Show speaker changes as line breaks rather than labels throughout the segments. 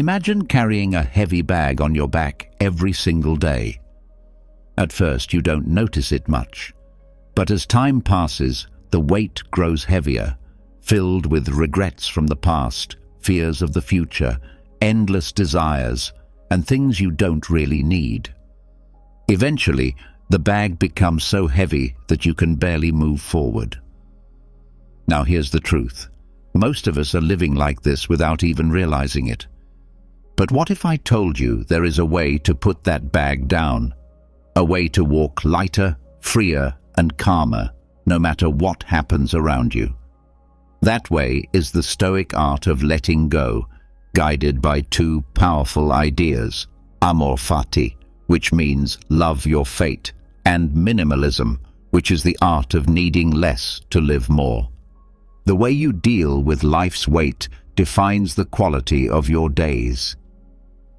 Imagine carrying a heavy bag on your back every single day. At first, you don't notice it much, but as time passes, the weight grows heavier, filled with regrets from the past, fears of the future, endless desires, and things you don't really need. Eventually, the bag becomes so heavy that you can barely move forward. Now here's the truth. Most of us are living like this without even realizing it. But what if I told you there is a way to put that bag down? A way to walk lighter, freer, and calmer, no matter what happens around you. That way is the Stoic art of letting go, guided by two powerful ideas, Amor, Fati, which means love your fate, and Minimalism, which is the art of needing less to live more. The way you deal with life's weight defines the quality of your days.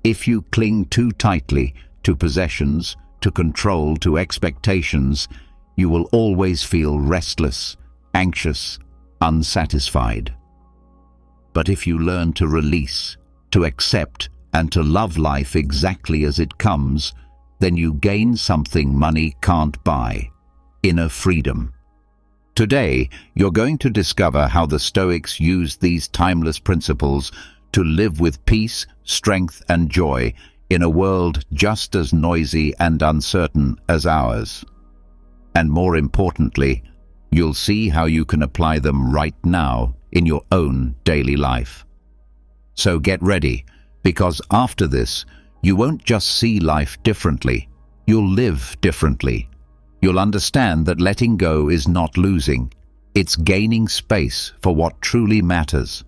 If you cling too tightly to possessions, to control, to expectations, you will always feel restless, anxious, unsatisfied. But if you learn to release, to accept, and to love life exactly as it comes, then you gain something money can't buy: inner freedom. Today, you're going to discover how the Stoics used these timeless principles to live with peace, strength, and joy in a world just as noisy and uncertain as ours. And more importantly, you'll see how you can apply them right now in your own daily life. So get ready, because after this, you won't just see life differently, you'll live differently. You'll understand that letting go is not losing, it's gaining space for what truly matters.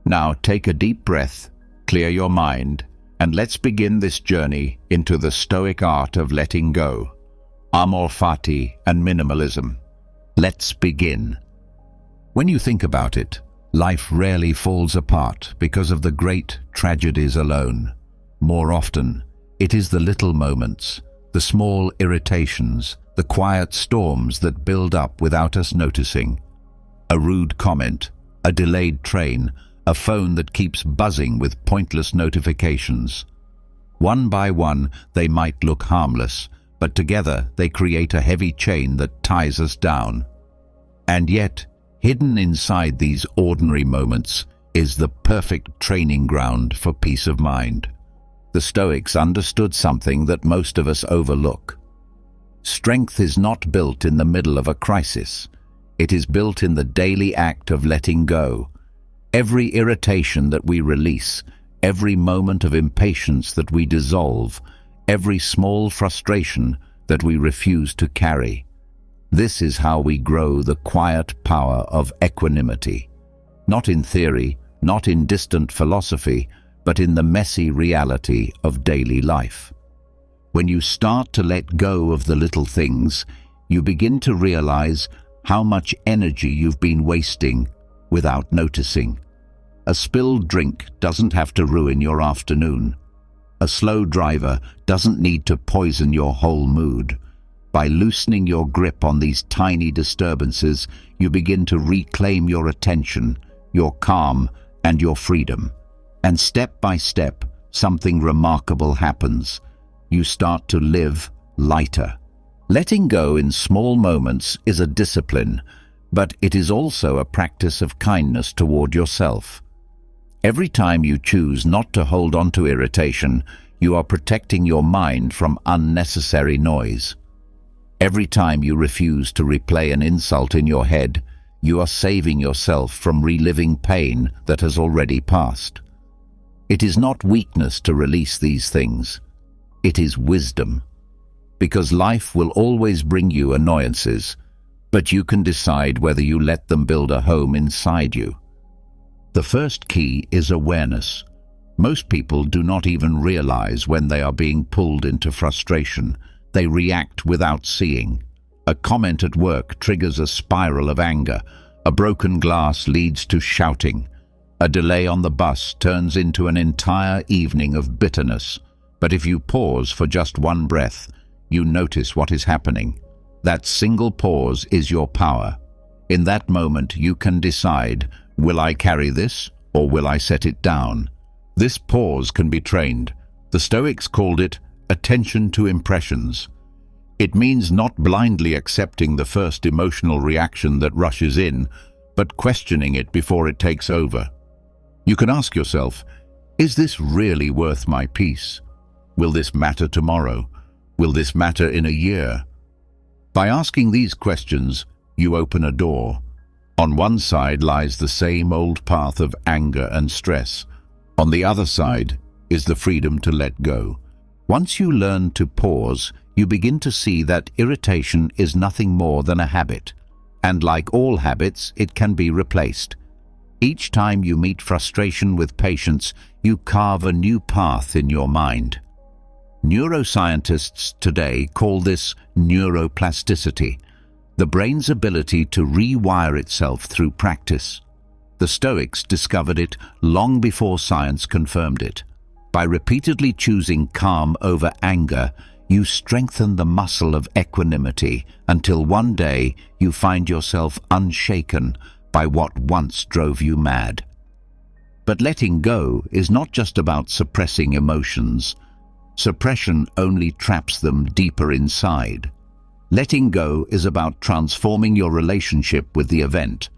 Now take a deep breath, clear your mind, and let's begin this journey into the Stoic art of letting go. Amor, Fati, and Minimalism. Let's begin. When you think about it, life rarely falls apart because of the great tragedies alone. More often, it is the little moments, the small irritations, the quiet storms that build up without us noticing. A rude comment, a delayed train, a phone that keeps buzzing with pointless notifications. One by one, they might look harmless, but together they create a heavy chain that ties us down. And yet, hidden inside these ordinary moments is the perfect training ground for peace of mind. The Stoics understood something that most of us overlook. Strength is not built in the middle of a crisis. It is built in the daily act of letting go. Every irritation that we release, every moment of impatience that we dissolve, every small frustration that we refuse to carry. This is how we grow the quiet power of equanimity. Not in theory, not in distant philosophy, but in the messy reality of daily life. When you start to let go of the little things, you begin to realize how much energy you've been wasting without noticing. A spilled drink doesn't have to ruin your afternoon. A slow driver doesn't need to poison your whole mood. By loosening your grip on these tiny disturbances, you begin to reclaim your attention, your calm, and your freedom. And step by step, something remarkable happens. You start to live lighter. Letting go in small moments is a discipline, but it is also a practice of kindness toward yourself. Every time you choose not to hold on to irritation, you are protecting your mind from unnecessary noise. Every time you refuse to replay an insult in your head, you are saving yourself from reliving pain that has already passed. It is not weakness to release these things. It is wisdom. Because life will always bring you annoyances, but you can decide whether you let them build a home inside you. The first key is awareness. Most people do not even realize when they are being pulled into frustration. They react without seeing. A comment at work triggers a spiral of anger. A broken glass leads to shouting. A delay on the bus turns into an entire evening of bitterness. But if you pause for just one breath, you notice what is happening. That single pause is your power. In that moment, you can decide, will I carry this or will I set it down? This pause can be trained. The Stoics called it attention to impressions. It means not blindly accepting the first emotional reaction that rushes in, but questioning it before it takes over. You can ask yourself, is this really worth my peace? Will this matter tomorrow? Will this matter in a year? By asking these questions, you open a door. On one side lies the same old path of anger and stress. On the other side is the freedom to let go. Once you learn to pause, you begin to see that irritation is nothing more than a habit. And like all habits, it can be replaced. Each time you meet frustration with patience, you carve a new path in your mind. Neuroscientists today call this neuroplasticity, the brain's ability to rewire itself through practice. The Stoics discovered it long before science confirmed it. By repeatedly choosing calm over anger, you strengthen the muscle of equanimity until one day you find yourself unshaken by what once drove you mad. But letting go is not just about suppressing emotions. Suppression only traps them deeper inside. Letting go is about transforming your relationship with the event.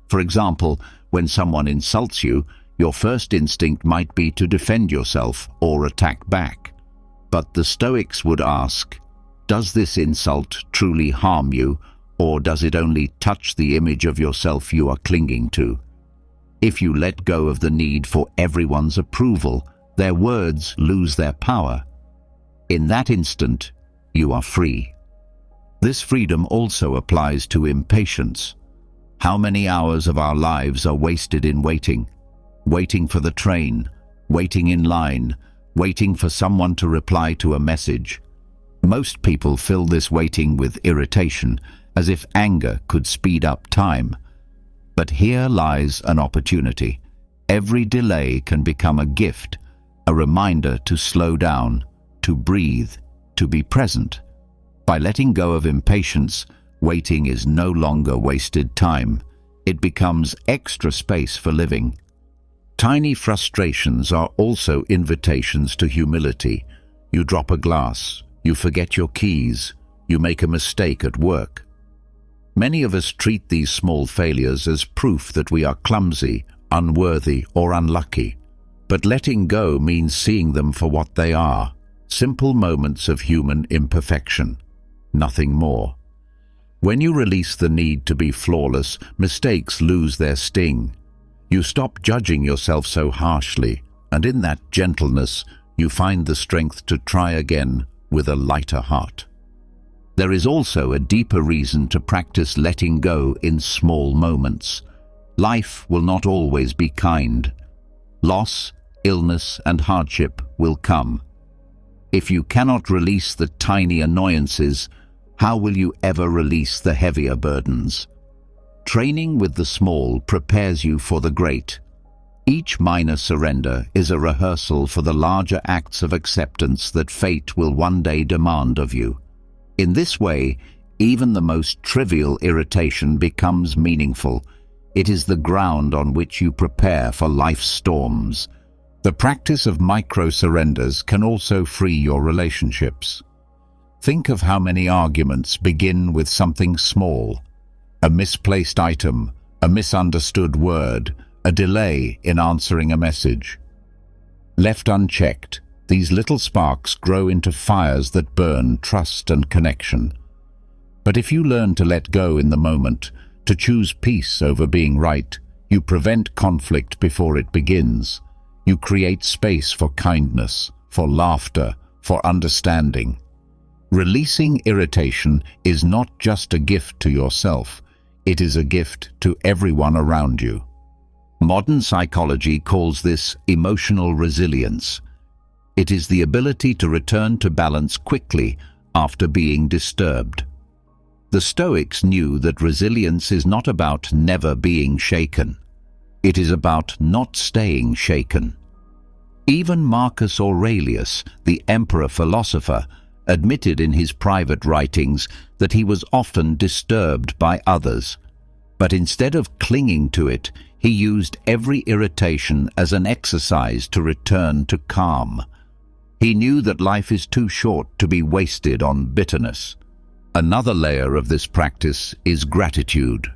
For example, when someone insults you, your first instinct might be to defend yourself or attack back. But the Stoics would ask, does this insult truly harm you, or does it only touch the image of yourself you are clinging to? If you let go of the need for everyone's approval, their words lose their power. In that instant, you are free. This freedom also applies to impatience. How many hours of our lives are wasted in waiting? Waiting for the train, waiting in line, waiting for someone to reply to a message. Most people fill this waiting with irritation, as if anger could speed up time. But here lies an opportunity. Every delay can become a gift, a reminder to slow down, to breathe, to be present. By letting go of impatience, waiting is no longer wasted time. It becomes extra space for living. Tiny frustrations are also invitations to humility. You drop a glass, you forget your keys, you make a mistake at work. Many of us treat these small failures as proof that we are clumsy, unworthy, or unlucky. But letting go means seeing them for what they are, simple moments of human imperfection, nothing more. When you release the need to be flawless, mistakes lose their sting. You stop judging yourself so harshly, and in that gentleness, you find the strength to try again with a lighter heart. There is also a deeper reason to practice letting go in small moments. Life will not always be kind. Loss, illness, and hardship will come. If you cannot release the tiny annoyances, how will you ever release the heavier burdens? Training with the small prepares you for the great. Each minor surrender is a rehearsal for the larger acts of acceptance that fate will one day demand of you. In this way, even the most trivial irritation becomes meaningful. It is the ground on which you prepare for life's storms. The practice of micro-surrenders can also free your relationships. Think of how many arguments begin with something small: a misplaced item, a misunderstood word, a delay in answering a message. Left unchecked, these little sparks grow into fires that burn trust and connection. But if you learn to let go in the moment, to choose peace over being right, you prevent conflict before it begins. You create space for kindness, for laughter, for understanding. Releasing irritation is not just a gift to yourself, it is a gift to everyone around you. Modern psychology calls this emotional resilience. It is the ability to return to balance quickly after being disturbed. The Stoics knew that resilience is not about never being shaken. It is about not staying shaken. Even Marcus Aurelius, the emperor-philosopher, admitted in his private writings that he was often disturbed by others. But instead of clinging to it, He used every irritation as an exercise to return to calm. He knew that life is too short to be wasted on bitterness. Another layer of this practice is gratitude.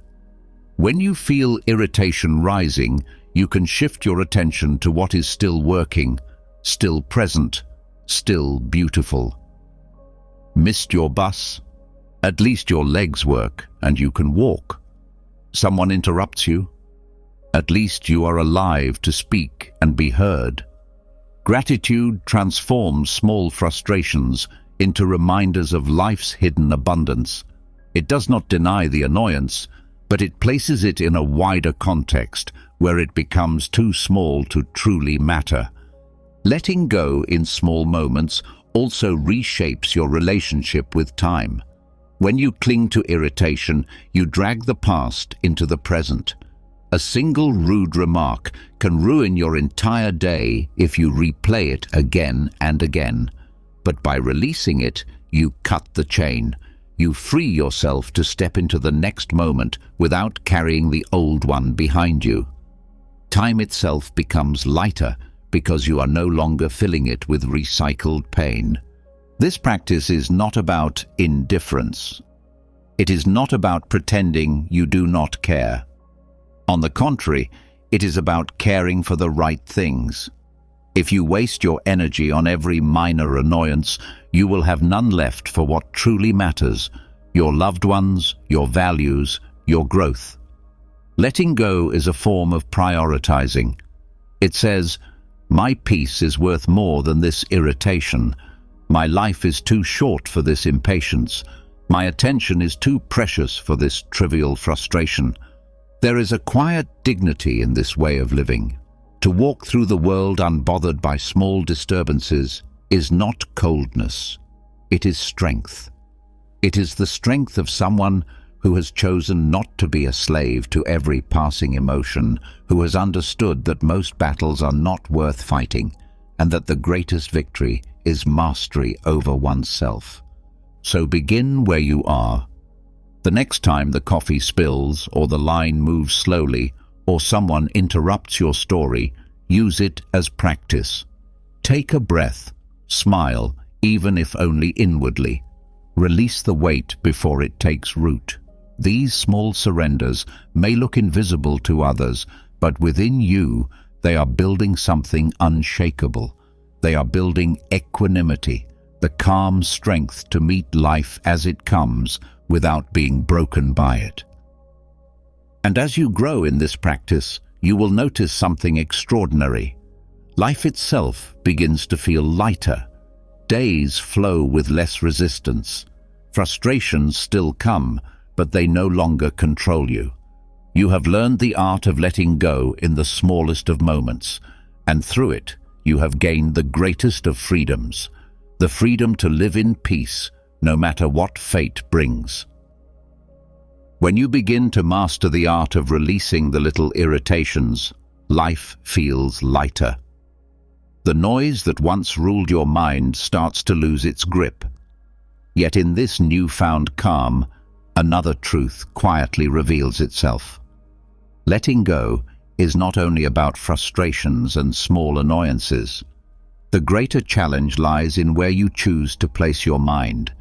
When you feel irritation rising, you can shift your attention to what is still working, still present, still beautiful. Missed your bus? At least your legs work and you can walk. Someone interrupts you? At least you are alive to speak and be heard. Gratitude transforms small frustrations into reminders of life's hidden abundance. It does not deny the annoyance, but it places it in a wider context where it becomes too small to truly matter. Letting go in small moments also reshapes your relationship with time. When you cling to irritation, you drag the past into the present. A single rude remark can ruin your entire day if you replay it again and again. But by releasing it, you cut the chain. You free yourself to step into the next moment without carrying the old one behind you. Time itself becomes lighter because you are no longer filling it with recycled pain. This practice is not about indifference. It is not about pretending you do not care. On the contrary, it is about caring for the right things. If you waste your energy on every minor annoyance, you will have none left for what truly matters: your loved ones, your values, your growth. Letting go is a form of prioritizing. It says, "My peace is worth more than this irritation. My life is too short for this impatience. My attention is too precious for this trivial frustration." There is a quiet dignity in this way of living. To walk through the world unbothered by small disturbances is not coldness. It is strength. It is the strength of someone who has chosen not to be a slave to every passing emotion, who has understood that most battles are not worth fighting, and that the greatest victory is mastery over oneself. So begin where you are. The next time the coffee spills, or the line moves slowly, or someone interrupts your story, use it as practice. Take a breath, smile, even if only inwardly. Release the weight before it takes root. These small surrenders may look invisible to others, but within you, they are building something unshakable. They are building equanimity, the calm strength to meet life as it comes without being broken by it. And as you grow in this practice, you will notice something extraordinary. Life itself begins to feel lighter. Days flow with less resistance. Frustrations still come, but they no longer control you. You have learned the art of letting go in the smallest of moments, and through it, you have gained the greatest of freedoms, the freedom to live in peace, no matter what fate brings. When you begin to master the art of releasing the little irritations, life feels lighter. The noise that once ruled your mind starts to lose its grip. Yet in this newfound calm, another truth quietly reveals itself. Letting go is not only about frustrations and small annoyances. The greater challenge lies in where you choose to place your mind.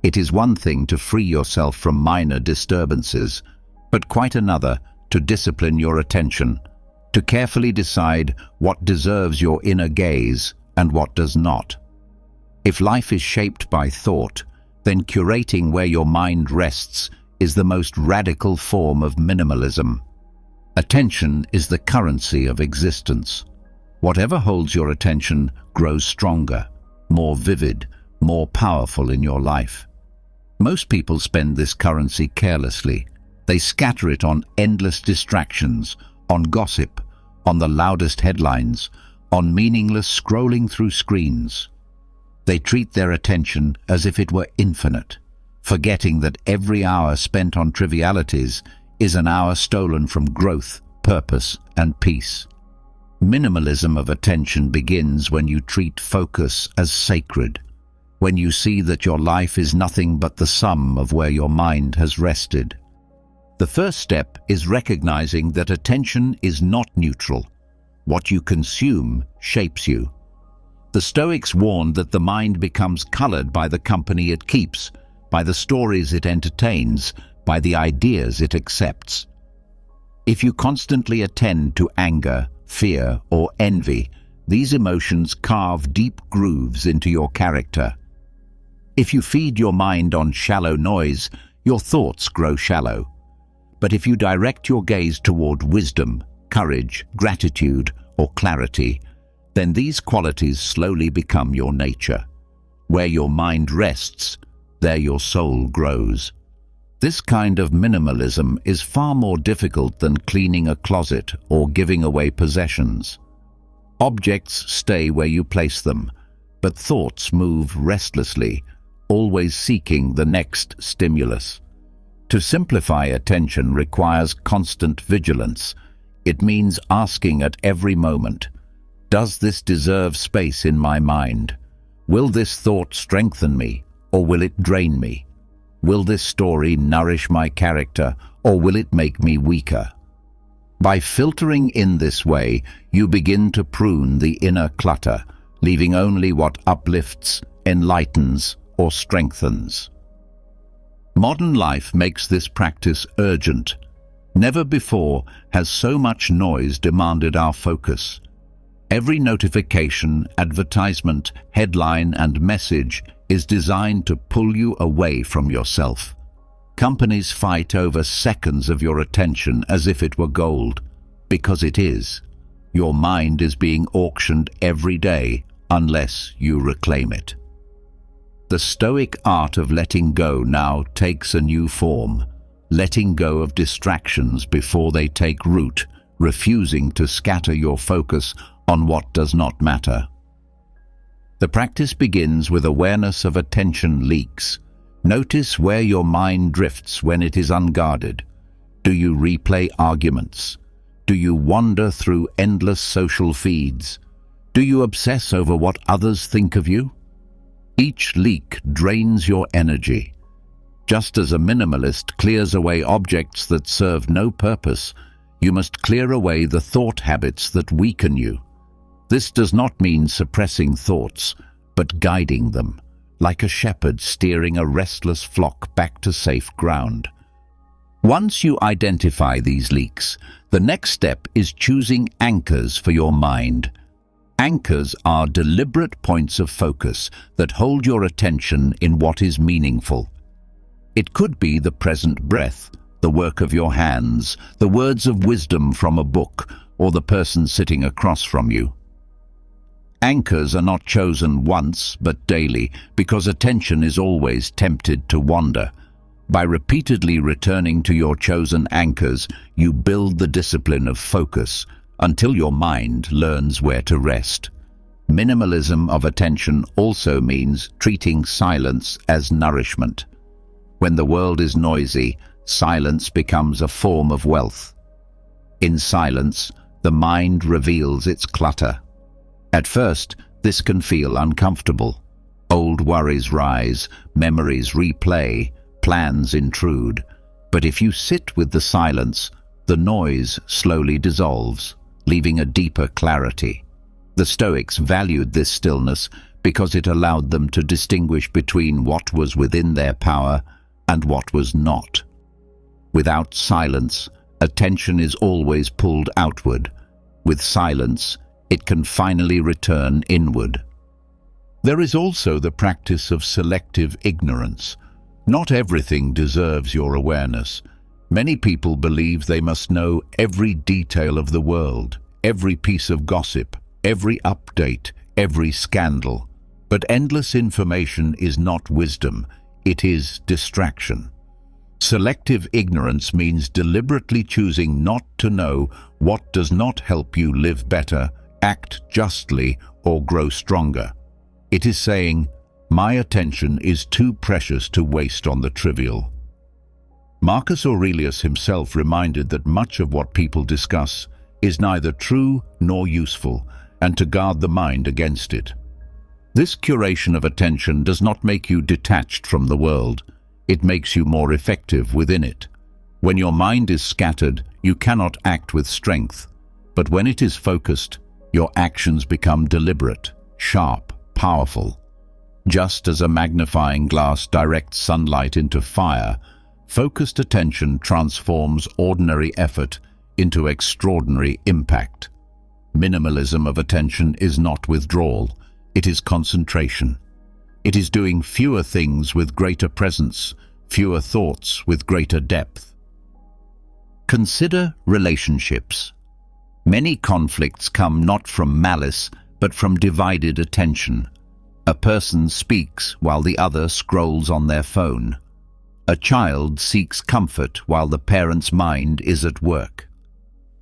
It is one thing to free yourself from minor disturbances, but quite another to discipline your attention, to carefully decide what deserves your inner gaze and what does not. If life is shaped by thought, then curating where your mind rests is the most radical form of minimalism. Attention is the currency of existence. Whatever holds your attention grows stronger, more vivid, more powerful in your life. Most people spend this currency carelessly. They scatter it on endless distractions, on gossip, on the loudest headlines, on meaningless scrolling through screens. They treat their attention as if it were infinite, forgetting that every hour spent on trivialities is an hour stolen from growth, purpose, and peace. Minimalism of attention begins when you treat focus as sacred, when you see that your life is nothing but the sum of where your mind has rested. The first step is recognizing that attention is not neutral. What you consume shapes you. The Stoics warned that the mind becomes colored by the company it keeps, by the stories it entertains, by the ideas it accepts. If you constantly attend to anger, fear, or envy, these emotions carve deep grooves into your character. If you feed your mind on shallow noise, your thoughts grow shallow. But if you direct your gaze toward wisdom, courage, gratitude, or clarity, then these qualities slowly become your nature. Where your mind rests, there your soul grows. This kind of minimalism is far more difficult than cleaning a closet or giving away possessions. Objects stay where you place them, but thoughts move restlessly, always seeking the next stimulus. To simplify attention requires constant vigilance. It means asking at every moment, does this deserve space in my mind? Will this thought strengthen me, or will it drain me? Will this story nourish my character, or will it make me weaker? By filtering in this way, you begin to prune the inner clutter, leaving only what uplifts, enlightens, or strengthens. Modern life makes this practice urgent. Never before has so much noise demanded our focus. Every notification, advertisement, headline, and message is designed to pull you away from yourself. Companies fight over seconds of your attention as if it were gold, because it is. Your mind is being auctioned every day unless you reclaim it. The Stoic art of letting go now takes a new form, letting go of distractions before they take root, refusing to scatter your focus on what does not matter. The practice begins with awareness of attention leaks. Notice where your mind drifts when it is unguarded. Do you replay arguments? Do you wander through endless social feeds? Do you obsess over what others think of you? Each leak drains your energy. Just as a minimalist clears away objects that serve no purpose, you must clear away the thought habits that weaken you. This does not mean suppressing thoughts, but guiding them, like a shepherd steering a restless flock back to safe ground. Once you identify these leaks, the next step is choosing anchors for your mind. Anchors are deliberate points of focus that hold your attention in what is meaningful. It could be the present breath, the work of your hands, the words of wisdom from a book, or the person sitting across from you. Anchors are not chosen once, but daily, because attention is always tempted to wander. By repeatedly returning to your chosen anchors, you build the discipline of focus, until your mind learns where to rest. Minimalism of attention also means treating silence as nourishment. When the world is noisy, silence becomes a form of wealth. In silence, the mind reveals its clutter. At first, this can feel uncomfortable. Old worries rise, memories replay, plans intrude. But if you sit with the silence, the noise slowly dissolves, leaving a deeper clarity. The Stoics valued this stillness because it allowed them to distinguish between what was within their power and what was not. Without silence, attention is always pulled outward. With silence, it can finally return inward. There is also the practice of selective ignorance. Not everything deserves your awareness. Many people believe they must know every detail of the world, every piece of gossip, every update, every scandal. But endless information is not wisdom, it is distraction. Selective ignorance means deliberately choosing not to know what does not help you live better, act justly, or grow stronger. It is saying, my attention is too precious to waste on the trivial. Marcus Aurelius himself reminded that much of what people discuss is neither true nor useful, and to guard the mind against it. This curation of attention does not make you detached from the world. It makes you more effective within it. When your mind is scattered, you cannot act with strength, but when it is focused, your actions become deliberate, sharp, powerful. Just as a magnifying glass directs sunlight into fire, focused attention transforms ordinary effort into extraordinary impact. Minimalism of attention is not withdrawal, it is concentration. It is doing fewer things with greater presence, fewer thoughts with greater depth. Consider relationships. Many conflicts come not from malice, but from divided attention. A person speaks while the other scrolls on their phone. A child seeks comfort while the parent's mind is at work.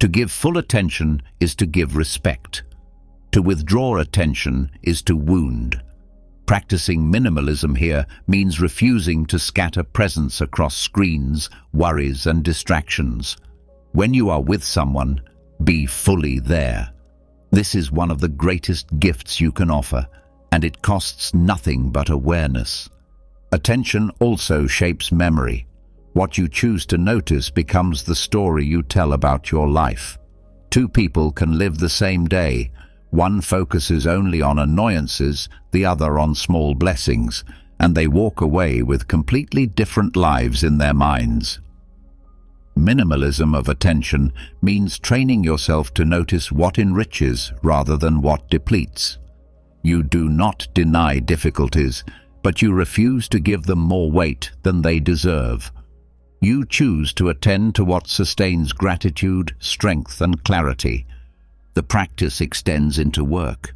To give full attention is to give respect. To withdraw attention is to wound. Practicing minimalism here means refusing to scatter presence across screens, worries, and distractions. When you are with someone, be fully there. This is one of the greatest gifts you can offer, and it costs nothing but awareness. Attention also shapes memory. What you choose to notice becomes the story you tell about your life. Two people can live the same day. One focuses only on annoyances, the other on small blessings, and they walk away with completely different lives in their minds. Minimalism of attention means training yourself to notice what enriches rather than what depletes. You do not deny difficulties, but you refuse to give them more weight than they deserve. You choose to attend to what sustains gratitude, strength, and clarity. The practice extends into work.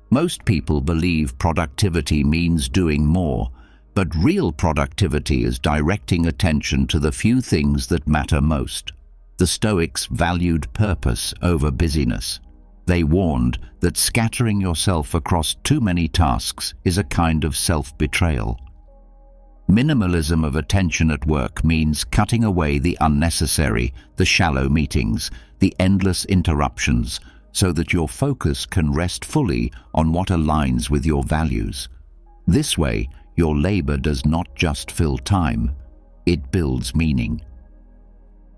Most people believe productivity means doing more, but real productivity is directing attention to the few things that matter most. The Stoics valued purpose over busyness. They warned that scattering yourself across too many tasks is a kind of self-betrayal. Minimalism of attention at work means cutting away the unnecessary, the shallow meetings, the endless interruptions, so that your focus can rest fully on what aligns with your values. This way, your labor does not just fill time, it builds meaning.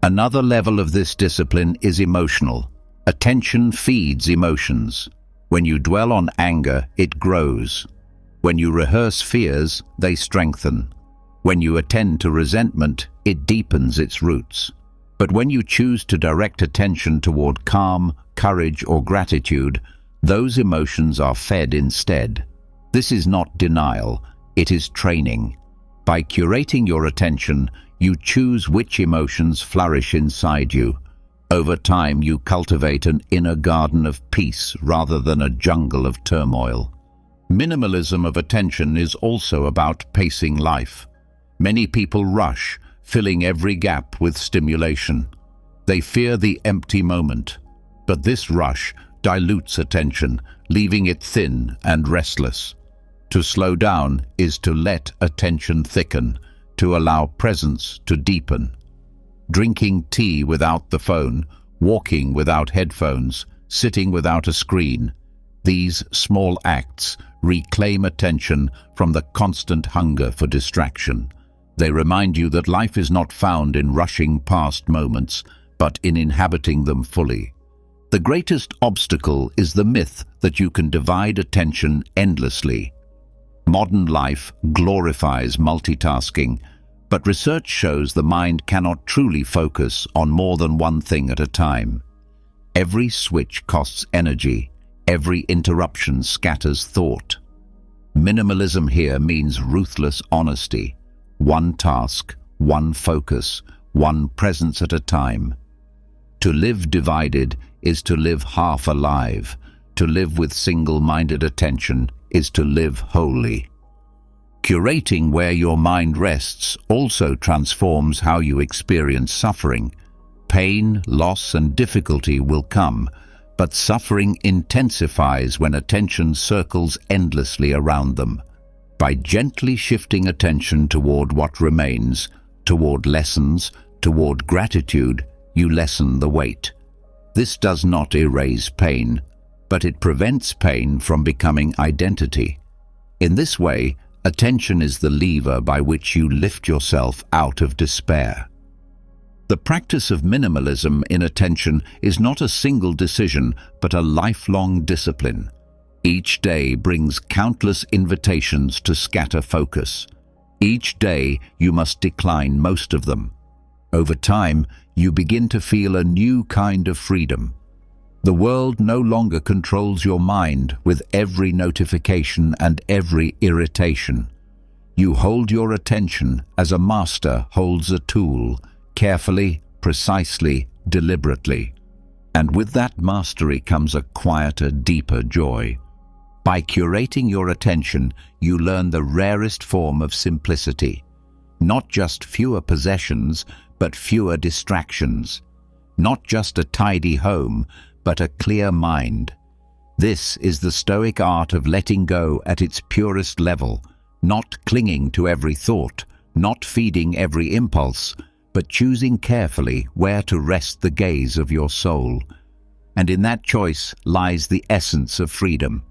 Another level of this discipline is emotional. Attention feeds emotions. When you dwell on anger, it grows. When you rehearse fears, they strengthen. When you attend to resentment, it deepens its roots. But when you choose to direct attention toward calm, courage, or gratitude, those emotions are fed instead. This is not denial, it is training. By curating your attention, you choose which emotions flourish inside you. Over time, you cultivate an inner garden of peace rather than a jungle of turmoil. Minimalism of attention is also about pacing life. Many people rush, filling every gap with stimulation. They fear the empty moment, but this rush dilutes attention, leaving it thin and restless. To slow down is to let attention thicken, to allow presence to deepen. Drinking tea without the phone, walking without headphones, sitting without a screen. These small acts reclaim attention from the constant hunger for distraction. They remind you that life is not found in rushing past moments, but in inhabiting them fully. The greatest obstacle is the myth that you can divide attention endlessly. Modern life glorifies multitasking, but research shows the mind cannot truly focus on more than one thing at a time. Every switch costs energy, every interruption scatters thought. Minimalism here means ruthless honesty. One task, one focus, one presence at a time. To live divided is to live half alive. To live with single-minded attention is to live wholly. Curating where your mind rests also transforms how you experience suffering. Pain, loss, and difficulty will come, but suffering intensifies when attention circles endlessly around them. By gently shifting attention toward what remains, toward lessons, toward gratitude, you lessen the weight. This does not erase pain, but it prevents pain from becoming identity. In this way, attention is the lever by which you lift yourself out of despair. The practice of minimalism in attention is not a single decision, but a lifelong discipline. Each day brings countless invitations to scatter focus. Each day you must decline most of them. Over time, you begin to feel a new kind of freedom. The world no longer controls your mind with every notification and every irritation. You hold your attention as a master holds a tool, carefully, precisely, deliberately. And with that mastery comes a quieter, deeper joy. By curating your attention, you learn the rarest form of simplicity. Not just fewer possessions, but fewer distractions. Not just a tidy home, but a clear mind. This is the Stoic art of letting go at its purest level, not clinging to every thought, not feeding every impulse, but choosing carefully where to rest the gaze of your soul. And in that choice lies the essence of freedom.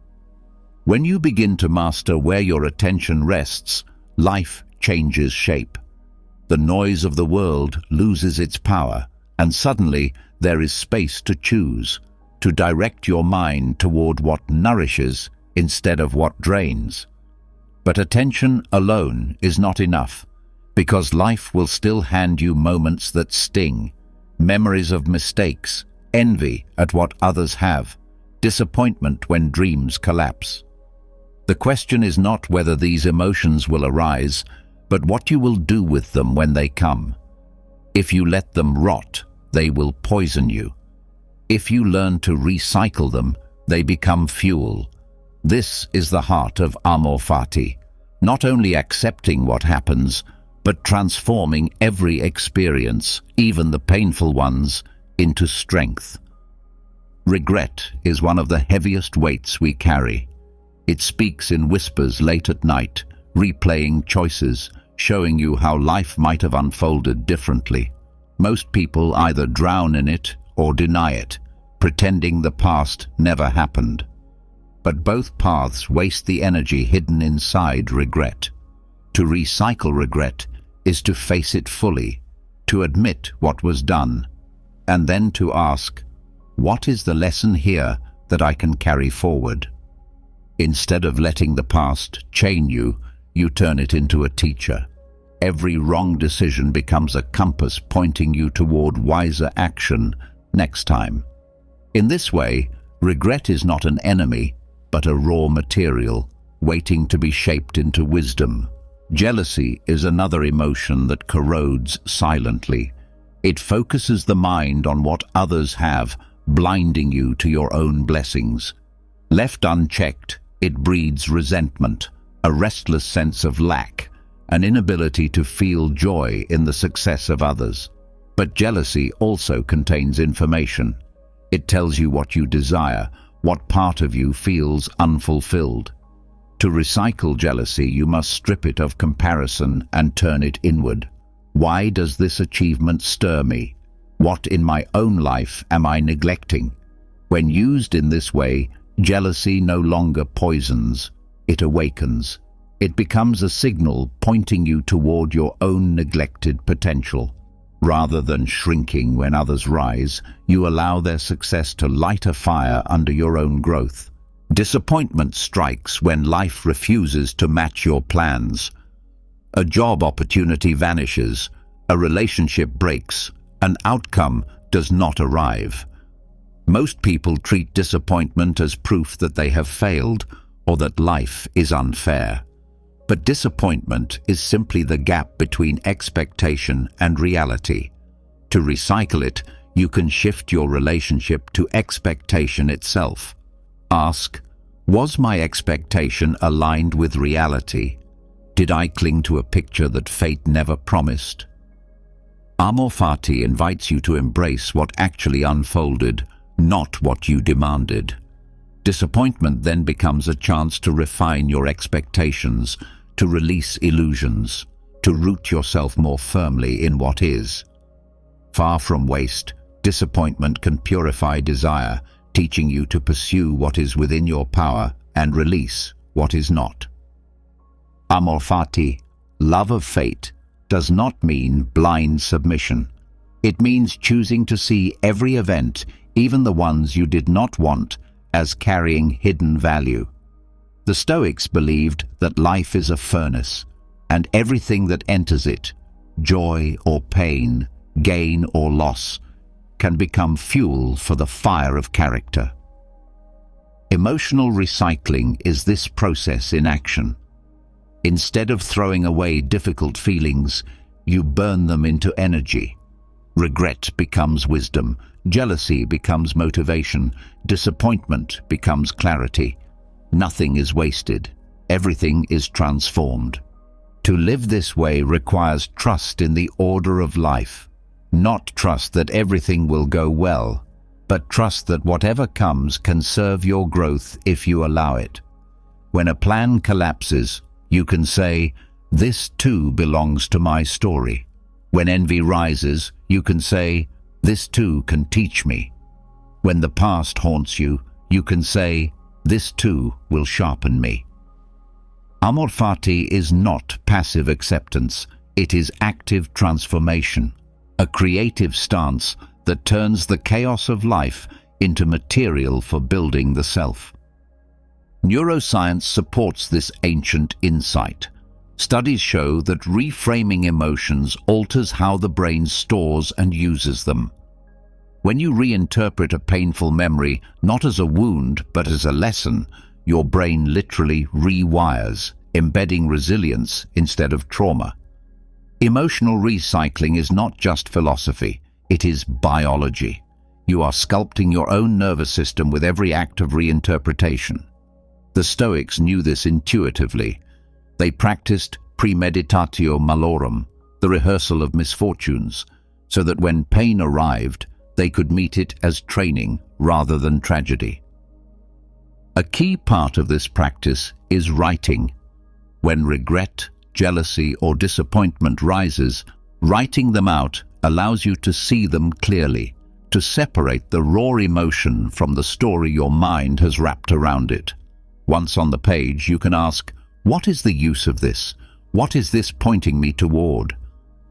When you begin to master where your attention rests, life changes shape. The noise of the world loses its power, and suddenly there is space to choose, to direct your mind toward what nourishes instead of what drains. But attention alone is not enough, because life will still hand you moments that sting, memories of mistakes, envy at what others have, disappointment when dreams collapse. The question is not whether these emotions will arise, but what you will do with them when they come. If you let them rot, they will poison you. If you learn to recycle them, they become fuel. This is the heart of Amor Fati, not only accepting what happens, but transforming every experience, even the painful ones, into strength. Regret is one of the heaviest weights we carry. It speaks in whispers late at night, replaying choices, showing you how life might have unfolded differently. Most people either drown in it or deny it, pretending the past never happened. But both paths waste the energy hidden inside regret. To recycle regret is to face it fully, to admit what was done, and then to ask, what is the lesson here that I can carry forward? Instead of letting the past chain you, you turn it into a teacher. Every wrong decision becomes a compass pointing you toward wiser action next time. In this way, regret is not an enemy, but a raw material, waiting to be shaped into wisdom. Jealousy is another emotion that corrodes silently. It focuses the mind on what others have, blinding you to your own blessings. Left unchecked, it breeds resentment, a restless sense of lack, an inability to feel joy in the success of others. But jealousy also contains information. It tells you what you desire, what part of you feels unfulfilled. To recycle jealousy, you must strip it of comparison and turn it inward. Why does this achievement stir me? What in my own life am I neglecting? When used in this way, jealousy no longer poisons, it awakens. It becomes a signal pointing you toward your own neglected potential. Rather than shrinking when others rise, you allow their success to light a fire under your own growth. Disappointment strikes when life refuses to match your plans. A job opportunity vanishes, a relationship breaks, an outcome does not arrive. Most people treat disappointment as proof that they have failed or that life is unfair. But disappointment is simply the gap between expectation and reality. To recycle it, you can shift your relationship to expectation itself. Ask, was my expectation aligned with reality? Did I cling to a picture that fate never promised? Amor Fati invites you to embrace what actually unfolded, not what you demanded. Disappointment then becomes a chance to refine your expectations, to release illusions, to root yourself more firmly in what is. Far from waste, disappointment can purify desire, teaching you to pursue what is within your power and release what is not. Amor Fati, love of fate, does not mean blind submission. It means choosing to see every event, even the ones you did not want, as carrying hidden value. The Stoics believed that life is a furnace, and everything that enters it, joy or pain, gain or loss, can become fuel for the fire of character. Emotional recycling is this process in action. Instead of throwing away difficult feelings, you burn them into energy. Regret becomes wisdom, jealousy becomes motivation, disappointment becomes clarity. Nothing is wasted. Everything is transformed. To live this way requires trust in the order of life. Not trust that everything will go well, but trust that whatever comes can serve your growth if you allow it. When a plan collapses, you can say, "This too belongs to my story." When envy rises, you can say, "This too can teach me." When the past haunts you, you can say, "This too will sharpen me." Amor Fati is not passive acceptance, it is active transformation, a creative stance that turns the chaos of life into material for building the self. Neuroscience supports this ancient insight. Studies show that reframing emotions alters how the brain stores and uses them. When you reinterpret a painful memory not as a wound but as a lesson, your brain literally rewires, embedding resilience instead of trauma. Emotional recycling is not just philosophy, it is biology. You are sculpting your own nervous system with every act of reinterpretation. The Stoics knew this intuitively. They practiced premeditatio malorum, the rehearsal of misfortunes, so that when pain arrived, they could meet it as training rather than tragedy. A key part of this practice is writing. When regret, jealousy, or disappointment rises, writing them out allows you to see them clearly, to separate the raw emotion from the story your mind has wrapped around it. Once on the page, you can ask, "What is the use of this? What is this pointing me toward?"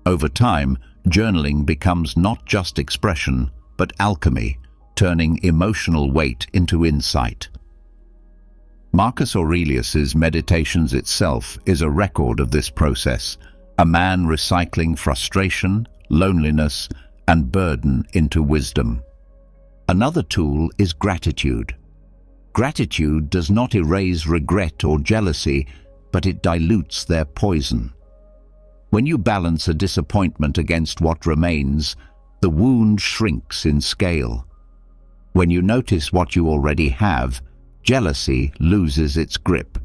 Over time, journaling becomes not just expression, but alchemy, turning emotional weight into insight. Marcus Aurelius's Meditations itself is a record of this process, a man recycling frustration, loneliness, and burden into wisdom. Another tool is gratitude. Gratitude does not erase regret or jealousy, but it dilutes their poison. When you balance a disappointment against what remains, the wound shrinks in scale. When you notice what you already have, jealousy loses its grip.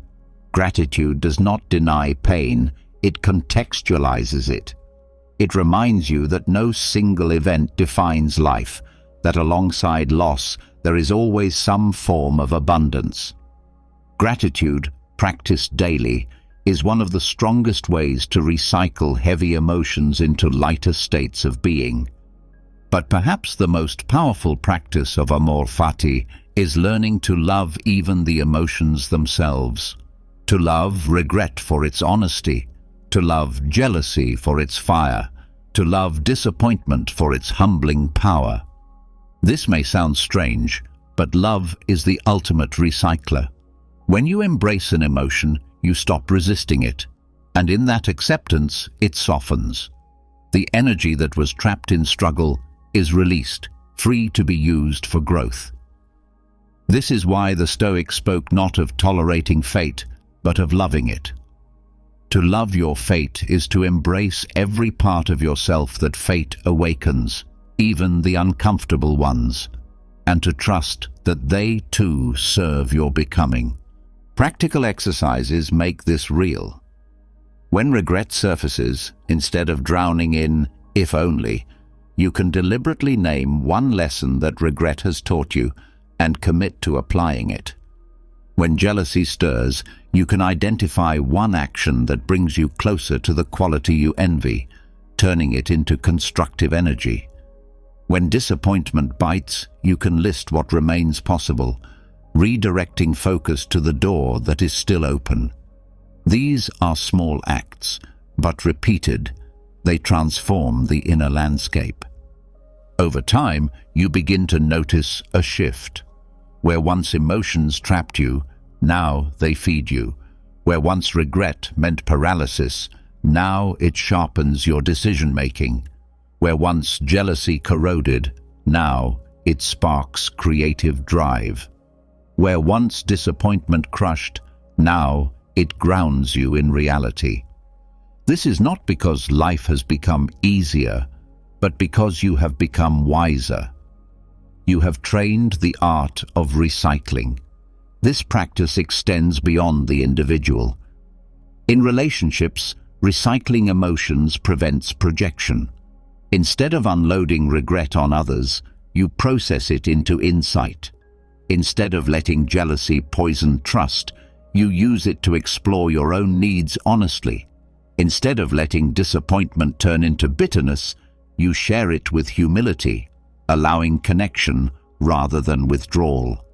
Gratitude does not deny pain, it contextualizes it. It reminds you that no single event defines life, that alongside loss, there is always some form of abundance. Gratitude, practiced daily, is one of the strongest ways to recycle heavy emotions into lighter states of being. But perhaps the most powerful practice of Amor Fati is learning to love even the emotions themselves. To love regret for its honesty, to love jealousy for its fire, to love disappointment for its humbling power. This may sound strange, but love is the ultimate recycler. When you embrace an emotion, you stop resisting it, and in that acceptance, it softens. The energy that was trapped in struggle is released, free to be used for growth. This is why the Stoics spoke not of tolerating fate, but of loving it. To love your fate is to embrace every part of yourself that fate awakens, even the uncomfortable ones, and to trust that they too serve your becoming. Practical exercises make this real. When regret surfaces, instead of drowning in "if only," you can deliberately name one lesson that regret has taught you and commit to applying it. When jealousy stirs, you can identify one action that brings you closer to the quality you envy, turning it into constructive energy. When disappointment bites, you can list what remains possible, redirecting focus to the door that is still open. These are small acts, but repeated, they transform the inner landscape. Over time, you begin to notice a shift. Where once emotions trapped you, now they feed you. Where once regret meant paralysis, now it sharpens your decision-making. Where once jealousy corroded, now it sparks creative drive. Where once disappointment crushed, now it grounds you in reality. This is not because life has become easier, but because you have become wiser. You have trained the art of recycling. This practice extends beyond the individual. In relationships, recycling emotions prevents projection. Instead of unloading regret on others, you process it into insight. Instead of letting jealousy poison trust, you use it to explore your own needs honestly. Instead of letting disappointment turn into bitterness, you share it with humility, allowing connection rather than withdrawal.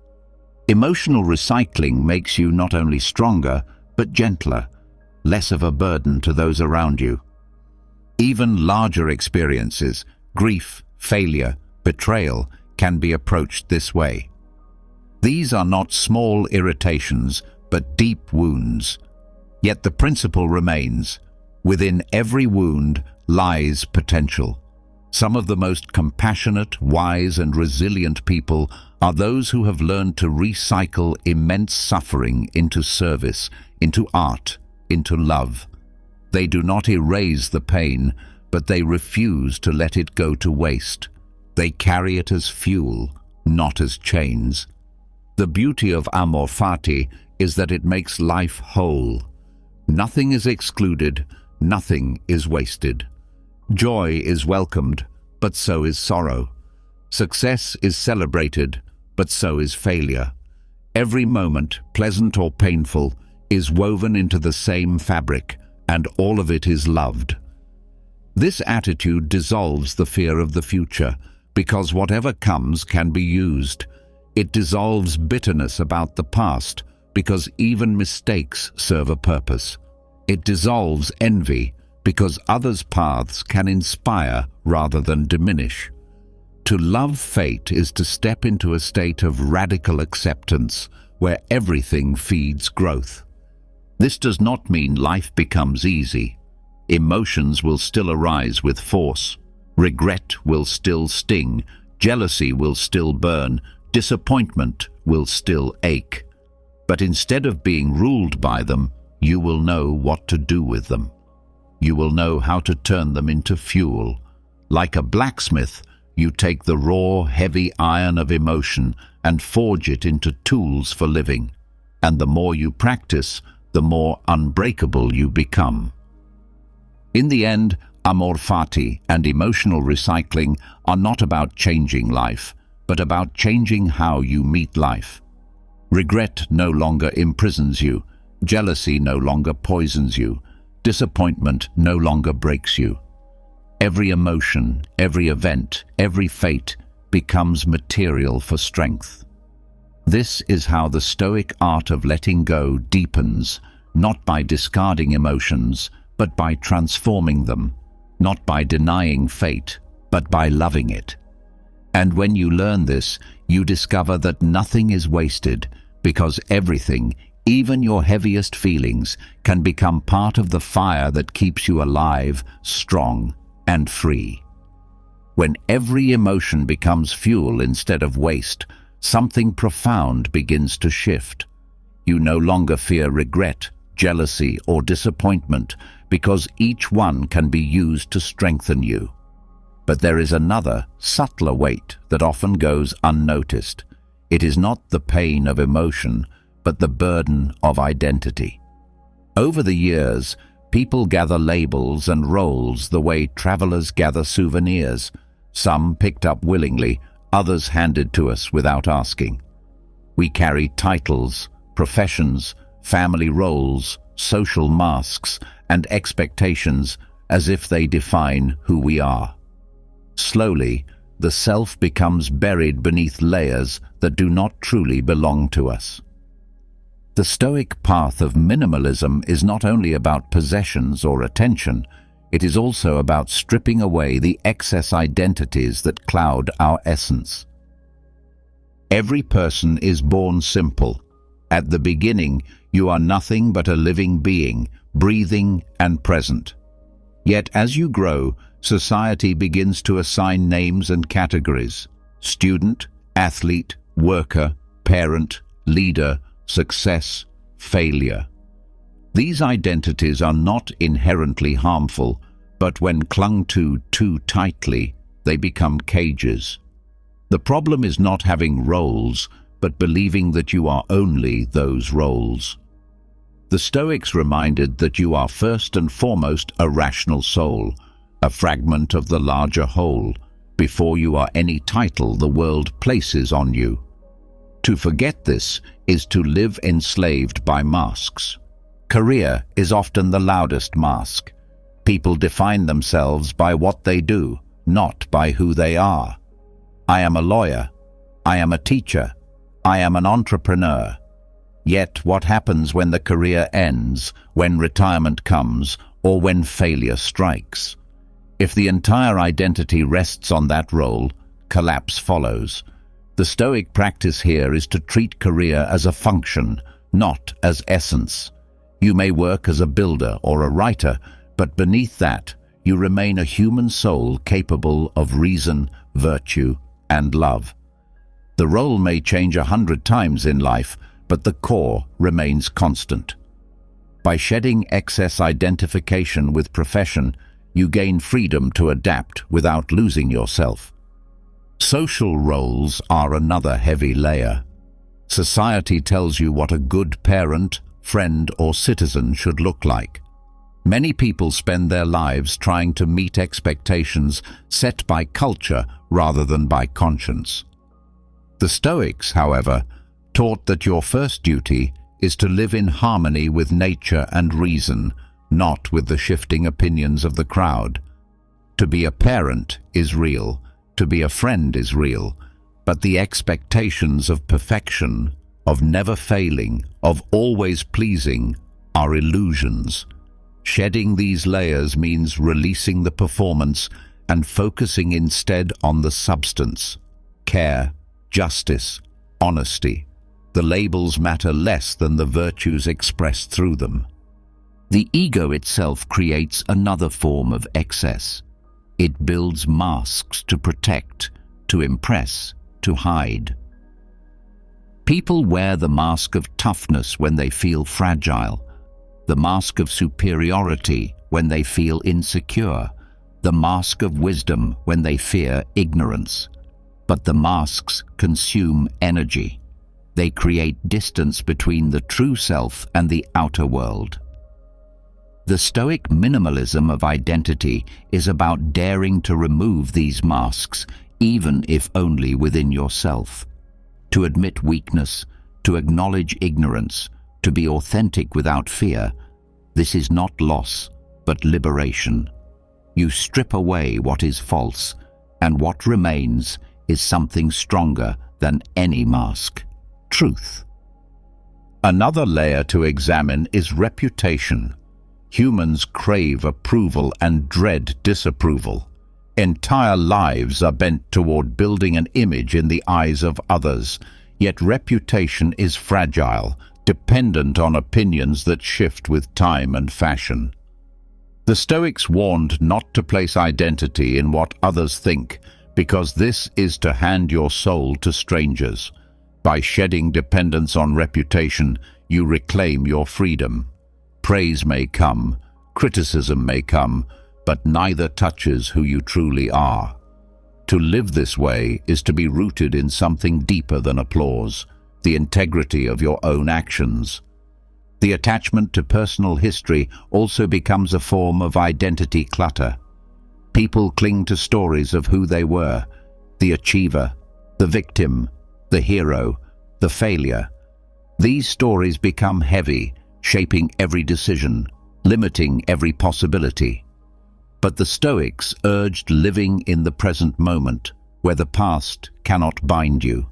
Emotional recycling makes you not only stronger, but gentler, less of a burden to those around you. Even larger experiences, grief, failure, betrayal, can be approached this way. These are not small irritations, but deep wounds. Yet the principle remains. Within every wound lies potential. Some of the most compassionate, wise, and resilient people are those who have learned to recycle immense suffering into service, into art, into love. They do not erase the pain, but they refuse to let it go to waste. They carry it as fuel, not as chains. The beauty of Amor Fati is that it makes life whole. Nothing is excluded, nothing is wasted. Joy is welcomed, but so is sorrow. Success is celebrated, but so is failure. Every moment, pleasant or painful, is woven into the same fabric, and all of it is loved. This attitude dissolves the fear of the future, because whatever comes can be used. It dissolves bitterness about the past, because even mistakes serve a purpose. It dissolves envy, because others' paths can inspire rather than diminish. To love fate is to step into a state of radical acceptance, where everything feeds growth. This does not mean life becomes easy. Emotions will still arise with force. Regret will still sting. Jealousy will still burn. Disappointment will still ache. But instead of being ruled by them, you will know what to do with them. You will know how to turn them into fuel. Like a blacksmith, you take the raw, heavy iron of emotion and forge it into tools for living. And the more you practice, the more unbreakable you become. In the end, Amor Fati and emotional recycling are not about changing life, but about changing how you meet life. Regret no longer imprisons you. Jealousy no longer poisons you. Disappointment no longer breaks you. Every emotion, every event, every fate becomes material for strength. This is how the Stoic art of letting go deepens, not by discarding emotions, but by transforming them, not by denying fate, but by loving it. And when you learn this, you discover that nothing is wasted, because everything, even your heaviest feelings, can become part of the fire that keeps you alive, strong, and free. When every emotion becomes fuel instead of waste, something profound begins to shift. You no longer fear regret, jealousy, or disappointment, because each one can be used to strengthen you. But there is another, subtler weight that often goes unnoticed. It is not the pain of emotion, but the burden of identity. Over the years, people gather labels and roles the way travelers gather souvenirs, some picked up willingly, others handed to us without asking. We carry titles, professions, family roles, social masks, and expectations as if they define who we are. Slowly, the self becomes buried beneath layers that do not truly belong to us. The Stoic path of minimalism is not only about possessions or attention, it is also about stripping away the excess identities that cloud our essence. Every person is born simple. At the beginning, you are nothing but a living being, breathing and present. Yet as you grow, society begins to assign names and categories: student, athlete, worker, parent, leader, success, failure. These identities are not inherently harmful, but when clung to too tightly, they become cages. The problem is not having roles, but believing that you are only those roles. The Stoics reminded that you are first and foremost a rational soul, a fragment of the larger whole, before you are any title the world places on you. To forget this is to live enslaved by masks. Career is often the loudest mask. People define themselves by what they do, not by who they are. I am a lawyer. I am a teacher. I am an entrepreneur. Yet what happens when the career ends, when retirement comes, or when failure strikes? If the entire identity rests on that role, collapse follows. The Stoic practice here is to treat career as a function, not as essence. You may work as a builder or a writer, but beneath that, you remain a human soul capable of reason, virtue, and love. The role may change 100 times in life, but the core remains constant. By shedding excess identification with profession, you gain freedom to adapt without losing yourself. Social roles are another heavy layer. Society tells you what a good parent, friend, or citizen should look like. Many people spend their lives trying to meet expectations set by culture rather than by conscience. The Stoics, however, taught that your first duty is to live in harmony with nature and reason, not with the shifting opinions of the crowd. To be a parent is real, to be a friend is real, but the expectations of perfection, of never failing, of always pleasing, are illusions. Shedding these layers means releasing the performance and focusing instead on the substance: care, justice, honesty. The labels matter less than the virtues expressed through them. The ego itself creates another form of excess. It builds masks to protect, to impress, to hide. People wear the mask of toughness when they feel fragile, the mask of superiority when they feel insecure, the mask of wisdom when they fear ignorance. But the masks consume energy. They create distance between the true self and the outer world. The Stoic minimalism of identity is about daring to remove these masks, even if only within yourself. To admit weakness, to acknowledge ignorance, to be authentic without fear, this is not loss, but liberation. You strip away what is false, and what remains is something stronger than any mask: truth. Another layer to examine is reputation. Humans crave approval and dread disapproval. Entire lives are bent toward building an image in the eyes of others, yet reputation is fragile, dependent on opinions that shift with time and fashion. The Stoics warned not to place identity in what others think, because this is to hand your soul to strangers. By shedding dependence on reputation, you reclaim your freedom. Praise may come, criticism may come, but neither touches who you truly are. To live this way is to be rooted in something deeper than applause, the integrity of your own actions. The attachment to personal history also becomes a form of identity clutter. People cling to stories of who they were: the achiever, the victim, the hero, the failure. These stories become heavy, shaping every decision, limiting every possibility. But the Stoics urged living in the present moment, where the past cannot bind you.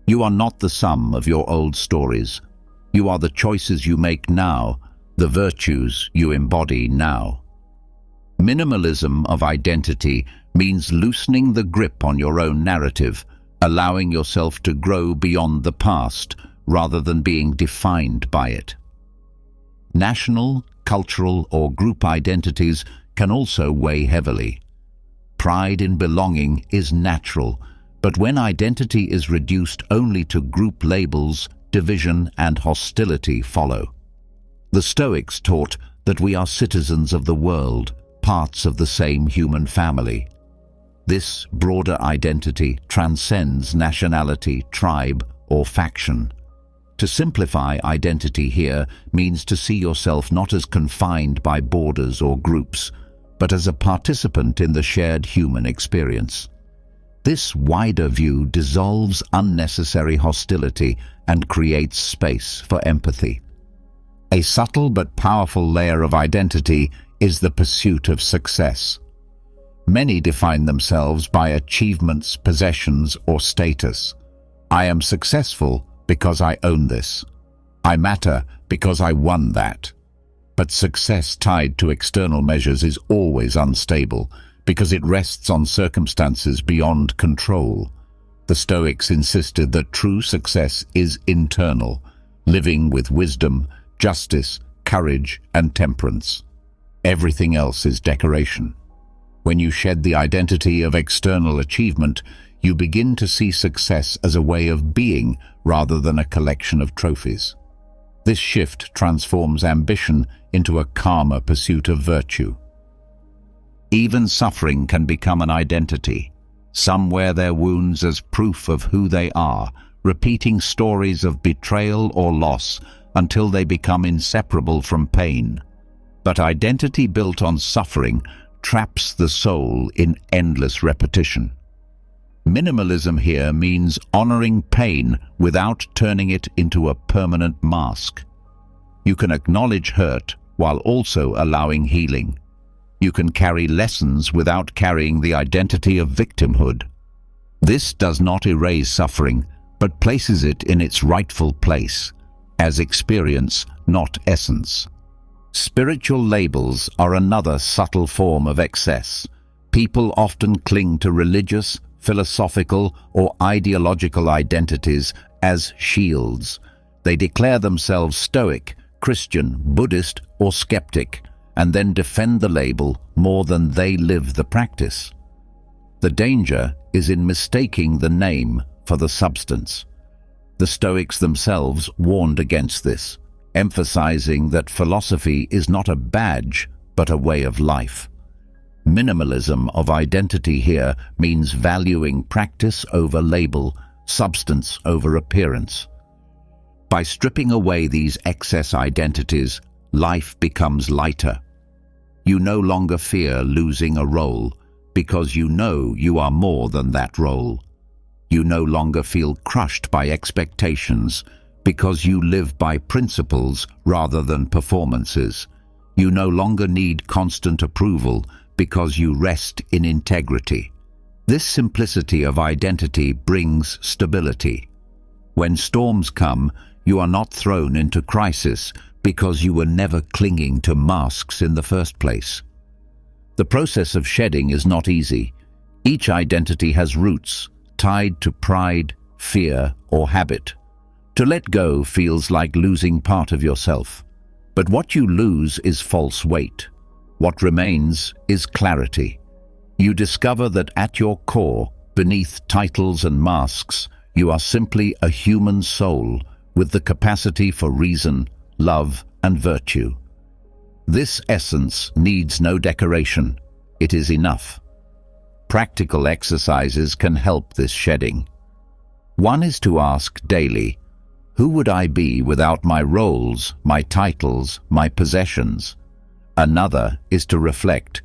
You are not the sum of your old stories. You are the choices you make now, the virtues you embody now. Minimalism of identity means loosening the grip on your own narrative, allowing yourself to grow beyond the past rather than being defined by it. National, cultural, or group identities can also weigh heavily. Pride in belonging is natural, but when identity is reduced only to group labels, division and hostility follow. The Stoics taught that we are citizens of the world, parts of the same human family. This broader identity transcends nationality, tribe, or faction. To simplify identity here means to see yourself not as confined by borders or groups, but as a participant in the shared human experience. This wider view dissolves unnecessary hostility and creates space for empathy. A subtle but powerful layer of identity is the pursuit of success. Many define themselves by achievements, possessions, or status. I am successful because I own this. I matter because I won that. But success tied to external measures is always unstable because it rests on circumstances beyond control. The Stoics insisted that true success is internal, living with wisdom, justice, courage, and temperance. Everything else is decoration. When you shed the identity of external achievement, you begin to see success as a way of being rather than a collection of trophies. This shift transforms ambition into a calmer pursuit of virtue. Even suffering can become an identity. Some wear their wounds as proof of who they are, repeating stories of betrayal or loss until they become inseparable from pain. But identity built on suffering traps the soul in endless repetition. Minimalism here means honoring pain without turning it into a permanent mask. You can acknowledge hurt while also allowing healing. You can carry lessons without carrying the identity of victimhood. This does not erase suffering, but places it in its rightful place, as experience, not essence. Spiritual labels are another subtle form of excess. People often cling to religious, philosophical, or ideological identities as shields. They declare themselves Stoic, Christian, Buddhist, or skeptic, and then defend the label more than they live the practice. The danger is in mistaking the name for the substance. The Stoics themselves warned against this, emphasizing that philosophy is not a badge, but a way of life. Minimalism of identity here means valuing practice over label, substance over appearance. By stripping away these excess identities, life becomes lighter. You no longer fear losing a role because you know you are more than that role. You no longer feel crushed by expectations because you live by principles rather than performances. You no longer need constant approval because you rest in integrity. This simplicity of identity brings stability. When storms come, you are not thrown into crisis because you were never clinging to masks in the first place. The process of shedding is not easy. Each identity has roots tied to pride, fear, or habit. To let go feels like losing part of yourself. But what you lose is false weight. What remains is clarity. You discover that at your core, beneath titles and masks, you are simply a human soul with the capacity for reason, love, and virtue. This essence needs no decoration. It is enough. Practical exercises can help this shedding. One is to ask daily, who would I be without my roles, my titles, my possessions? Another is to reflect,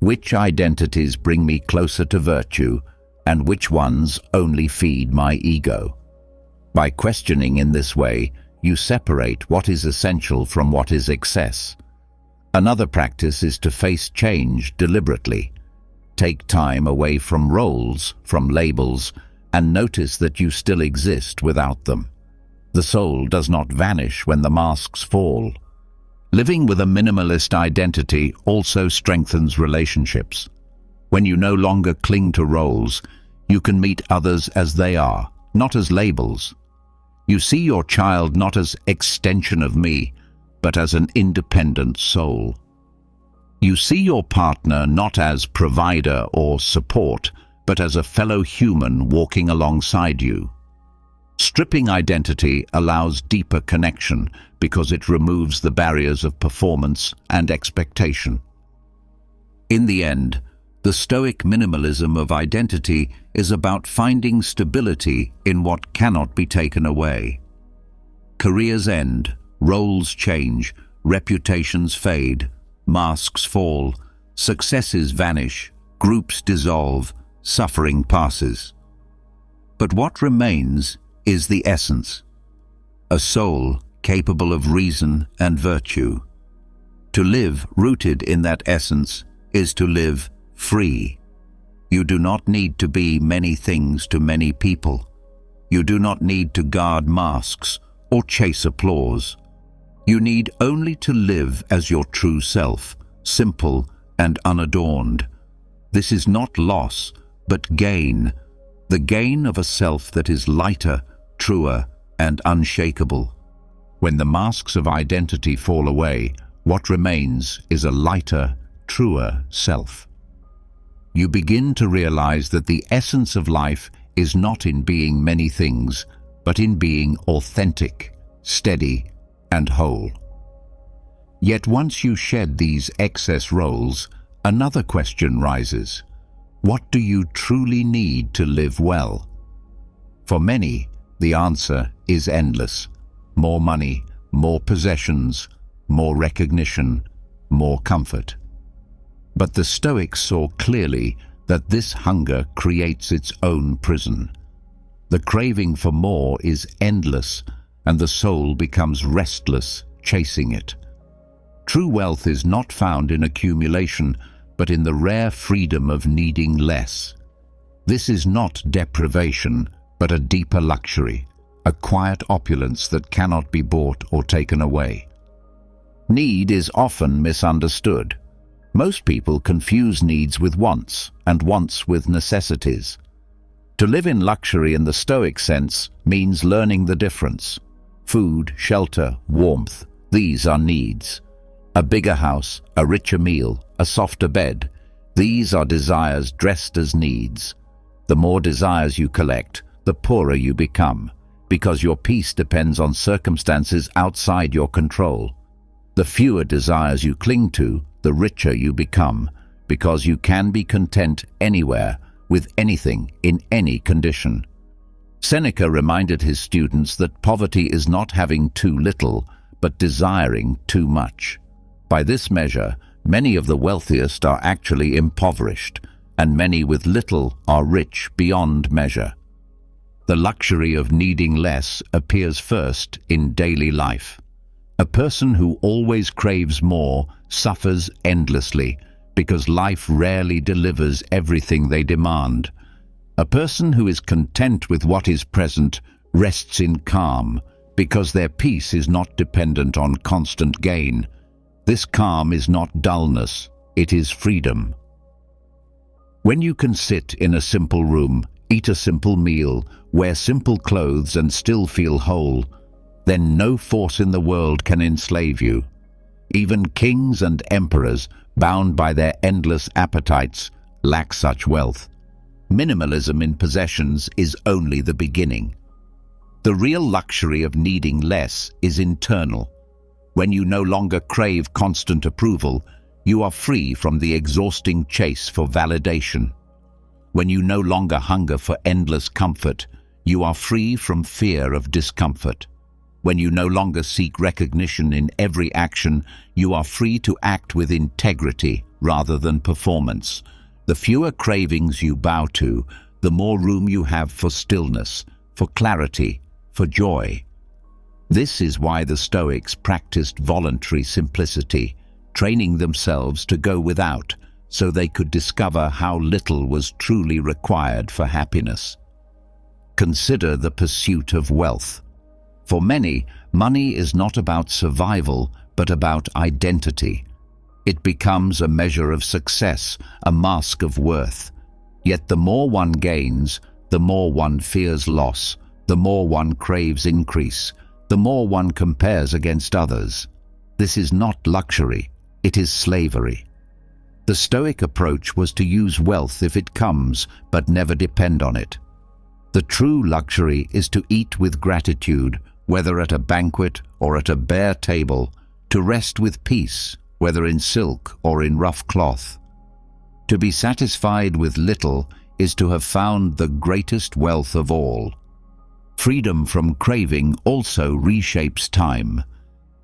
which identities bring me closer to virtue and which ones only feed my ego? By questioning in this way, you separate what is essential from what is excess. Another practice is to face change deliberately. Take time away from roles, from labels, and notice that you still exist without them. The soul does not vanish when the masks fall. Living with a minimalist identity also strengthens relationships. When you no longer cling to roles, you can meet others as they are, not as labels. You see your child not as extension of me, but as an independent soul. You see your partner not as provider or support, but as a fellow human walking alongside you. Stripping identity allows deeper connection because it removes the barriers of performance and expectation. In the end, the Stoic minimalism of identity is about finding stability in what cannot be taken away. Careers end, roles change, reputations fade, masks fall, successes vanish, groups dissolve, suffering passes. But what remains is the essence, a soul capable of reason and virtue. To live rooted in that essence is to live free. You do not need to be many things to many people. You do not need to guard masks or chase applause. You need only to live as your true self, simple and unadorned. This is not loss, but gain, the gain of a self that is lighter, truer, and unshakable. When the masks of identity fall away, what remains is a lighter, truer self. You begin to realize that the essence of life is not in being many things, but in being authentic, steady, and whole. Yet once you shed these excess roles, another question rises. What do you truly need to live well? For many, the answer is endless. More money, more possessions, more recognition, more comfort. But the Stoics saw clearly that this hunger creates its own prison. The craving for more is endless, and the soul becomes restless, chasing it. True wealth is not found in accumulation, but in the rare freedom of needing less. This is not deprivation, but a deeper luxury, a quiet opulence that cannot be bought or taken away. Need is often misunderstood. Most people confuse needs with wants, and wants with necessities. To live in luxury in the Stoic sense means learning the difference. Food, shelter, warmth, these are needs. A bigger house, a richer meal, a softer bed, these are desires dressed as needs. The more desires you collect, the poorer you become, because your peace depends on circumstances outside your control. The fewer desires you cling to, the richer you become, because you can be content anywhere, with anything, in any condition. Seneca reminded his students that poverty is not having too little, but desiring too much. By this measure, many of the wealthiest are actually impoverished, and many with little are rich beyond measure. The luxury of needing less appears first in daily life. A person who always craves more suffers endlessly because life rarely delivers everything they demand. A person who is content with what is present rests in calm because their peace is not dependent on constant gain. This calm is not dullness, it is freedom. When you can sit in a simple room, eat a simple meal, wear simple clothes and still feel whole, then no force in the world can enslave you. Even kings and emperors, bound by their endless appetites, lack such wealth. Minimalism in possessions is only the beginning. The real luxury of needing less is internal. When you no longer crave constant approval, you are free from the exhausting chase for validation. When you no longer hunger for endless comfort, you are free from fear of discomfort. When you no longer seek recognition in every action, you are free to act with integrity rather than performance. The fewer cravings you bow to, the more room you have for stillness, for clarity, for joy. This is why the Stoics practiced voluntary simplicity, training themselves to go without, so they could discover how little was truly required for happiness. Consider the pursuit of wealth. For many, money is not about survival, but about identity. It becomes a measure of success, a mask of worth. Yet the more one gains, the more one fears loss, the more one craves increase, the more one compares against others. This is not luxury, it is slavery. The Stoic approach was to use wealth if it comes, but never depend on it. The true luxury is to eat with gratitude, whether at a banquet or at a bare table, to rest with peace, whether in silk or in rough cloth. To be satisfied with little is to have found the greatest wealth of all. Freedom from craving also reshapes time.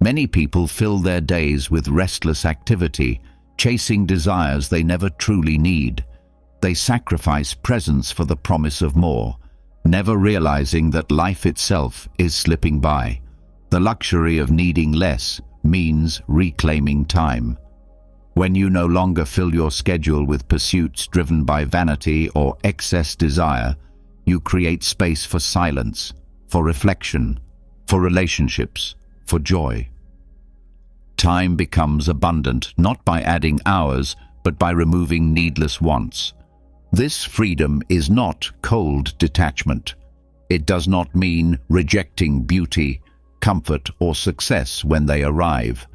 Many people fill their days with restless activity, chasing desires they never truly need. They sacrifice presence for the promise of more, never realizing that life itself is slipping by. The luxury of needing less means reclaiming time. When you no longer fill your schedule with pursuits driven by vanity or excess desire, you create space for silence, for reflection, for relationships, for joy. Time becomes abundant not by adding hours, but by removing needless wants. This freedom is not cold detachment. It does not mean rejecting beauty, comfort, or success when they arrive.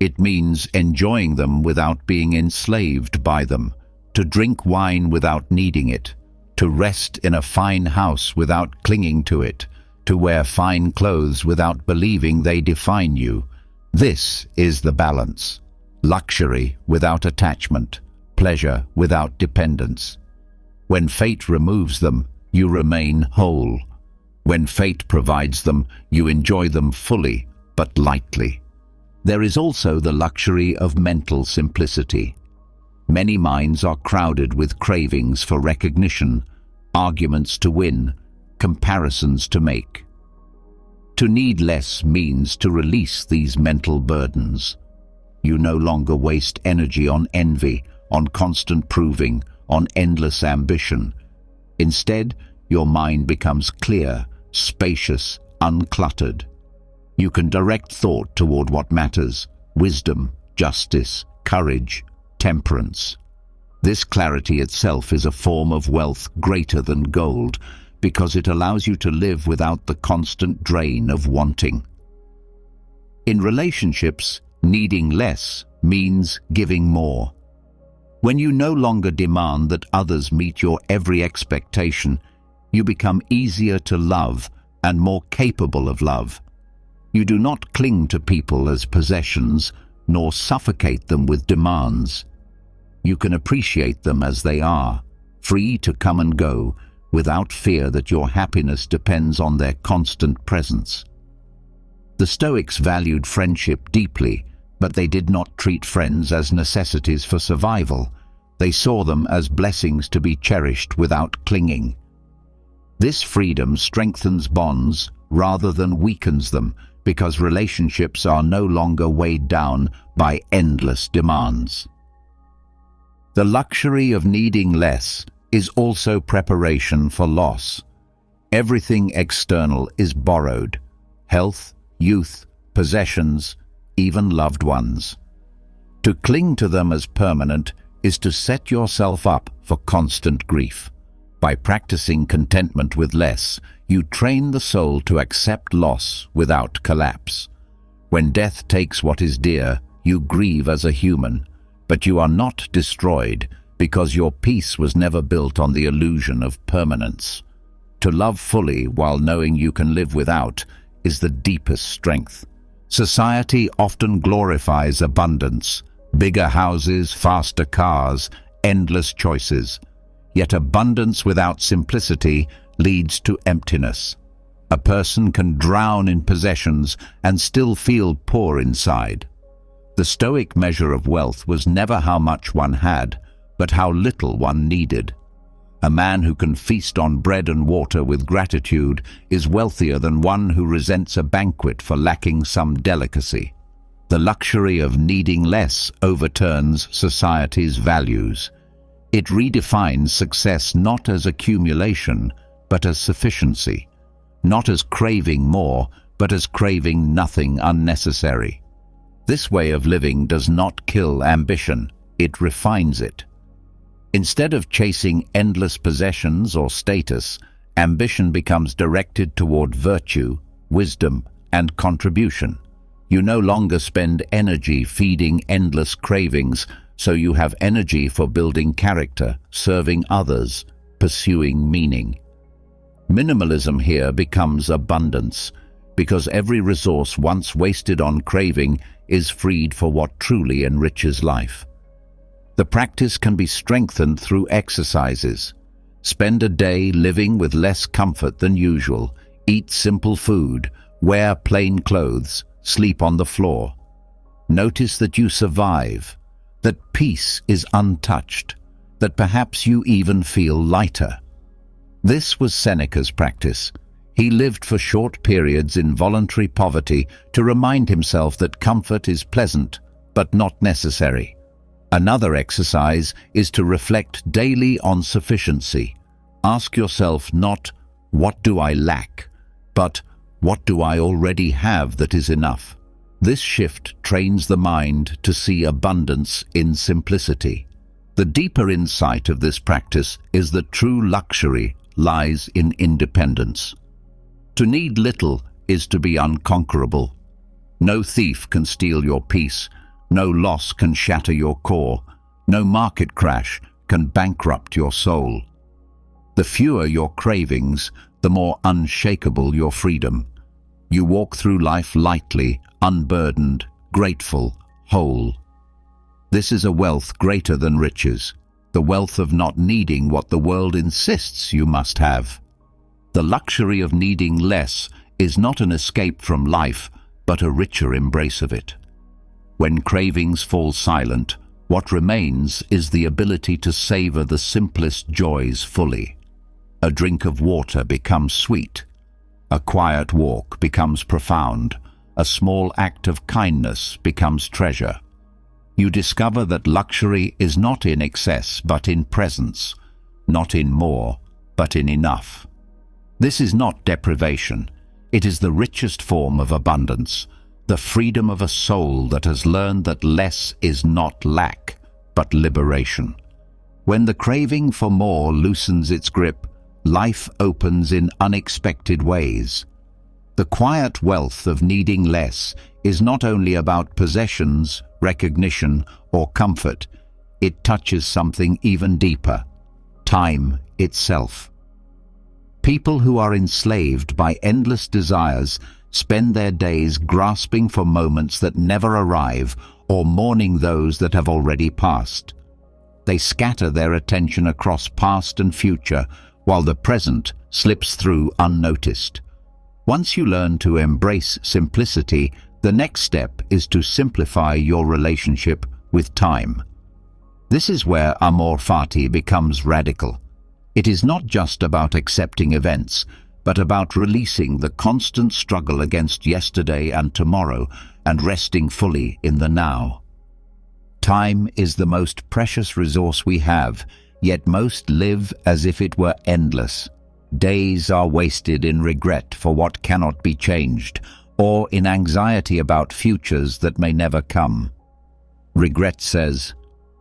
It means enjoying them without being enslaved by them, to drink wine without needing it, to rest in a fine house without clinging to it, to wear fine clothes without believing they define you. This is the balance. Luxury without attachment, pleasure without dependence. When fate removes them, you remain whole. When fate provides them, you enjoy them fully, but lightly. There is also the luxury of mental simplicity. Many minds are crowded with cravings for recognition, arguments to win, comparisons to make. To need less means to release these mental burdens. You no longer waste energy on envy, on constant proving, on endless ambition. Instead, your mind becomes clear, spacious, uncluttered. You can direct thought toward what matters: wisdom, justice, courage, temperance. This clarity itself is a form of wealth greater than gold, because it allows you to live without the constant drain of wanting. In relationships, needing less means giving more. When you no longer demand that others meet your every expectation, you become easier to love and more capable of love. You do not cling to people as possessions, nor suffocate them with demands. You can appreciate them as they are, free to come and go, without fear that your happiness depends on their constant presence. The Stoics valued friendship deeply, but they did not treat friends as necessities for survival. They saw them as blessings to be cherished without clinging. This freedom strengthens bonds rather than weakens them, because relationships are no longer weighed down by endless demands. The luxury of needing less is also preparation for loss. Everything external is borrowed: health, youth, possessions, even loved ones. To cling to them as permanent is to set yourself up for constant grief. By practicing contentment with less, you train the soul to accept loss without collapse. When death takes what is dear, you grieve as a human, but you are not destroyed, because your peace was never built on the illusion of permanence. To love fully while knowing you can live without is the deepest strength. Society often glorifies abundance: bigger houses, faster cars, endless choices. Yet abundance without simplicity leads to emptiness. A person can drown in possessions and still feel poor inside. The Stoic measure of wealth was never how much one had, but how little one needed. A man who can feast on bread and water with gratitude is wealthier than one who resents a banquet for lacking some delicacy. The luxury of needing less overturns society's values. It redefines success not as accumulation, but as sufficiency, not as craving more, but as craving nothing unnecessary. This way of living does not kill ambition, it refines it. Instead of chasing endless possessions or status, ambition becomes directed toward virtue, wisdom, and contribution. You no longer spend energy feeding endless cravings, so you have energy for building character, serving others, pursuing meaning. Minimalism here becomes abundance, because every resource once wasted on craving is freed for what truly enriches life. The practice can be strengthened through exercises. Spend a day living with less comfort than usual, eat simple food, wear plain clothes, sleep on the floor. Notice that you survive, that peace is untouched, that perhaps you even feel lighter. This was Seneca's practice. He lived for short periods in voluntary poverty to remind himself that comfort is pleasant, but not necessary. Another exercise is to reflect daily on sufficiency. Ask yourself not, "What do I lack?" but "What do I already have that is enough?" This shift trains the mind to see abundance in simplicity. The deeper insight of this practice is that true luxury lies in independence. To need little is to be unconquerable. No thief can steal your peace, no loss can shatter your core, no market crash can bankrupt your soul. The fewer your cravings, the more unshakable your freedom. You walk through life lightly, unburdened, grateful, whole. This is a wealth greater than riches, the wealth of not needing what the world insists you must have. The luxury of needing less is not an escape from life, but a richer embrace of it. When cravings fall silent, what remains is the ability to savor the simplest joys fully. A drink of water becomes sweet. A quiet walk becomes profound. A small act of kindness becomes treasure. You discover that luxury is not in excess, but in presence, not in more, but in enough. This is not deprivation. It is the richest form of abundance, the freedom of a soul that has learned that less is not lack, but liberation. When the craving for more loosens its grip, life opens in unexpected ways. The quiet wealth of needing less is not only about possessions, recognition, or comfort. It touches something even deeper: time itself. People who are enslaved by endless desires spend their days grasping for moments that never arrive or mourning those that have already passed. They scatter their attention across past and future, while the present slips through unnoticed. Once you learn to embrace simplicity, the next step is to simplify your relationship with time. This is where Amor Fati becomes radical. It is not just about accepting events, but about releasing the constant struggle against yesterday and tomorrow and resting fully in the now. Time is the most precious resource we have, yet most live as if it were endless. Days are wasted in regret for what cannot be changed, or in anxiety about futures that may never come. Regret says,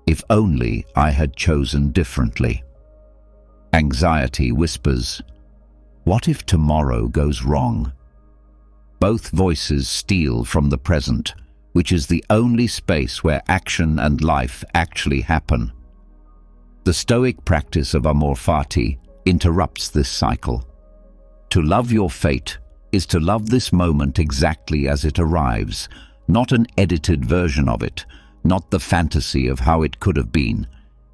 "If only I had chosen differently." Anxiety whispers, "What if tomorrow goes wrong?" Both voices steal from the present, which is the only space where action and life actually happen. The Stoic practice of Amor Fati interrupts this cycle. To love your fate is to love this moment exactly as it arrives, not an edited version of it, not the fantasy of how it could have been.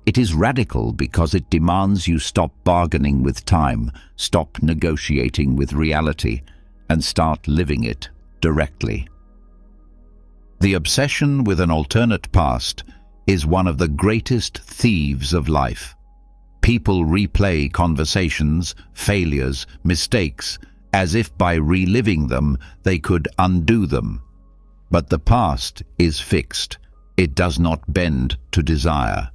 It is radical because it demands you stop bargaining with time, stop negotiating with reality, and start living it directly. The obsession with an alternate past is one of the greatest thieves of life. People replay conversations, failures, mistakes, as if by reliving them they could undo them. But the past is fixed. It does not bend to desire.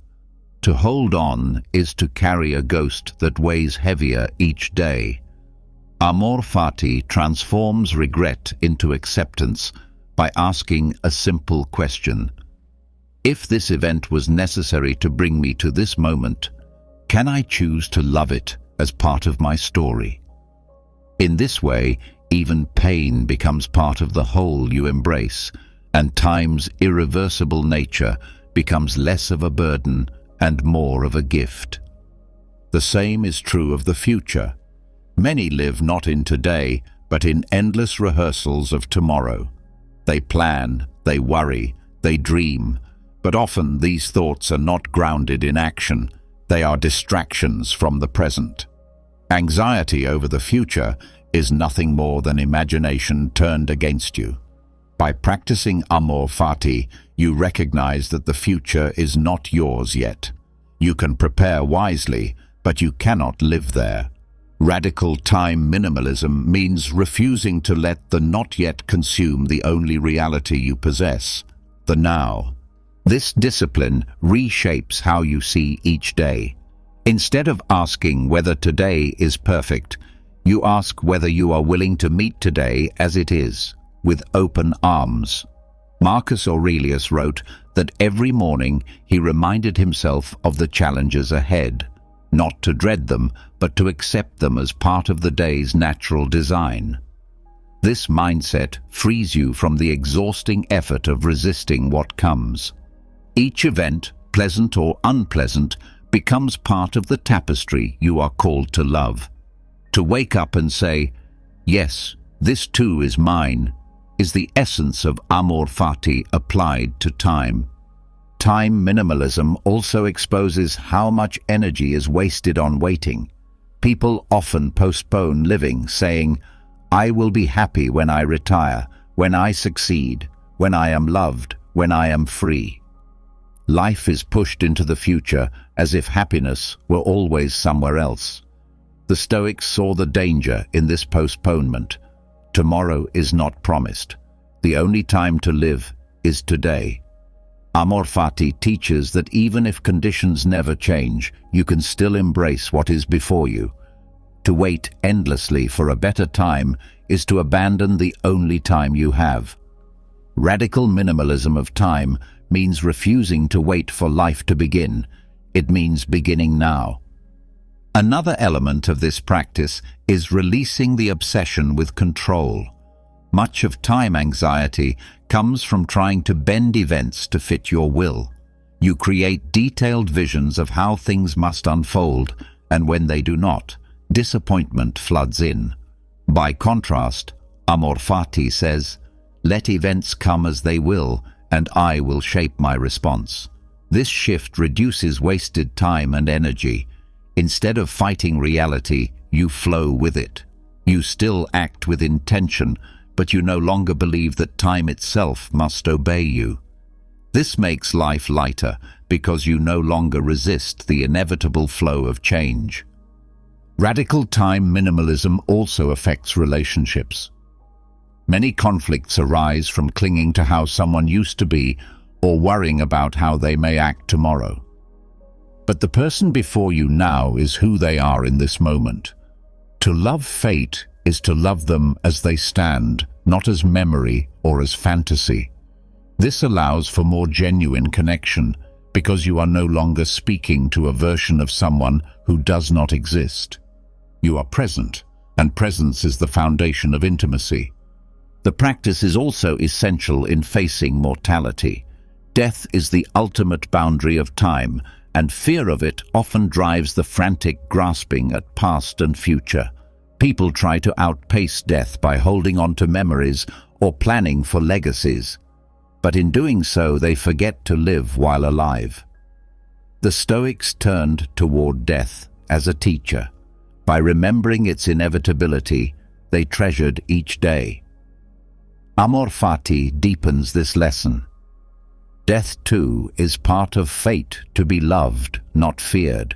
To hold on is to carry a ghost that weighs heavier each day. Amor Fati transforms regret into acceptance, by asking a simple question. If this event was necessary to bring me to this moment, can I choose to love it as part of my story? In this way, even pain becomes part of the whole you embrace, and time's irreversible nature becomes less of a burden and more of a gift. The same is true of the future. Many live not in today, but in endless rehearsals of tomorrow. They plan, they worry, they dream, but often these thoughts are not grounded in action. They are distractions from the present. Anxiety over the future is nothing more than imagination turned against you. By practicing Amor Fati, you recognize that the future is not yours yet. You can prepare wisely, but you cannot live there. Radical time minimalism means refusing to let the not yet consume the only reality you possess, the now. This discipline reshapes how you see each day. Instead of asking whether today is perfect, you ask whether you are willing to meet today as it is, with open arms. Marcus Aurelius wrote that every morning he reminded himself of the challenges ahead, not to dread them, but to accept them as part of the day's natural design. This mindset frees you from the exhausting effort of resisting what comes. Each event, pleasant or unpleasant, becomes part of the tapestry you are called to love. To wake up and say, "Yes, this too is mine," is the essence of Amor Fati applied to time. Time minimalism also exposes how much energy is wasted on waiting. People often postpone living, saying, "I will be happy when I retire, when I succeed, when I am loved, when I am free." Life is pushed into the future as if happiness were always somewhere else. The Stoics saw the danger in this postponement. Tomorrow is not promised. The only time to live is today. Amor Fati teaches that even if conditions never change, you can still embrace what is before you. To wait endlessly for a better time is to abandon the only time you have. Radical minimalism of time means refusing to wait for life to begin. It means beginning now. Another element of this practice is releasing the obsession with control. Much of time anxiety comes from trying to bend events to fit your will. You create detailed visions of how things must unfold, and when they do not, disappointment floods in. By contrast, Amor Fati says, "Let events come as they will, and I will shape my response." This shift reduces wasted time and energy. Instead of fighting reality, you flow with it. You still act with intention, but you no longer believe that time itself must obey you. This makes life lighter because you no longer resist the inevitable flow of change. Radical time minimalism also affects relationships. Many conflicts arise from clinging to how someone used to be or worrying about how they may act tomorrow. But the person before you now is who they are in this moment. To love fate is to love them as they stand, not as memory or as fantasy. This allows for more genuine connection because you are no longer speaking to a version of someone who does not exist. You are present, and presence is the foundation of intimacy. The practice is also essential in facing mortality. Death is the ultimate boundary of time, and fear of it often drives the frantic grasping at past and future. People try to outpace death by holding on to memories or planning for legacies. But in doing so, they forget to live while alive. The Stoics turned toward death as a teacher. By remembering its inevitability, they treasured each day. Amor Fati deepens this lesson. Death, too, is part of fate to be loved, not feared.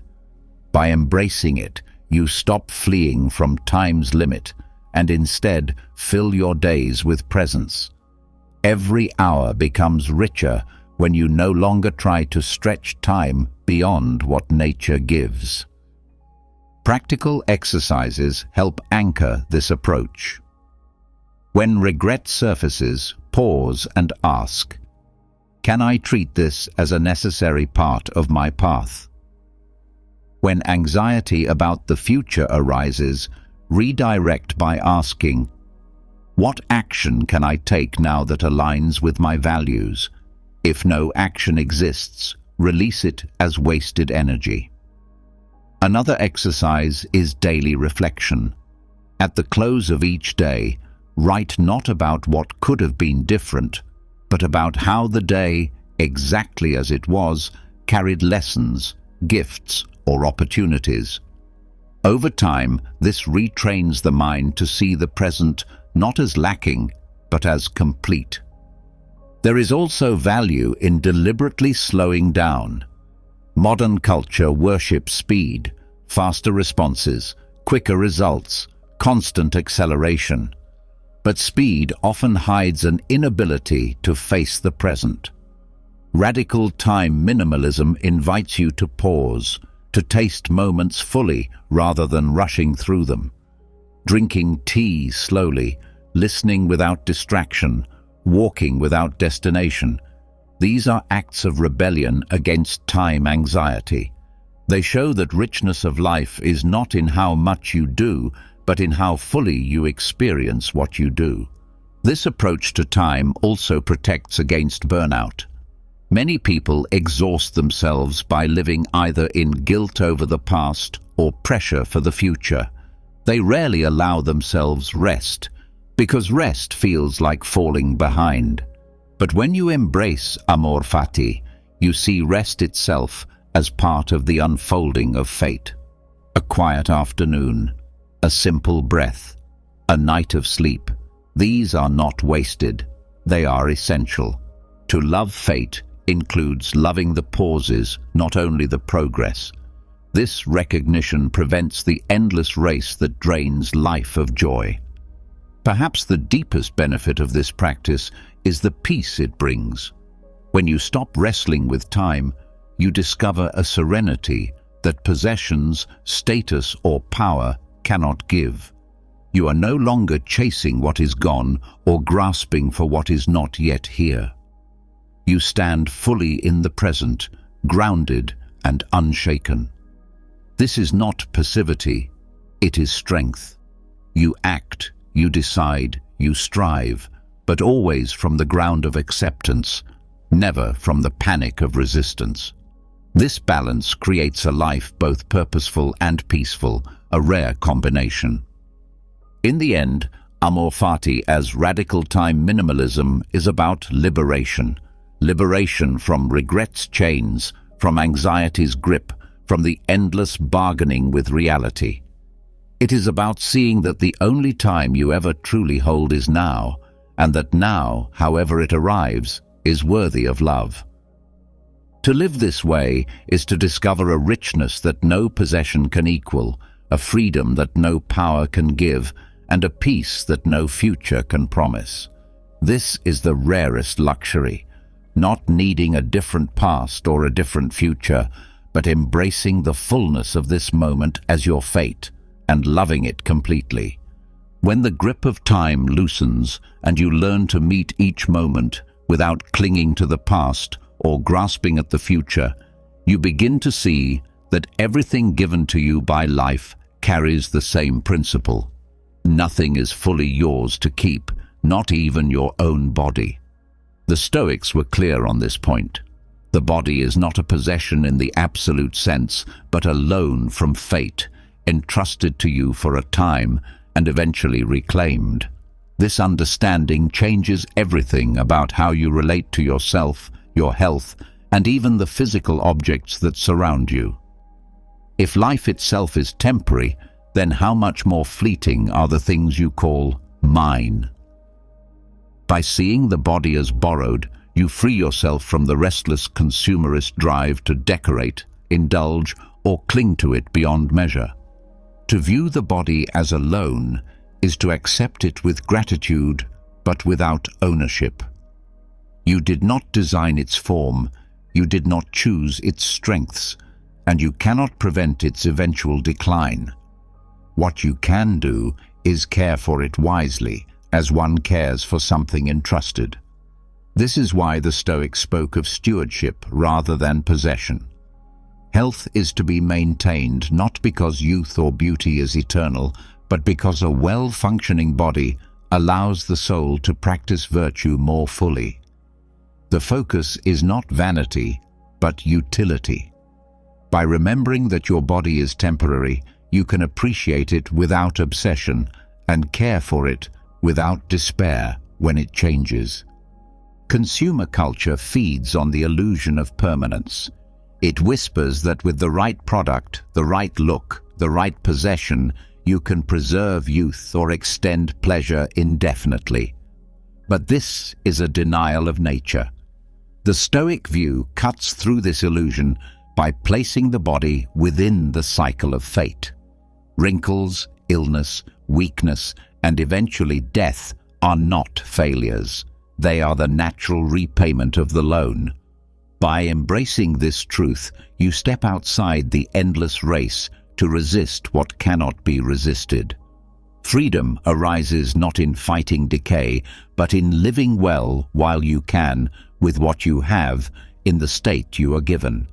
By embracing it, you stop fleeing from time's limit and instead fill your days with presence. Every hour becomes richer when you no longer try to stretch time beyond what nature gives. Practical exercises help anchor this approach. When regret surfaces, pause and ask, can I treat this as a necessary part of my path? When anxiety about the future arises, redirect by asking, what action can I take now that aligns with my values? If no action exists, release it as wasted energy. Another exercise is daily reflection. At the close of each day, write not about what could have been different, but about how the day, exactly as it was, carried lessons, gifts, or opportunities. Over time, this retrains the mind to see the present not as lacking, but as complete. There is also value in deliberately slowing down. Modern culture worships speed, faster responses, quicker results, constant acceleration. But speed often hides an inability to face the present. Radical time minimalism invites you to pause, to taste moments fully rather than rushing through them. Drinking tea slowly, listening without distraction, walking without destination. These are acts of rebellion against time anxiety. They show that richness of life is not in how much you do, but in how fully you experience what you do. This approach to time also protects against burnout. Many people exhaust themselves by living either in guilt over the past or pressure for the future. They rarely allow themselves rest, because rest feels like falling behind. But when you embrace Amor, Fati, you see rest itself as part of the unfolding of fate. A quiet afternoon, a simple breath, a night of sleep. These are not wasted, they are essential. To love fate includes loving the pauses, not only the progress. This recognition prevents the endless race that drains life of joy. Perhaps the deepest benefit of this practice is the peace it brings. When you stop wrestling with time, you discover a serenity that possessions, status, or power cannot give. You are no longer chasing what is gone or grasping for what is not yet here. You stand fully in the present, grounded and unshaken. This is not passivity, it is strength. You act, you decide, you strive, but always from the ground of acceptance, never from the panic of resistance. This balance creates a life both purposeful and peaceful, a rare combination. In the end, Amor Fati as radical time minimalism is about liberation. Liberation from regret's chains, from anxiety's grip, from the endless bargaining with reality. It is about seeing that the only time you ever truly hold is now, and that now, however it arrives, is worthy of love. To live this way is to discover a richness that no possession can equal, a freedom that no power can give, and a peace that no future can promise. This is the rarest luxury, not needing a different past or a different future, but embracing the fullness of this moment as your fate and loving it completely. When the grip of time loosens and you learn to meet each moment without clinging to the past or grasping at the future, you begin to see that everything given to you by life carries the same principle. Nothing is fully yours to keep, not even your own body. The Stoics were clear on this point. The body is not a possession in the absolute sense, but a loan from fate, entrusted to you for a time and eventually reclaimed. This understanding changes everything about how you relate to yourself, your health, and even the physical objects that surround you. If life itself is temporary, then how much more fleeting are the things you call mine? By seeing the body as borrowed, you free yourself from the restless consumerist drive to decorate, indulge, or cling to it beyond measure. To view the body as a loan is to accept it with gratitude, but without ownership. You did not design its form, you did not choose its strengths, and you cannot prevent its eventual decline. What you can do is care for it wisely, as one cares for something entrusted. This is why the Stoics spoke of stewardship rather than possession. Health is to be maintained not because youth or beauty is eternal, but because a well-functioning body allows the soul to practice virtue more fully. The focus is not vanity, but utility. By remembering that your body is temporary, you can appreciate it without obsession and care for it without despair when it changes. Consumer culture feeds on the illusion of permanence. It whispers that with the right product, the right look, the right possession, you can preserve youth or extend pleasure indefinitely. But this is a denial of nature. The Stoic view cuts through this illusion by placing the body within the cycle of fate. Wrinkles, illness, weakness, and eventually death are not failures. They are the natural repayment of the loan. By embracing this truth, you step outside the endless race to resist what cannot be resisted. Freedom arises not in fighting decay, but in living well while you can, with what you have, in the state you are given.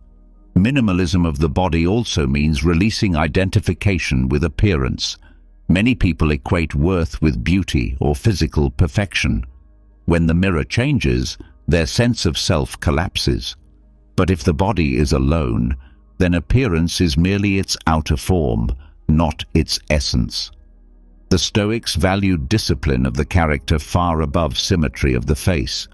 Minimalism of the body also means releasing identification with appearance. Many people equate worth with beauty or physical perfection. When the mirror changes, their sense of self collapses. But if the body is alone, then appearance is merely its outer form, not its essence. The Stoics valued discipline of the character far above symmetry of the face.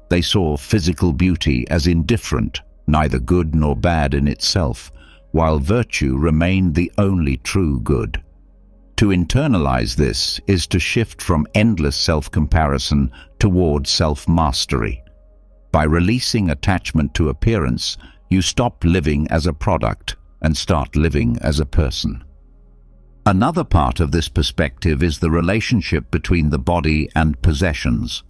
They saw physical beauty as indifferent, neither good nor bad in itself, while virtue remained the only true good. To internalize this is to shift from endless self-comparison toward self-mastery. By releasing attachment to appearance, you stop living as a product and start living as a person. Another part of this perspective is the relationship between the body and possessions.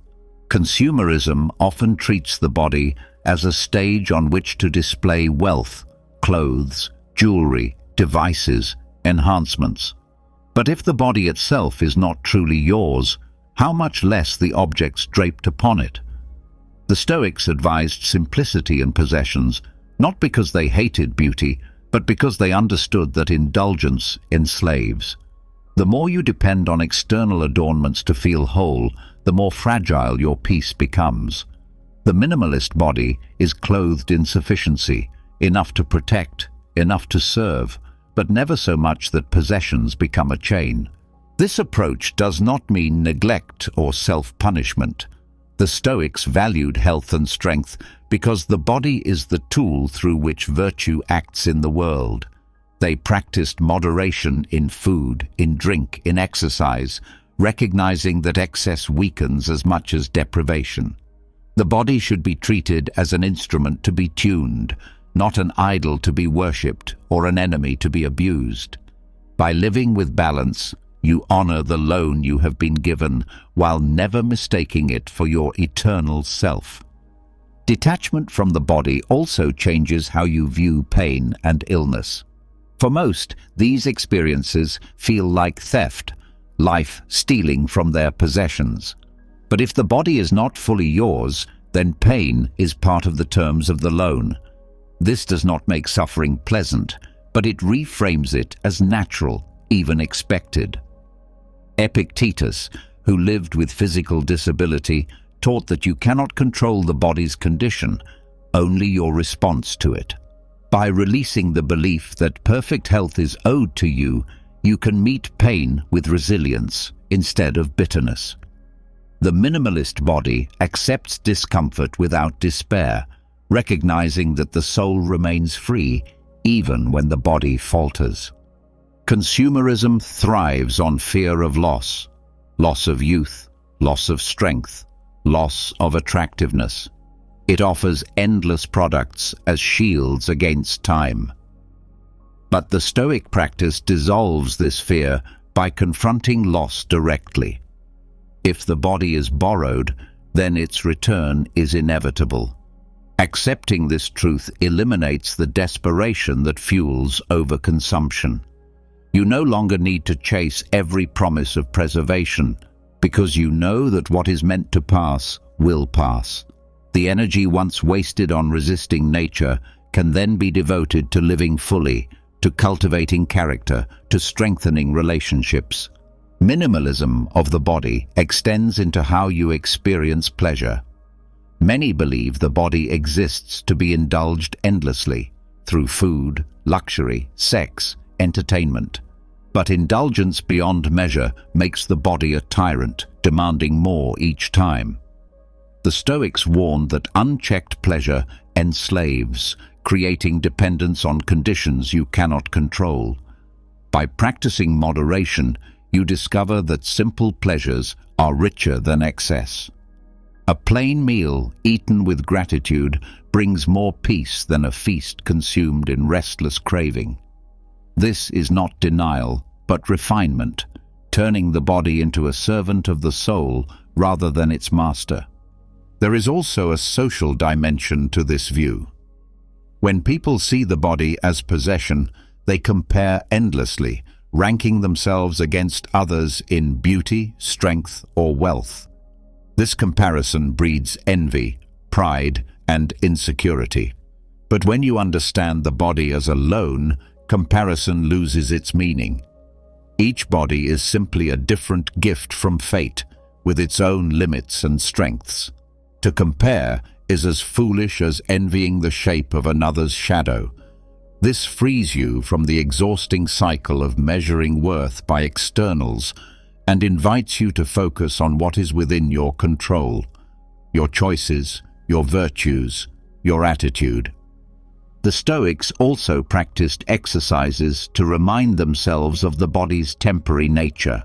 Consumerism often treats the body as a stage on which to display wealth, clothes, jewelry, devices, enhancements. But if the body itself is not truly yours, how much less the objects draped upon it? The Stoics advised simplicity in possessions, not because they hated beauty, but because they understood that indulgence enslaves. The more you depend on external adornments to feel whole, the more fragile your peace becomes. The minimalist body is clothed in sufficiency, enough to protect, enough to serve, but never so much that possessions become a chain. This approach does not mean neglect or self-punishment. The Stoics valued health and strength because the body is the tool through which virtue acts in the world. They practiced moderation in food, in drink, in exercise, recognizing that excess weakens as much as deprivation. The body should be treated as an instrument to be tuned, not an idol to be worshipped or an enemy to be abused. By living with balance, you honor the loan you have been given while never mistaking it for your eternal self. Detachment from the body also changes how you view pain and illness. For most, these experiences feel like theft, life stealing from their possessions. But if the body is not fully yours, then pain is part of the terms of the loan. This does not make suffering pleasant, but it reframes it as natural, even expected. Epictetus, who lived with physical disability, taught that you cannot control the body's condition, only your response to it. By releasing the belief that perfect health is owed to you, you can meet pain with resilience instead of bitterness. The minimalist body accepts discomfort without despair, recognizing that the soul remains free even when the body falters. Consumerism thrives on fear of loss, loss of youth, loss of strength, loss of attractiveness. It offers endless products as shields against time. But the Stoic practice dissolves this fear by confronting loss directly. If the body is borrowed, then its return is inevitable. Accepting this truth eliminates the desperation that fuels overconsumption. You no longer need to chase every promise of preservation, because you know that what is meant to pass will pass. The energy once wasted on resisting nature can then be devoted to living fully, to cultivating character, to strengthening relationships. Minimalism of the body extends into how you experience pleasure. Many believe the body exists to be indulged endlessly through food, luxury, sex, entertainment. But indulgence beyond measure makes the body a tyrant, demanding more each time. The Stoics warned that unchecked pleasure enslaves, creating dependence on conditions you cannot control. By practicing moderation, you discover that simple pleasures are richer than excess. A plain meal eaten with gratitude brings more peace than a feast consumed in restless craving. This is not denial, but refinement, turning the body into a servant of the soul rather than its master. There is also a social dimension to this view. When people see the body as possession, they compare endlessly, ranking themselves against others in beauty, strength, or wealth. This comparison breeds envy, pride, and insecurity. But when you understand the body as a loan, comparison loses its meaning. Each body is simply a different gift from fate, with its own limits and strengths. To compare is as foolish as envying the shape of another's shadow. This frees you from the exhausting cycle of measuring worth by externals and invites you to focus on what is within your control: your choices, your virtues, your attitude. The Stoics also practiced exercises to remind themselves of the body's temporary nature.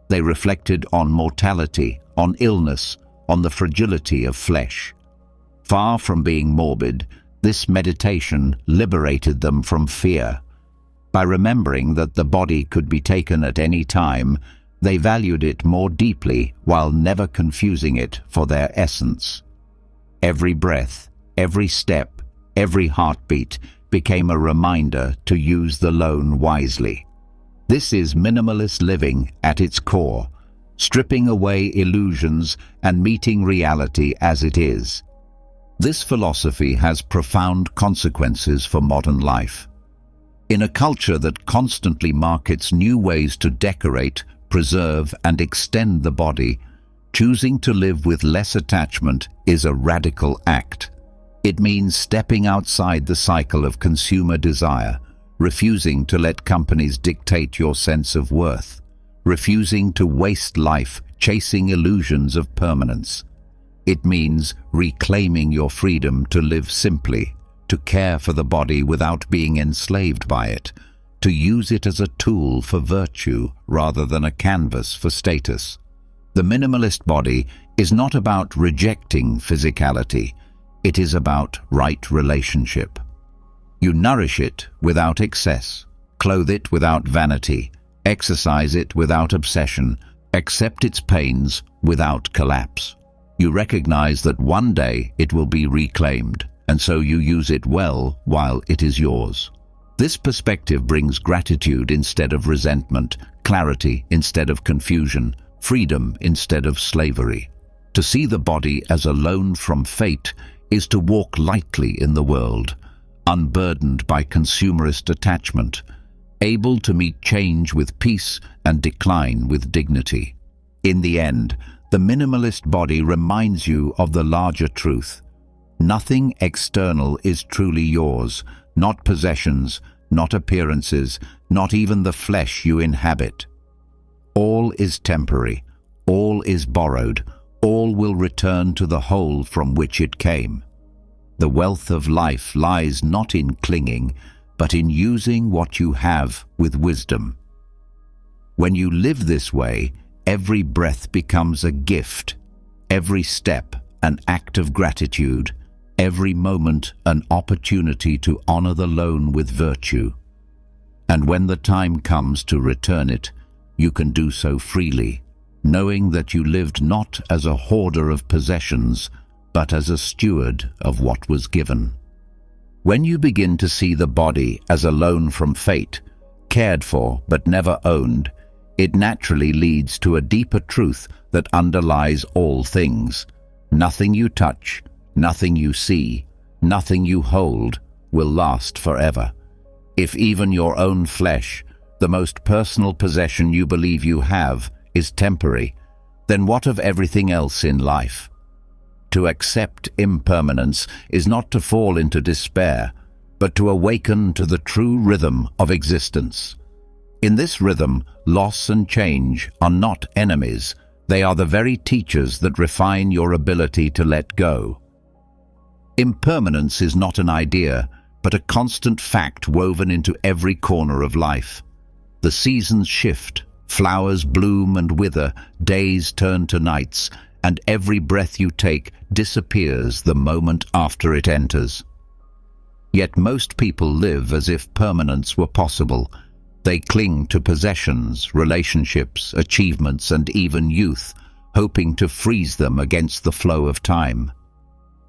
They reflected on mortality, on illness, on the fragility of flesh. Far from being morbid, this meditation liberated them from fear. By remembering that the body could be taken at any time, they valued it more deeply while never confusing it for their essence. Every breath, every step, every heartbeat became a reminder to use the loan wisely. This is minimalist living at its core, stripping away illusions and meeting reality as it is. This philosophy has profound consequences for modern life. In a culture that constantly markets new ways to decorate, preserve, and extend the body, choosing to live with less attachment is a radical act. It means stepping outside the cycle of consumer desire, refusing to let companies dictate your sense of worth, refusing to waste life chasing illusions of permanence. It means reclaiming your freedom to live simply, to care for the body without being enslaved by it, to use it as a tool for virtue rather than a canvas for status. The minimalist body is not about rejecting physicality. It is about right relationship. You nourish it without excess, clothe it without vanity, exercise it without obsession, accept its pains without collapse. You recognize that one day it will be reclaimed, and so you use it well while it is yours. This perspective brings gratitude instead of resentment, clarity instead of confusion, freedom instead of slavery. To see the body as a loan from fate is to walk lightly in the world, unburdened by consumerist attachment, able to meet change with peace and decline with dignity. In the end, the minimalist body reminds you of the larger truth. Nothing external is truly yours, not possessions, not appearances, not even the flesh you inhabit. All is temporary, all is borrowed, all will return to the whole from which it came. The wealth of life lies not in clinging, but in using what you have with wisdom. When you live this way, every breath becomes a gift, every step an act of gratitude, every moment an opportunity to honor the loan with virtue. And when the time comes to return it, you can do so freely, knowing that you lived not as a hoarder of possessions, but as a steward of what was given. When you begin to see the body as a loan from fate, cared for but never owned, it naturally leads to a deeper truth that underlies all things. Nothing you touch, nothing you see, nothing you hold will last forever. If even your own flesh, the most personal possession you believe you have, is temporary, then what of everything else in life? To accept impermanence is not to fall into despair, but to awaken to the true rhythm of existence. In this rhythm, loss and change are not enemies. They are the very teachers that refine your ability to let go. Impermanence is not an idea, but a constant fact woven into every corner of life. The seasons shift, flowers bloom and wither, days turn to nights, and every breath you take disappears the moment after it enters. Yet most people live as if permanence were possible. They cling to possessions, relationships, achievements, and even youth, hoping to freeze them against the flow of time.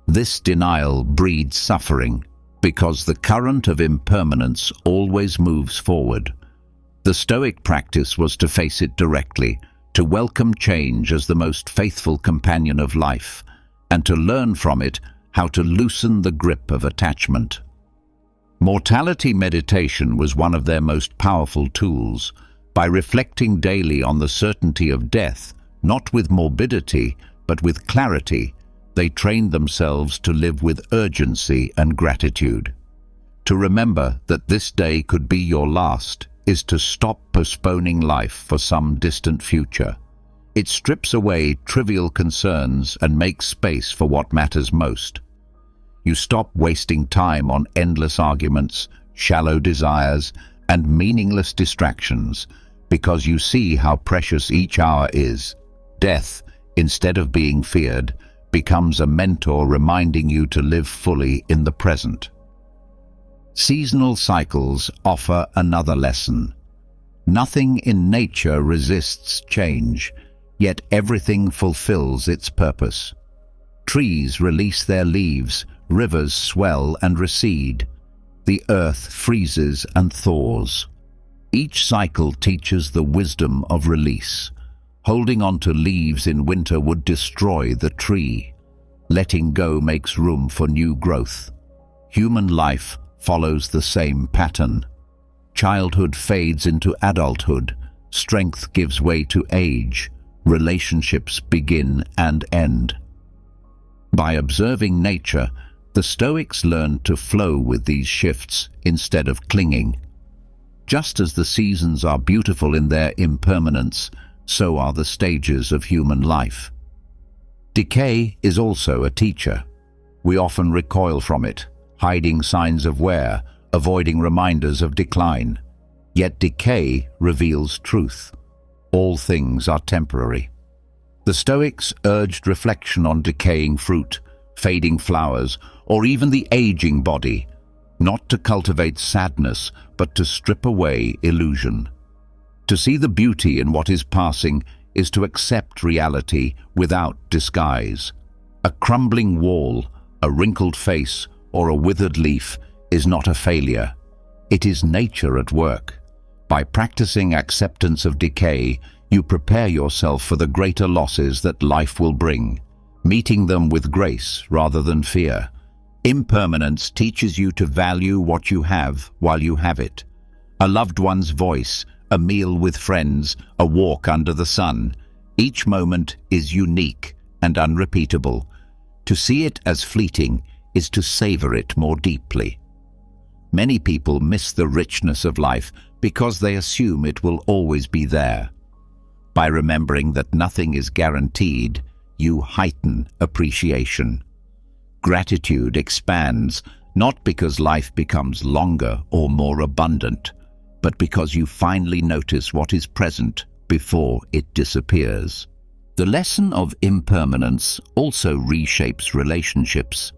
This denial breeds suffering, because the current of impermanence always moves forward. The Stoic practice was to face it directly, to welcome change as the most faithful companion of life, and to learn from it how to loosen the grip of attachment. Mortality meditation was one of their most powerful tools. By reflecting daily on the certainty of death, not with morbidity, but with clarity, they trained themselves to live with urgency and gratitude. To remember that this day could be your last is to stop postponing life for some distant future. It strips away trivial concerns and makes space for what matters most. You stop wasting time on endless arguments, shallow desires, and meaningless distractions because you see how precious each hour is. Death, instead of being feared, becomes a mentor reminding you to live fully in the present. Seasonal cycles offer another lesson. Nothing in nature resists change, yet everything fulfills its purpose. Trees release their leaves, rivers swell and recede. The earth freezes and thaws. Each cycle teaches the wisdom of release. Holding on to leaves in winter would destroy the tree. Letting go makes room for new growth. Human life follows the same pattern. Childhood fades into adulthood. Strength gives way to age. Relationships begin and end. By observing nature, the Stoics learned to flow with these shifts instead of clinging. Just as the seasons are beautiful in their impermanence, so are the stages of human life. Decay is also a teacher. We often recoil from it, hiding signs of wear, avoiding reminders of decline. Yet decay reveals truth. All things are temporary. The Stoics urged reflection on decaying fruit, fading flowers, or even the aging body, not to cultivate sadness, but to strip away illusion. To see the beauty in what is passing is to accept reality without disguise. A crumbling wall, a wrinkled face, or a withered leaf is not a failure. It is nature at work. By practicing acceptance of decay, you prepare yourself for the greater losses that life will bring, meeting them with grace rather than fear. Impermanence teaches you to value what you have while you have it. A loved one's voice, a meal with friends, a walk under the sun. Each moment is unique and unrepeatable. To see it as fleeting is to savor it more deeply. Many people miss the richness of life because they assume it will always be there. By remembering that nothing is guaranteed, you heighten appreciation. Gratitude expands, not because life becomes longer or more abundant, but because you finally notice what is present before it disappears. The lesson of impermanence also reshapes relationships.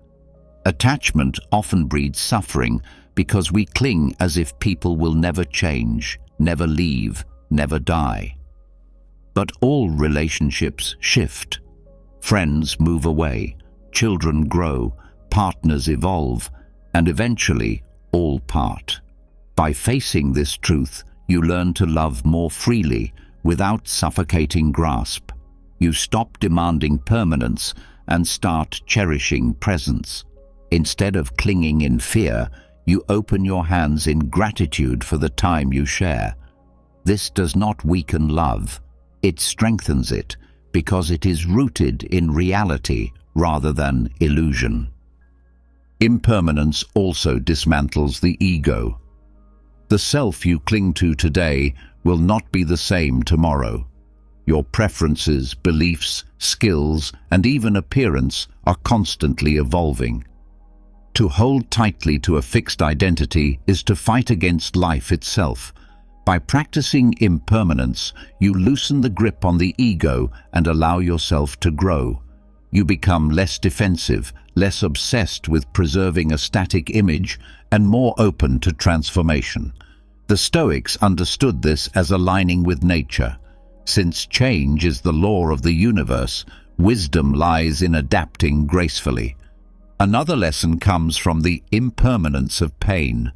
Attachment often breeds suffering because we cling as if people will never change, never leave, never die. But all relationships shift. Friends move away, children grow, partners evolve, and eventually all part. By facing this truth, you learn to love more freely without suffocating grasp. You stop demanding permanence and start cherishing presence. Instead of clinging in fear, you open your hands in gratitude for the time you share. This does not weaken love. It strengthens it because it is rooted in reality rather than illusion. Impermanence also dismantles the ego. The self you cling to today will not be the same tomorrow. Your preferences, beliefs, skills, and even appearance are constantly evolving. To hold tightly to a fixed identity is to fight against life itself. By practicing impermanence, you loosen the grip on the ego and allow yourself to grow. You become less defensive, less obsessed with preserving a static image, and more open to transformation. The Stoics understood this as aligning with nature. Since change is the law of the universe, wisdom lies in adapting gracefully. Another lesson comes from the impermanence of pain.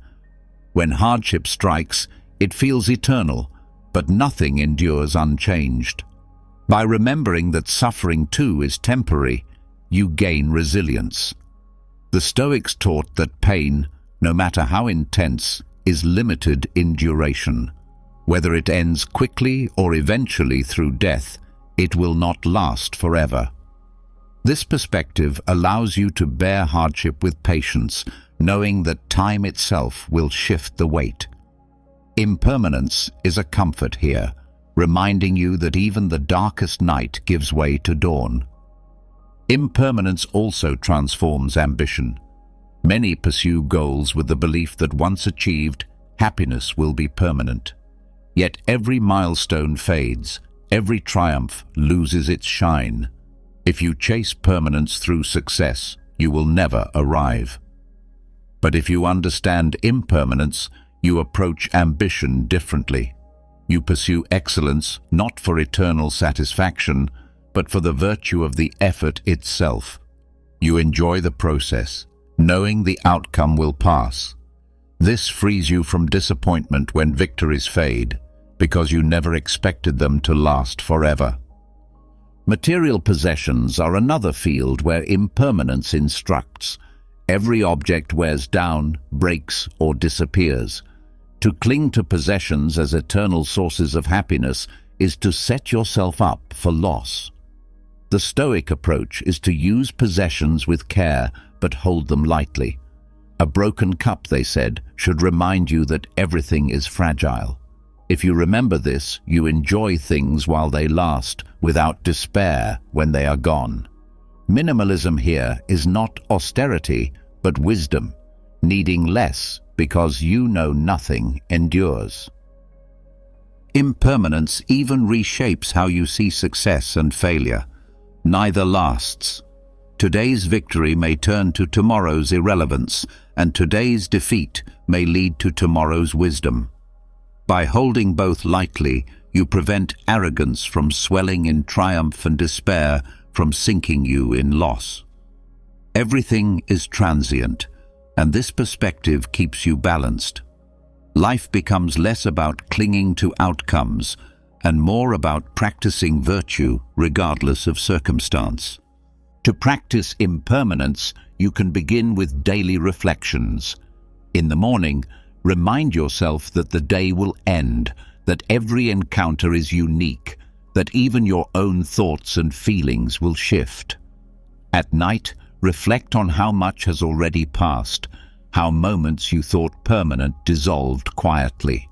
When hardship strikes, it feels eternal, but nothing endures unchanged. By remembering that suffering too is temporary, you gain resilience. The Stoics taught that pain, no matter how intense, is limited in duration. Whether it ends quickly or eventually through death, it will not last forever. This perspective allows you to bear hardship with patience, knowing that time itself will shift the weight. Impermanence is a comfort here, reminding you that even the darkest night gives way to dawn. Impermanence also transforms ambition. Many pursue goals with the belief that once achieved, happiness will be permanent. Yet every milestone fades, every triumph loses its shine. If you chase permanence through success, you will never arrive. But if you understand impermanence, you approach ambition differently. You pursue excellence not for eternal satisfaction, but for the virtue of the effort itself. You enjoy the process, knowing the outcome will pass. This frees you from disappointment when victories fade, because you never expected them to last forever. Material possessions are another field where impermanence instructs. Every object wears down, breaks, or disappears. To cling to possessions as eternal sources of happiness is to set yourself up for loss. The Stoic approach is to use possessions with care, but hold them lightly. A broken cup, they said, should remind you that everything is fragile. If you remember this, you enjoy things while they last, without despair when they are gone. Minimalism here is not austerity, but wisdom, needing less because you know nothing endures. Impermanence even reshapes how you see success and failure. Neither lasts. Today's victory may turn to tomorrow's irrelevance, and today's defeat may lead to tomorrow's wisdom. By holding both lightly, you prevent arrogance from swelling in triumph and despair from sinking you in loss. Everything is transient, and this perspective keeps you balanced. Life becomes less about clinging to outcomes and more about practicing virtue regardless of circumstance. To practice impermanence, you can begin with daily reflections. In the morning, remind yourself that the day will end, that every encounter is unique, that even your own thoughts and feelings will shift. At night, reflect on how much has already passed, how moments you thought permanent dissolved quietly.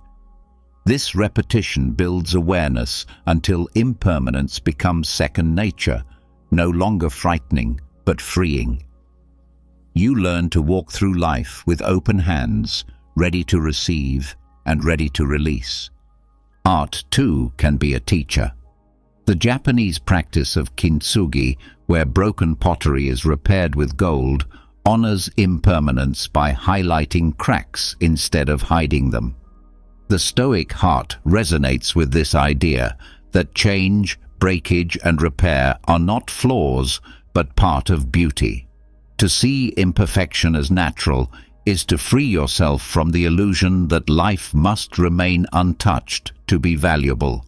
This repetition builds awareness until impermanence becomes second nature, no longer frightening but freeing. You learn to walk through life with open hands, ready to receive and ready to release. Art, too, can be a teacher. The Japanese practice of kintsugi, where broken pottery is repaired with gold, honors impermanence by highlighting cracks instead of hiding them. The Stoic heart resonates with this idea that change, breakage, and repair are not flaws, but part of beauty. To see imperfection as natural is to free yourself from the illusion that life must remain untouched to be valuable.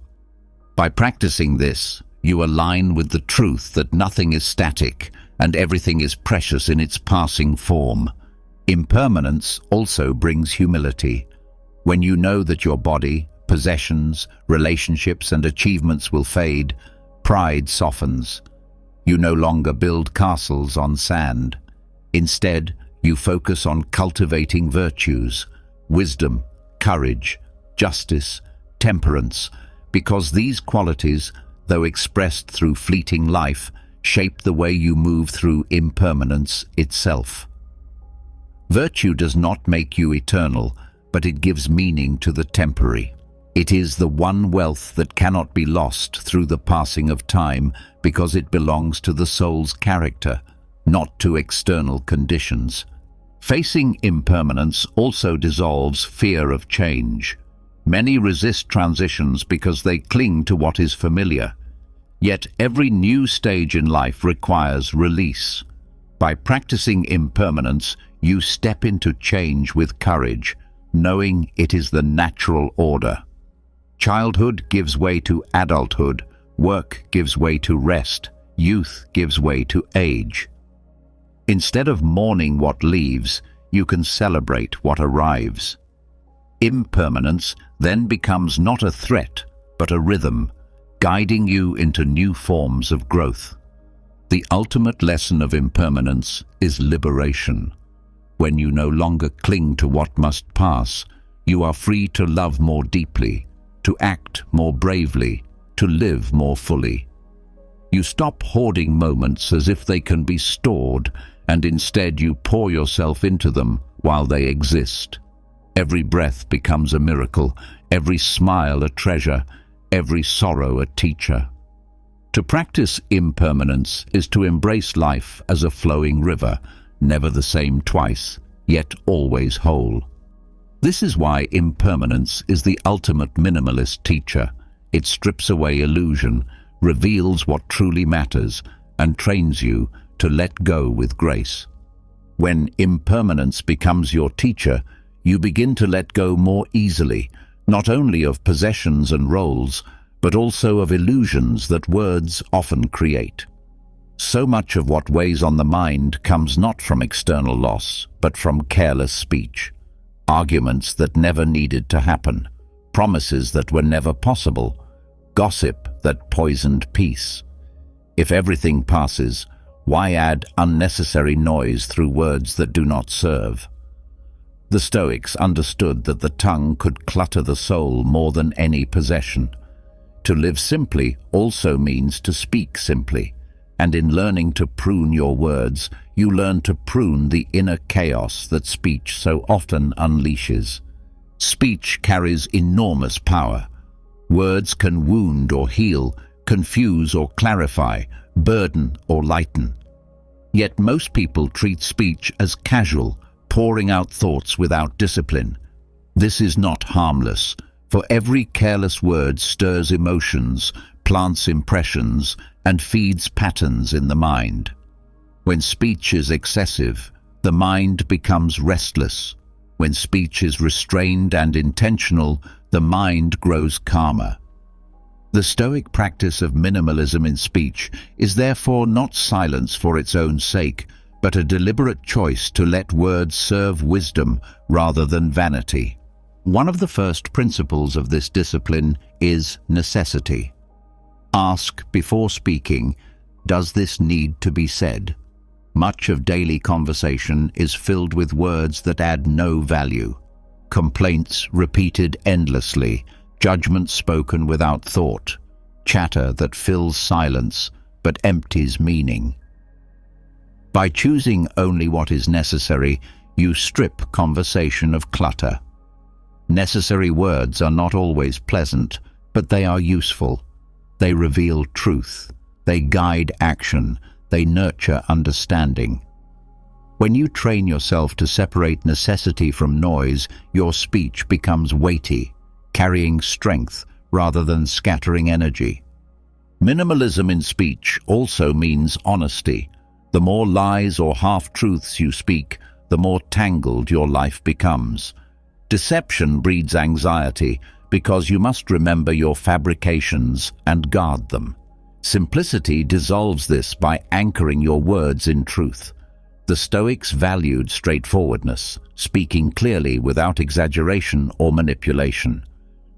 By practicing this, You align with the truth that nothing is static and everything is precious in its passing form. Impermanence also brings humility. When you know that your body, possessions, relationships and achievements will fade, pride softens. You no longer build castles on sand. Instead, you focus on cultivating virtues, wisdom, courage, justice, temperance, because these qualities, though expressed through fleeting life, shape the way you move through impermanence itself. Virtue does not make you eternal, but it gives meaning to the temporary. It is the one wealth that cannot be lost through the passing of time because it belongs to the soul's character, not to external conditions. Facing impermanence also dissolves fear of change. Many resist transitions because they cling to what is familiar. Yet every new stage in life requires release. By practicing impermanence, you step into change with courage, knowing it is the natural order. Childhood gives way to adulthood, work gives way to rest, youth gives way to age. Instead of mourning what leaves, you can celebrate what arrives. Impermanence then becomes not a threat, but a rhythm, guiding you into new forms of growth. The ultimate lesson of impermanence is liberation. When you no longer cling to what must pass, you are free to love more deeply, to act more bravely, to live more fully. You stop hoarding moments as if they can be stored, and instead you pour yourself into them while they exist. Every breath becomes a miracle, every smile a treasure, every sorrow a teacher. To practice impermanence is to embrace life as a flowing river, never the same twice, yet always whole. This is why impermanence is the ultimate minimalist teacher. It strips away illusion, reveals what truly matters, and trains you to let go with grace. When impermanence becomes your teacher, you begin to let go more easily, not only of possessions and roles, but also of illusions that words often create. So much of what weighs on the mind comes not from external loss, but from careless speech. Arguments that never needed to happen, promises that were never possible, gossip that poisoned peace. If everything passes, why add unnecessary noise through words that do not serve? The Stoics understood that the tongue could clutter the soul more than any possession. To live simply also means to speak simply, and in learning to prune your words, you learn to prune the inner chaos that speech so often unleashes. Speech carries enormous power. Words can wound or heal, confuse or clarify, burden or lighten. Yet most people treat speech as casual, pouring out thoughts without discipline. This is not harmless, for every careless word stirs emotions, plants impressions, and feeds patterns in the mind. When speech is excessive, the mind becomes restless. When speech is restrained and intentional, the mind grows calmer. The Stoic practice of minimalism in speech is therefore not silence for its own sake, but a deliberate choice to let words serve wisdom rather than vanity. One of the first principles of this discipline is necessity. Ask before speaking, does this need to be said? Much of daily conversation is filled with words that add no value. Complaints repeated endlessly, judgments spoken without thought, chatter that fills silence but empties meaning. By choosing only what is necessary, you strip conversation of clutter. Necessary words are not always pleasant, but they are useful. They reveal truth. They guide action. They nurture understanding. When you train yourself to separate necessity from noise, your speech becomes weighty, carrying strength rather than scattering energy. Minimalism in speech also means honesty. The more lies or half-truths you speak, the more tangled your life becomes. Deception breeds anxiety because you must remember your fabrications and guard them. Simplicity dissolves this by anchoring your words in truth. The Stoics valued straightforwardness, speaking clearly without exaggeration or manipulation.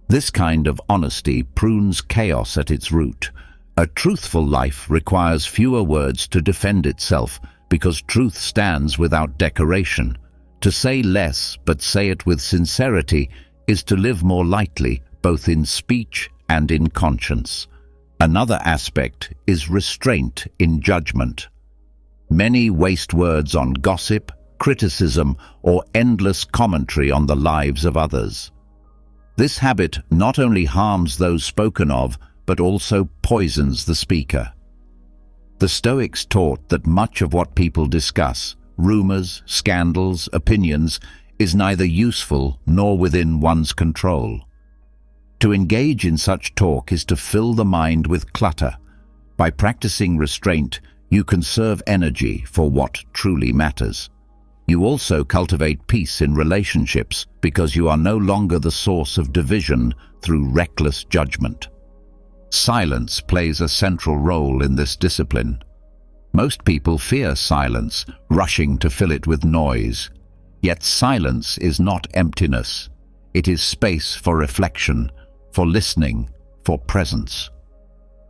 This kind of honesty prunes chaos at its root. A truthful life requires fewer words to defend itself because truth stands without decoration. To say less but say it with sincerity is to live more lightly, both in speech and in conscience. Another aspect is restraint in judgment. Many waste words on gossip, criticism, or endless commentary on the lives of others. This habit not only harms those spoken of, but also poisons the speaker. The Stoics taught that much of what people discuss, rumors, scandals, opinions, is neither useful nor within one's control. To engage in such talk is to fill the mind with clutter. By practicing restraint, you conserve energy for what truly matters. You also cultivate peace in relationships because you are no longer the source of division through reckless judgment. Silence plays a central role in this discipline. Most people fear silence, rushing to fill it with noise. Yet silence is not emptiness. It is space for reflection, for listening, for presence.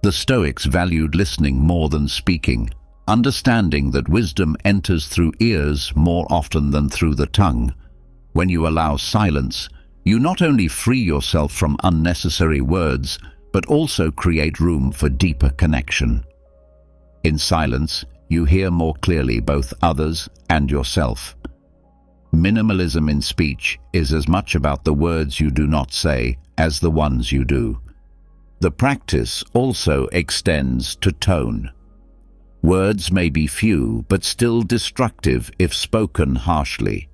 The Stoics valued listening more than speaking, understanding that wisdom enters through ears more often than through the tongue. When you allow silence, you not only free yourself from unnecessary words, but also create room for deeper connection. In silence, you hear more clearly both others and yourself. Minimalism in speech is as much about the words you do not say as the ones you do. The practice also extends to tone. Words may be few, but still destructive if spoken harshly.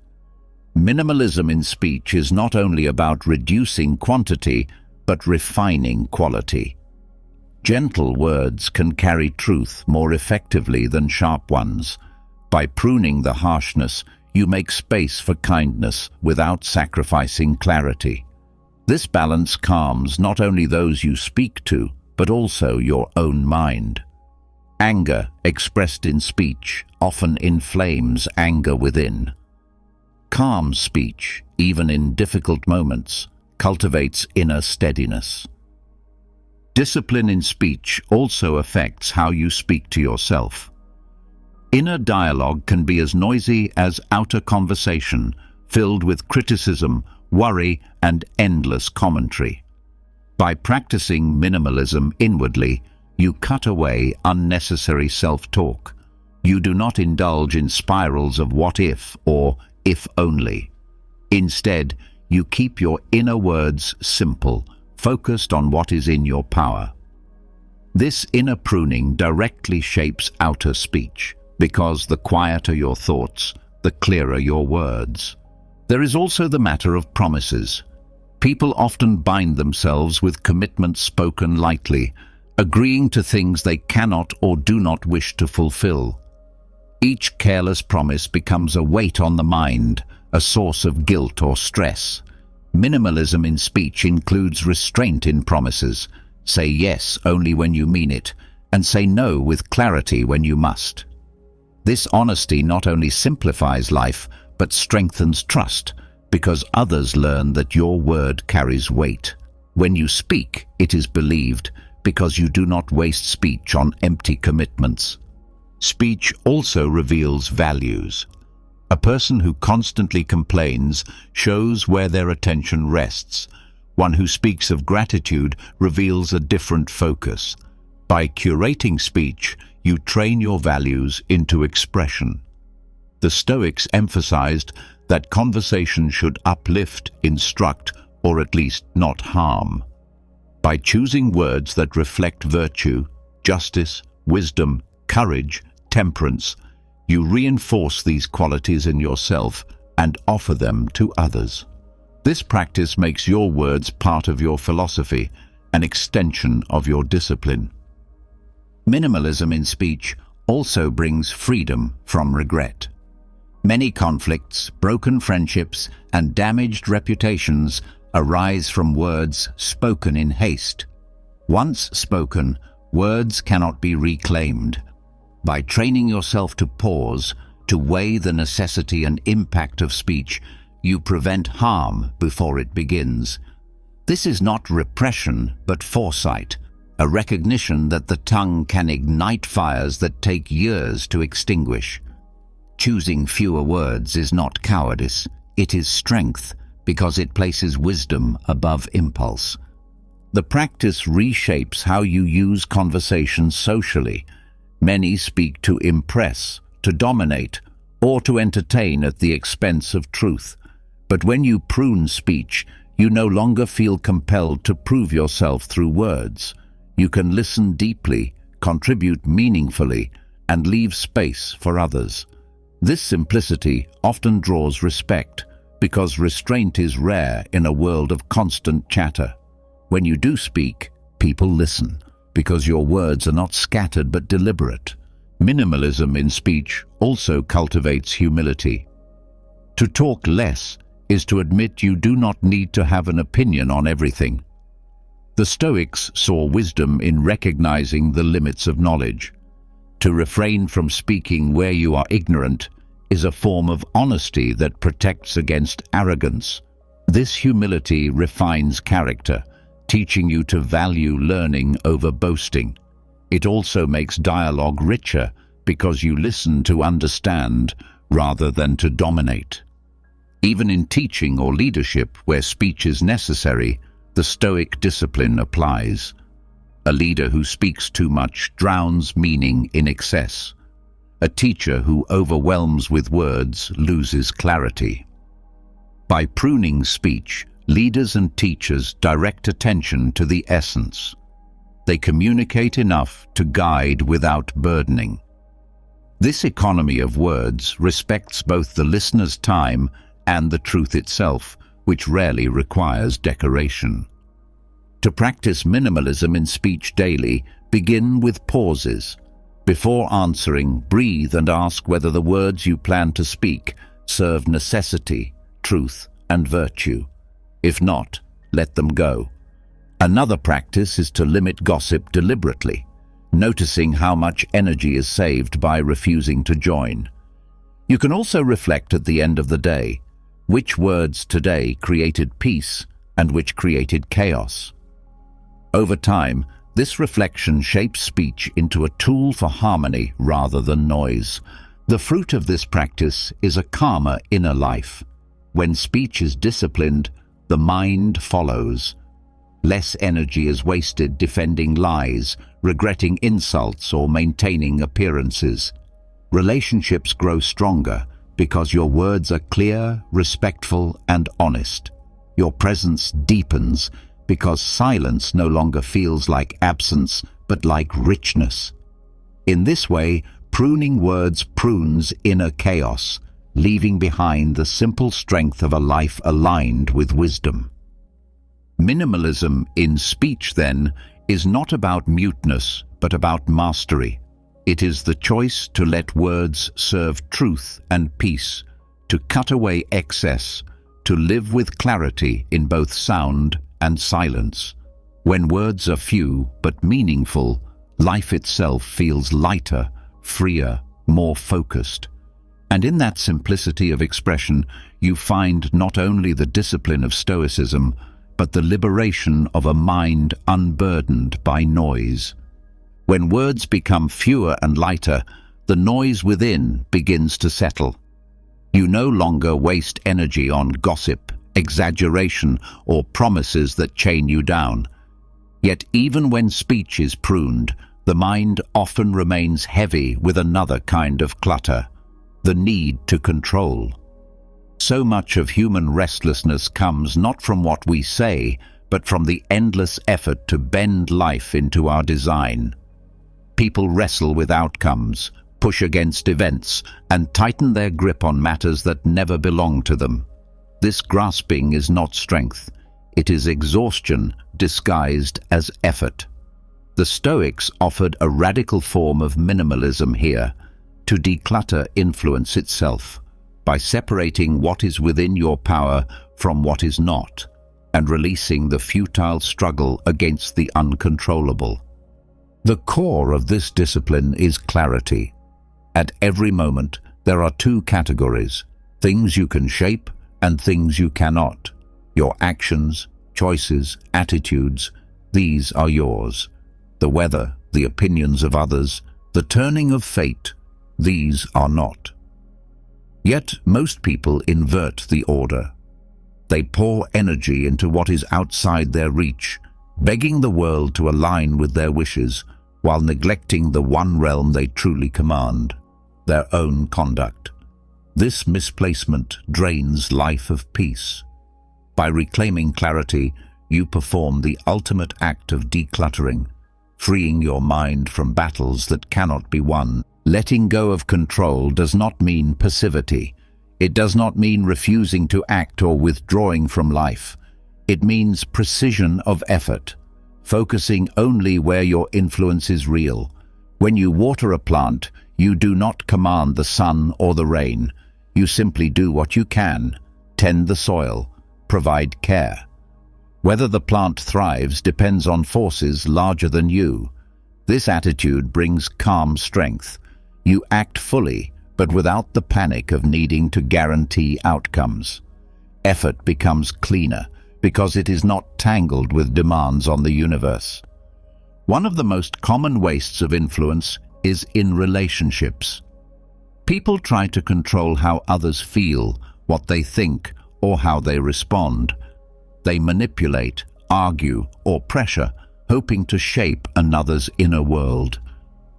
Minimalism in speech is not only about reducing quantity, but refining quality. Gentle words can carry truth more effectively than sharp ones. By pruning the harshness, you make space for kindness without sacrificing clarity. This balance calms not only those you speak to, but also your own mind. Anger expressed in speech often inflames anger within. Calm speech, even in difficult moments, cultivates inner steadiness. Discipline in speech also affects how you speak to yourself. Inner dialogue can be as noisy as outer conversation, filled with criticism, worry, and endless commentary. By practicing minimalism inwardly, you cut away unnecessary self-talk. You do not indulge in spirals of what if or if only. Instead, you keep your inner words simple, focused on what is in your power. This inner pruning directly shapes outer speech, because the quieter your thoughts, the clearer your words. There is also the matter of promises. People often bind themselves with commitments spoken lightly, agreeing to things they cannot or do not wish to fulfill. Each careless promise becomes a weight on the mind, a source of guilt or stress. Minimalism in speech includes restraint in promises. Say yes only when you mean it, and say no with clarity when you must. This honesty not only simplifies life, but strengthens trust, because others learn that your word carries weight. When you speak, it is believed, because you do not waste speech on empty commitments. Speech also reveals values. A person who constantly complains shows where their attention rests. One who speaks of gratitude reveals a different focus. By curating speech, you train your values into expression. The Stoics emphasized that conversation should uplift, instruct, or at least not harm. By choosing words that reflect virtue, justice, wisdom, courage, temperance, you reinforce these qualities in yourself and offer them to others. This practice makes your words part of your philosophy, an extension of your discipline. Minimalism in speech also brings freedom from regret. Many conflicts, broken friendships, and damaged reputations arise from words spoken in haste. Once spoken, Words cannot be reclaimed. By training yourself to pause, to weigh the necessity and impact of speech, you prevent harm before it begins. This is not repression, but foresight, a recognition that the tongue can ignite fires that take years to extinguish. Choosing fewer words is not cowardice, it is strength, because it places wisdom above impulse. The practice reshapes how you use conversation socially. Many speak to impress, to dominate, or to entertain at the expense of truth. But when you prune speech, you no longer feel compelled to prove yourself through words. You can listen deeply, contribute meaningfully, and leave space for others. This simplicity often draws respect, because restraint is rare in a world of constant chatter. When you do speak, people listen, because your words are not scattered but deliberate. Minimalism in speech also cultivates humility. To talk less is to admit you do not need to have an opinion on everything. The Stoics saw wisdom in recognizing the limits of knowledge. To refrain from speaking where you are ignorant is a form of honesty that protects against arrogance. This humility refines character, teaching you to value learning over boasting. It also makes dialogue richer because you listen to understand rather than to dominate. Even in teaching or leadership where speech is necessary, the Stoic discipline applies. A leader who speaks too much drowns meaning in excess. A teacher who overwhelms with words loses clarity. By pruning speech, leaders and teachers direct attention to the essence. They communicate enough to guide without burdening. This economy of words respects both the listener's time and the truth itself, which rarely requires decoration. To practice minimalism in speech daily, begin with pauses. Before answering, breathe and ask whether the words you plan to speak serve necessity, truth, and virtue. If not, let them go. Another practice is to limit gossip deliberately, noticing how much energy is saved by refusing to join. You can also reflect at the end of the day, which words today created peace and which created chaos. Over time, this reflection shapes speech into a tool for harmony rather than noise. The fruit of this practice is a calmer inner life. When speech is disciplined, the mind follows. Less energy is wasted defending lies, regretting insults, or maintaining appearances. Relationships grow stronger because your words are clear, respectful, and honest. Your presence deepens because silence no longer feels like absence, but like richness. In this way, pruning words prunes inner chaos, leaving behind the simple strength of a life aligned with wisdom. Minimalism in speech, then, is not about muteness, but about mastery. It is the choice to let words serve truth and peace, to cut away excess, to live with clarity in both sound and silence. When words are few but meaningful, life itself feels lighter, freer, more focused. And in that simplicity of expression, you find not only the discipline of Stoicism, but the liberation of a mind unburdened by noise. When words become fewer and lighter, the noise within begins to settle. You no longer waste energy on gossip, exaggeration, or promises that chain you down. Yet even when speech is pruned, the mind often remains heavy with another kind of clutter, the need to control. So much of human restlessness comes not from what we say, but from the endless effort to bend life into our design. People wrestle with outcomes, push against events, and tighten their grip on matters that never belong to them. This grasping is not strength. It is exhaustion disguised as effort. The Stoics offered a radical form of minimalism here, to declutter influence itself, by separating what is within your power from what is not, and releasing the futile struggle against the uncontrollable. The core of this discipline is clarity. At every moment, there are two categories: things you can shape and things you cannot. Your actions, choices, attitudes, these are yours. The weather, the opinions of others, the turning of fate, these are not. Yet most people invert the order. They pour energy into what is outside their reach, begging the world to align with their wishes, while neglecting the one realm they truly command, their own conduct. This misplacement drains life of peace. By reclaiming clarity, you perform the ultimate act of decluttering, freeing your mind from battles that cannot be won. Letting go of control does not mean passivity. It does not mean refusing to act or withdrawing from life. It means precision of effort, focusing only where your influence is real. When you water a plant, you do not command the sun or the rain. You simply do what you can: tend the soil, provide care. Whether the plant thrives depends on forces larger than you. This attitude brings calm strength. You act fully, but without the panic of needing to guarantee outcomes. Effort becomes cleaner because it is not tangled with demands on the universe. One of the most common wastes of influence is in relationships. People try to control how others feel, what they think, or how they respond. They manipulate, argue, or pressure, hoping to shape another's inner world.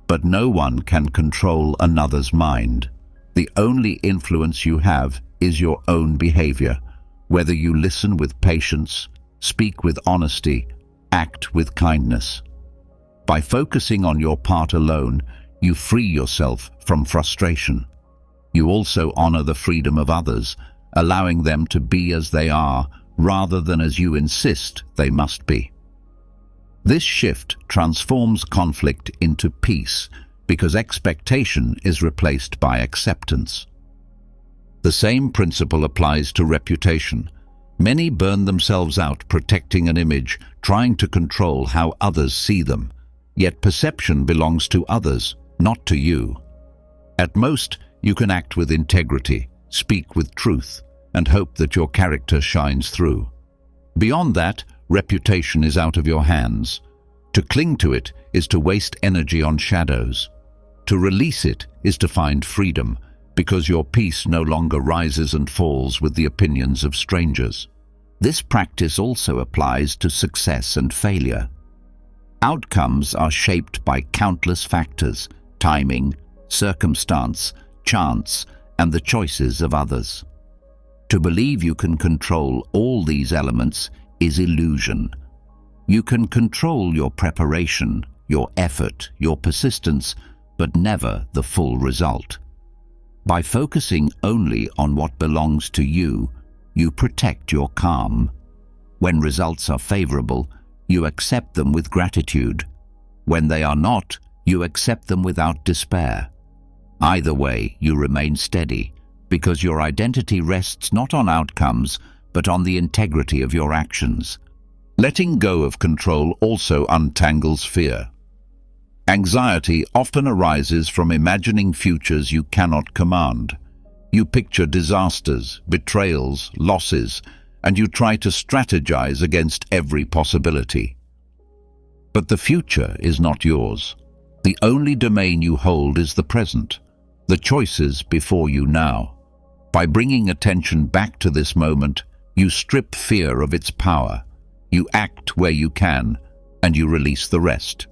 But no one can control another's mind. The only influence you have is your own behavior, whether you listen with patience, speak with honesty, act with kindness. By focusing on your part alone, you free yourself from frustration. You also honor the freedom of others, allowing them to be as they are, rather than as you insist they must be. This shift transforms conflict into peace because expectation is replaced by acceptance. The same principle applies to reputation. Many burn themselves out protecting an image, trying to control how others see them. Yet perception belongs to others, not to you. At most, you can act with integrity, speak with truth, and hope that your character shines through. Beyond that, reputation is out of your hands. To cling to it is to waste energy on shadows. To release it is to find freedom, because your peace no longer rises and falls with the opinions of strangers. This practice also applies to success and failure. Outcomes are shaped by countless factors: timing, circumstance, chance, and the choices of others. To believe you can control all these elements is illusion. You can control your preparation, your effort, your persistence, but never the full result. By focusing only on what belongs to you, you protect your calm. When results are favorable, you accept them with gratitude. When they are not, you accept them without despair. Either way, you remain steady, because your identity rests not on outcomes, but on the integrity of your actions. Letting go of control also untangles fear. Anxiety often arises from imagining futures you cannot command. You picture disasters, betrayals, losses, and you try to strategize against every possibility. But the future is not yours. The only domain you hold is the present, the choices before you now. By bringing attention back to this moment, you strip fear of its power. You act where you can, and you release the rest.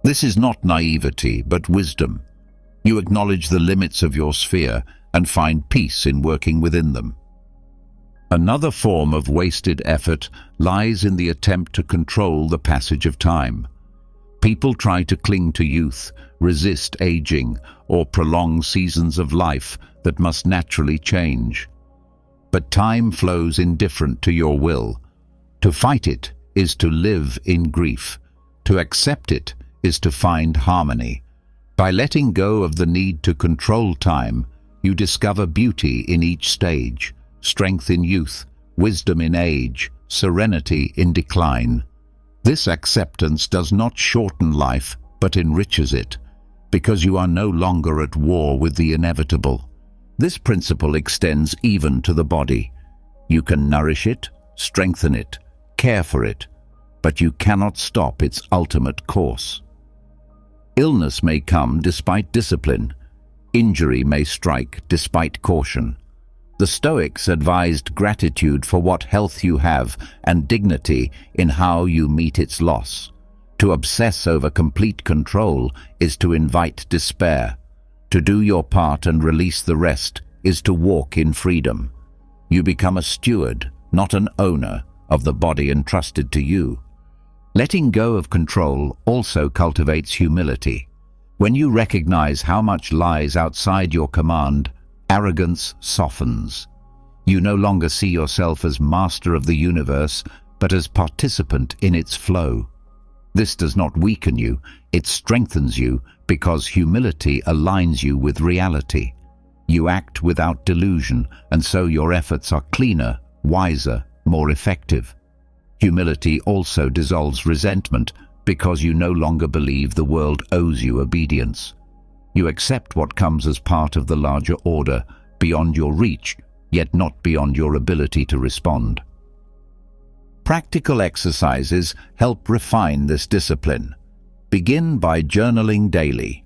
This is not naivety, but wisdom. You acknowledge the limits of your sphere and find peace in working within them. Another form of wasted effort lies in the attempt to control the passage of time. People try to cling to youth, resist aging, or prolong seasons of life that must naturally change. But time flows indifferent to your will. To fight it is to live in grief. To accept it is to find harmony. By letting go of the need to control time, you discover beauty in each stage, strength in youth, wisdom in age, serenity in decline. This acceptance does not shorten life, but enriches it, because you are no longer at war with the inevitable. This principle extends even to the body. You can nourish it, strengthen it, care for it, but you cannot stop its ultimate course. Illness may come despite discipline. Injury may strike despite caution. The Stoics advised gratitude for what health you have and dignity in how you meet its loss. To obsess over complete control is to invite despair. To do your part and release the rest is to walk in freedom. You become a steward, not an owner, of the body entrusted to you. Letting go of control also cultivates humility. When you recognize how much lies outside your command, arrogance softens. You no longer see yourself as master of the universe, but as participant in its flow. This does not weaken you, it strengthens you, because humility aligns you with reality. You act without delusion, and so your efforts are cleaner, wiser, more effective. Humility also dissolves resentment, because you no longer believe the world owes you obedience. You accept what comes as part of the larger order, beyond your reach, yet not beyond your ability to respond. Practical exercises help refine this discipline. Begin by journaling daily.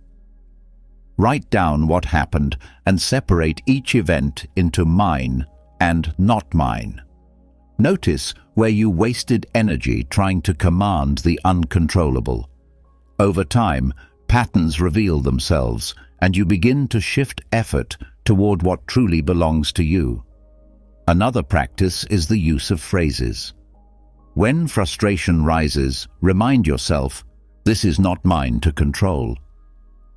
Write down what happened and separate each event into mine and not mine. Notice where you wasted energy trying to command the uncontrollable. Over time, patterns reveal themselves, and you begin to shift effort toward what truly belongs to you. Another practice is the use of phrases. When frustration rises, remind yourself, "This is not mine to control."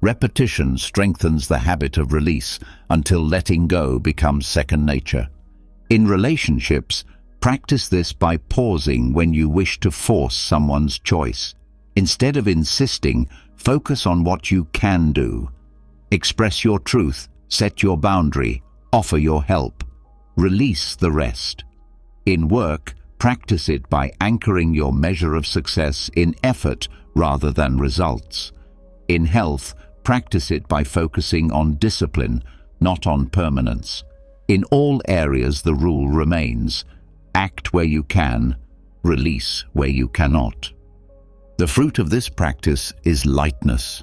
Repetition strengthens the habit of release until letting go becomes second nature. In relationships, practice this by pausing when you wish to force someone's choice. Instead of insisting, focus on what you can do. Express your truth, set your boundary, offer your help. Release the rest. In work, practice it by anchoring your measure of success in effort rather than results. In health, practice it by focusing on discipline, not on permanence. In all areas, the rule remains: act where you can, release where you cannot. The fruit of this practice is lightness.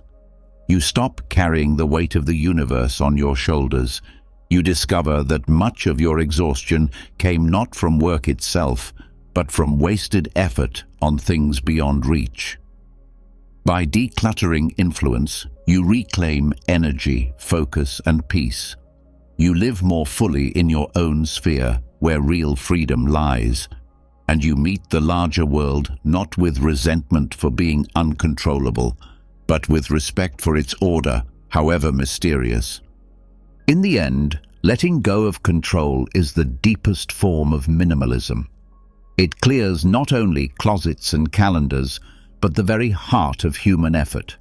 You stop carrying the weight of the universe on your shoulders. You discover that much of your exhaustion came not from work itself, but from wasted effort on things beyond reach. By decluttering influence, you reclaim energy, focus, and peace. You live more fully in your own sphere, where real freedom lies, and you meet the larger world not with resentment for being uncontrollable, but with respect for its order, however mysterious. In the end, letting go of control is the deepest form of minimalism. It clears not only closets and calendars, but the very heart of human effort.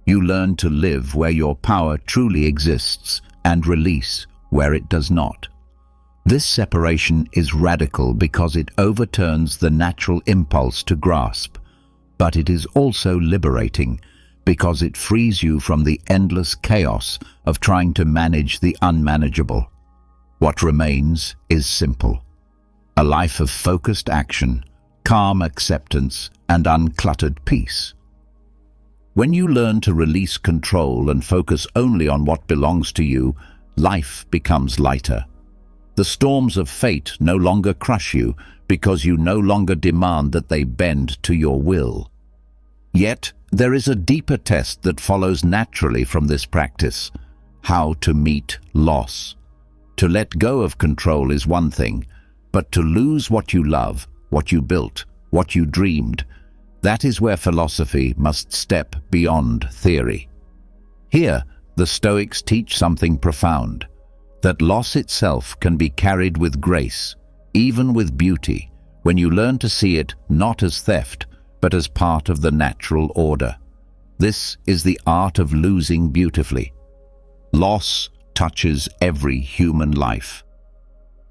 You learn to live where your power truly exists and release where it does not. This separation is radical because it overturns the natural impulse to grasp, but it is also liberating because it frees you from the endless chaos of trying to manage the unmanageable. What remains is simple: a life of focused action, calm acceptance, and uncluttered peace. When you learn to release control and focus only on what belongs to you, life becomes lighter. The storms of fate no longer crush you because you no longer demand that they bend to your will. Yet, there is a deeper test that follows naturally from this practice: how to meet loss. To let go of control is one thing, but to lose what you love, what you built, what you dreamed, that is where philosophy must step beyond theory. Here, the Stoics teach something profound: that loss itself can be carried with grace, even with beauty, when you learn to see it not as theft, but as part of the natural order. This is the art of losing beautifully. Loss touches every human life.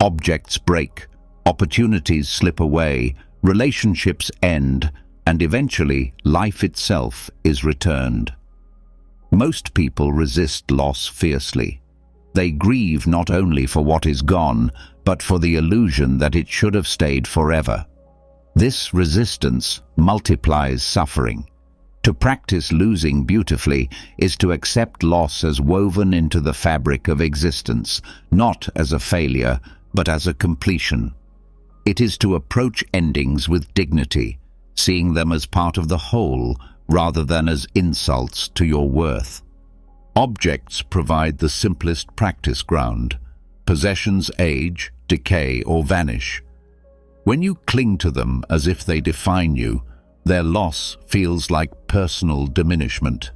Objects break, opportunities slip away, relationships end, and eventually life itself is returned. Most people resist loss fiercely. They grieve not only for what is gone, but for the illusion that it should have stayed forever. This resistance multiplies suffering. To practice losing beautifully is to accept loss as woven into the fabric of existence, not as a failure, but as a completion. It is to approach endings with dignity, seeing them as part of the whole rather than as insults to your worth. Objects provide the simplest practice ground. Possessions age, decay, or vanish. When you cling to them as if they define you, their loss feels like personal diminishment.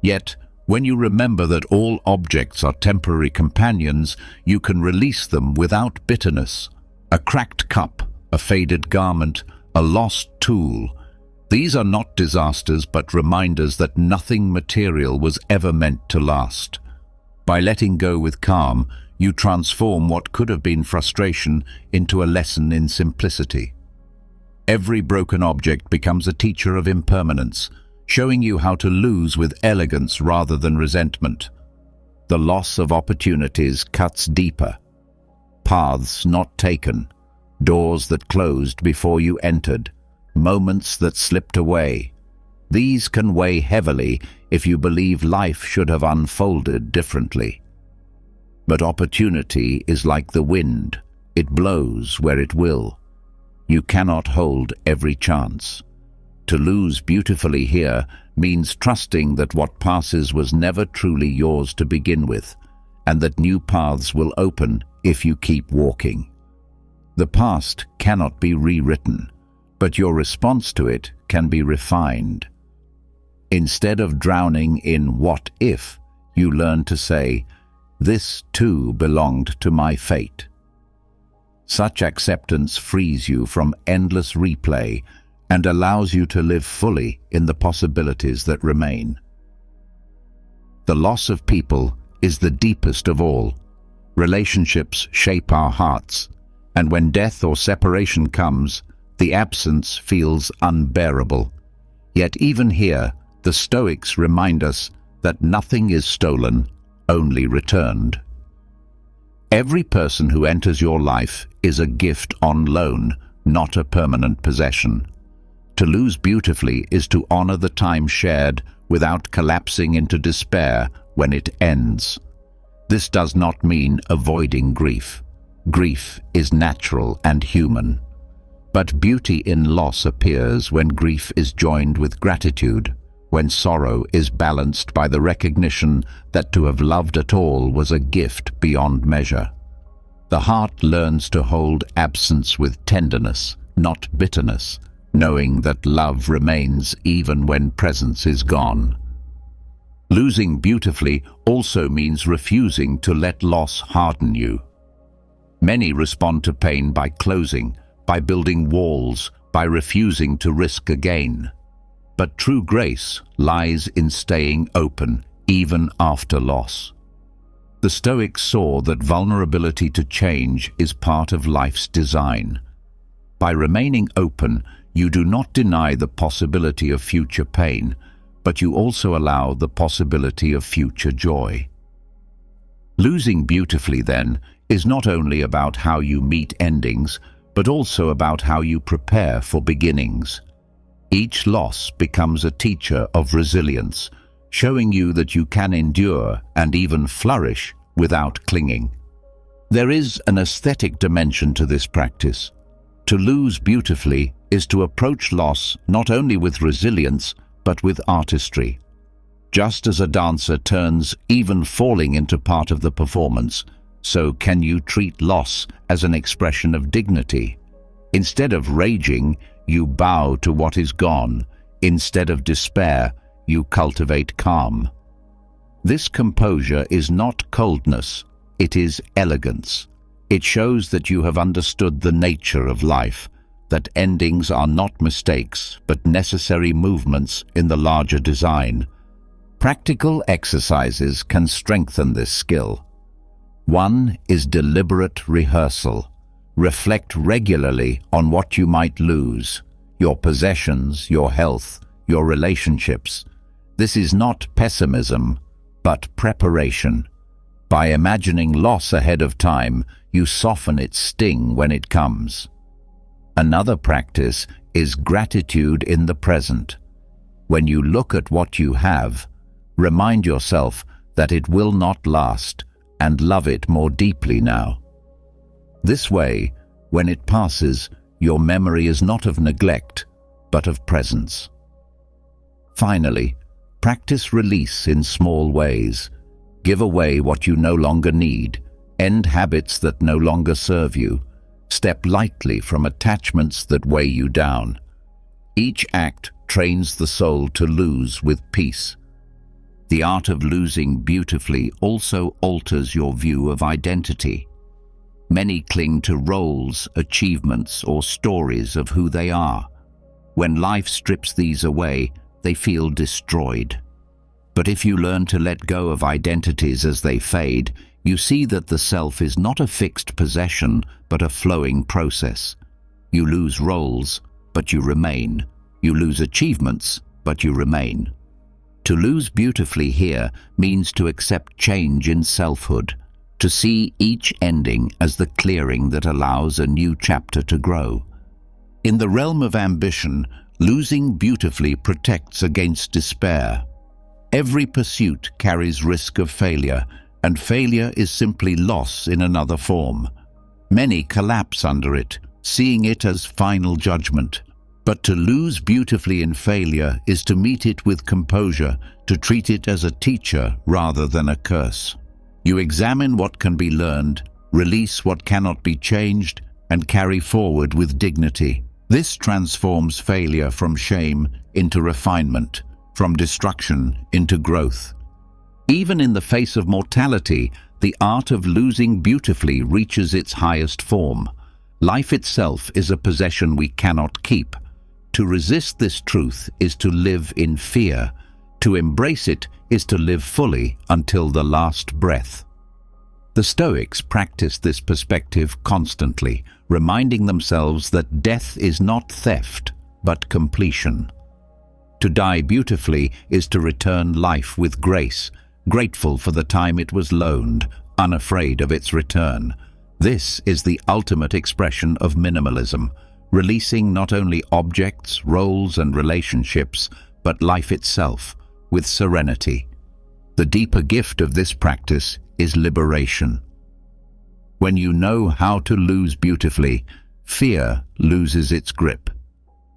Yet, when you remember that all objects are temporary companions, you can release them without bitterness. A cracked cup, a faded garment, a lost tool. These are not disasters but reminders that nothing material was ever meant to last. By letting go with calm, you transform what could have been frustration into a lesson in simplicity. Every broken object becomes a teacher of impermanence, showing you how to lose with elegance rather than resentment. The loss of opportunities cuts deeper. Paths not taken, doors that closed before you entered, moments that slipped away. These can weigh heavily if you believe life should have unfolded differently. But opportunity is like the wind. It blows where it will. You cannot hold every chance. To lose beautifully here means trusting that what passes was never truly yours to begin with, and that new paths will open if you keep walking. The past cannot be rewritten, but your response to it can be refined. Instead of drowning in what if, you learn to say, "This too belonged to my fate." Such acceptance frees you from endless replay and allows you to live fully in the possibilities that remain. The loss of people is the deepest of all. Relationships shape our hearts, and when death or separation comes, the absence feels unbearable. Yet even here, the Stoics remind us that nothing is stolen, only returned. Every person who enters your life is a gift on loan, not a permanent possession. To lose beautifully is to honor the time shared without collapsing into despair when it ends. This does not mean avoiding grief. Grief is natural and human. But beauty in loss appears when grief is joined with gratitude, when sorrow is balanced by the recognition that to have loved at all was a gift beyond measure. The heart learns to hold absence with tenderness, not bitterness, knowing that love remains even when presence is gone. Losing beautifully also means refusing to let loss harden you. Many respond to pain by closing, by building walls, by refusing to risk again. But true grace lies in staying open, even after loss. The Stoics saw that vulnerability to change is part of life's design. By remaining open, you do not deny the possibility of future pain, but you also allow the possibility of future joy. Losing beautifully, then, is not only about how you meet endings, but also about how you prepare for beginnings. Each loss becomes a teacher of resilience, showing you that you can endure and even flourish without clinging. There is an aesthetic dimension to this practice. To lose beautifully is to approach loss not only with resilience, but with artistry. Just as a dancer turns even falling into part of the performance, so can you treat loss as an expression of dignity. Instead of raging, you bow to what is gone. Instead of despair, you cultivate calm. This composure is not coldness, it is elegance. It shows that you have understood the nature of life, that endings are not mistakes, but necessary movements in the larger design. Practical exercises can strengthen this skill. One is deliberate rehearsal. Reflect regularly on what you might lose. your possessions, your health, your relationships. This is not pessimism, but preparation. By imagining loss ahead of time, you soften its sting when it comes. Another practice is gratitude in the present. When you look at what you have, remind yourself that it will not last and love it more deeply now. This way, when it passes, your memory is not of neglect, but of presence. Finally, practice release in small ways. Give away what you no longer need, end habits that no longer serve you, step lightly from attachments that weigh you down. Each act trains the soul to lose with peace. The art of losing beautifully also alters your view of identity. Many cling to roles, achievements, or stories of who they are. When life strips these away, they feel destroyed. But if you learn to let go of identities as they fade, you see that the self is not a fixed possession, but a flowing process. You lose roles, but you remain. You lose achievements, but you remain. To lose beautifully here means to accept change in selfhood, to see each ending as the clearing that allows a new chapter to grow. In the realm of ambition, losing beautifully protects against despair. Every pursuit carries risk of failure, and failure is simply loss in another form. Many collapse under it, seeing it as final judgment. But to lose beautifully in failure is to meet it with composure, to treat it as a teacher rather than a curse. You examine what can be learned, release what cannot be changed, and carry forward with dignity. This transforms failure from shame into refinement, from destruction into growth. Even in the face of mortality, the art of losing beautifully reaches its highest form. Life itself is a possession we cannot keep. To resist this truth is to live in fear. To embrace it is to live fully until the last breath. The Stoics practiced this perspective constantly, reminding themselves that death is not theft, but completion. To die beautifully is to return life with grace, grateful for the time it was loaned, unafraid of its return. This is the ultimate expression of minimalism, releasing not only objects, roles, and relationships, but life itself, with serenity. The deeper gift of this practice is liberation. When you know how to lose beautifully, fear loses its grip.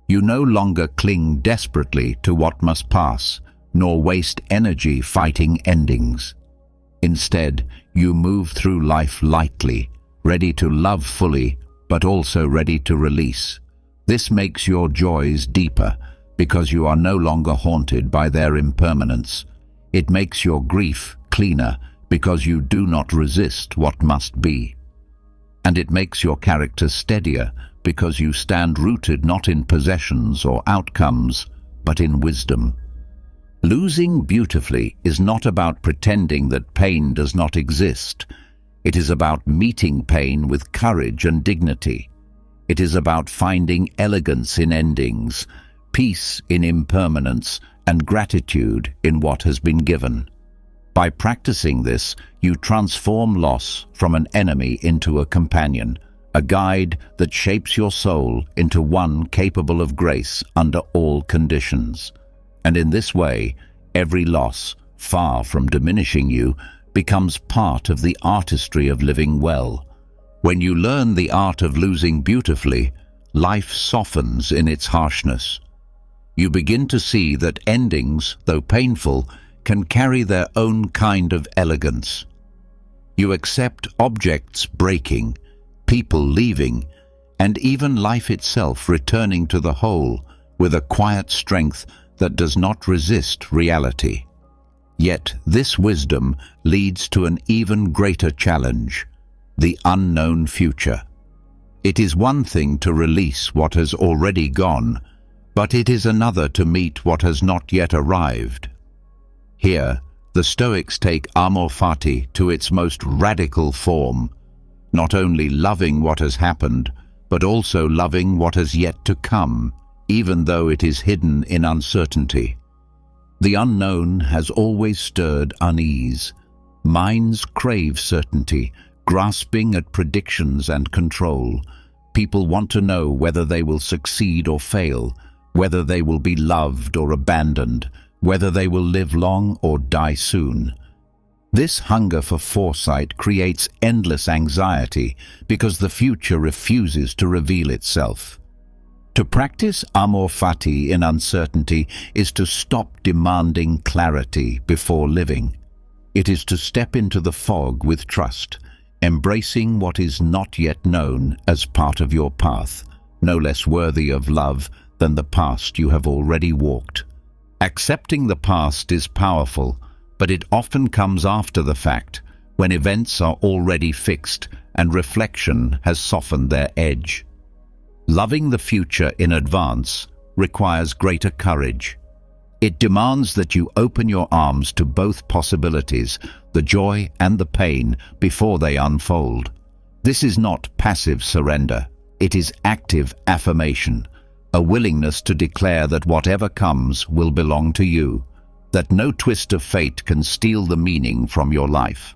You no longer cling desperately to what must pass, nor waste energy fighting endings. Instead, you move through life lightly, ready to love fully, but also ready to release. This makes your joys deeper, because you are no longer haunted by their impermanence. It makes your grief cleaner, because you do not resist what must be. And it makes your character steadier, because you stand rooted not in possessions or outcomes, but in wisdom. Losing beautifully is not about pretending that pain does not exist. It is about meeting pain with courage and dignity. It is about finding elegance in endings, peace in impermanence, and gratitude in what has been given. By practicing this, you transform loss from an enemy into a companion, a guide that shapes your soul into one capable of grace under all conditions. And in this way, every loss, far from diminishing you, becomes part of the artistry of living well. When you learn the art of losing beautifully, life softens in its harshness. You begin to see that endings, though painful, can carry their own kind of elegance. You accept objects breaking, people leaving, and even life itself returning to the whole with a quiet strength that does not resist reality. Yet this wisdom leads to an even greater challenge, the unknown future. It is one thing to release what has already gone, but it is another to meet what has not yet arrived. Here, the Stoics take Amor Fati to its most radical form, not only loving what has happened, but also loving what has yet to come. even though it is hidden in uncertainty. The unknown has always stirred unease. Minds crave certainty, grasping at predictions and control. People want to know whether they will succeed or fail, whether they will be loved or abandoned, whether they will live long or die soon. This hunger for foresight creates endless anxiety because the future refuses to reveal itself. To practice Amor Fati in uncertainty is to stop demanding clarity before living. It is to step into the fog with trust, embracing what is not yet known as part of your path, no less worthy of love than the past you have already walked. Accepting the past is powerful, but it often comes after the fact, when events are already fixed and reflection has softened their edge. Loving the future in advance requires greater courage. It demands that you open your arms to both possibilities, the joy and the pain, before they unfold. This is not passive surrender. It is active affirmation, a willingness to declare that whatever comes will belong to you, that no twist of fate can steal the meaning from your life.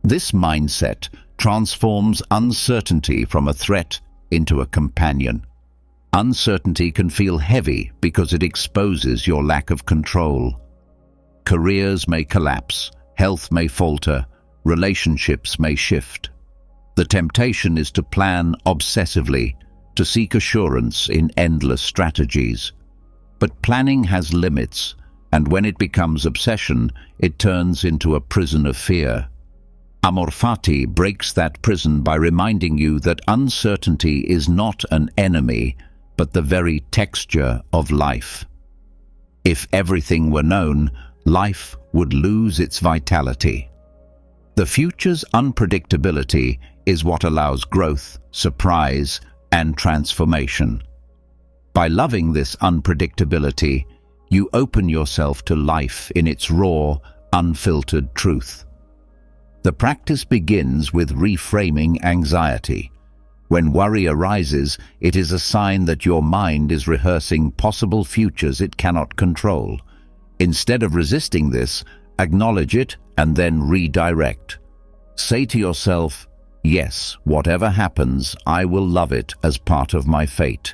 This mindset transforms uncertainty from a threat into a companion. Uncertainty can feel heavy because it exposes your lack of control. Careers may collapse, health may falter, relationships may shift. The temptation is to plan obsessively, to seek assurance in endless strategies. But planning has limits, and when it becomes obsession, it turns into a prison of fear. Amor Fati breaks that prison by reminding you that uncertainty is not an enemy, but the very texture of life. If everything were known, life would lose its vitality. The future's unpredictability is what allows growth, surprise, and transformation. By loving this unpredictability, you open yourself to life in its raw, unfiltered truth. The practice begins with reframing anxiety. When worry arises, it is a sign that your mind is rehearsing possible futures it cannot control. Instead of resisting this, acknowledge it and then redirect. Say to yourself, "Yes, whatever happens, I will love it as part of my fate."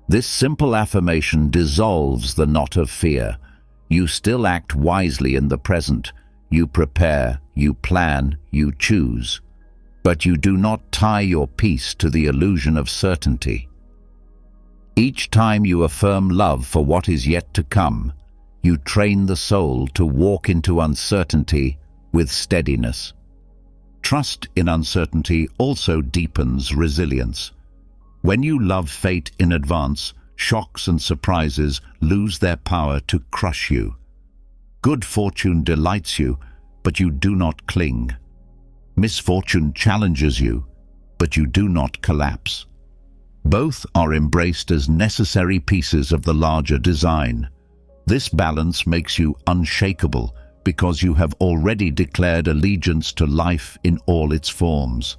This simple affirmation dissolves the knot of fear. You still act wisely in the present. You prepare, you plan, you choose. But you do not tie your peace to the illusion of certainty. Each time you affirm love for what is yet to come, you train the soul to walk into uncertainty with steadiness. Trust in uncertainty also deepens resilience. When you love fate in advance, shocks and surprises lose their power to crush you. Good fortune delights you, but you do not cling. Misfortune challenges you, but you do not collapse. Both are embraced as necessary pieces of the larger design. This balance makes you unshakable because you have already declared allegiance to life in all its forms.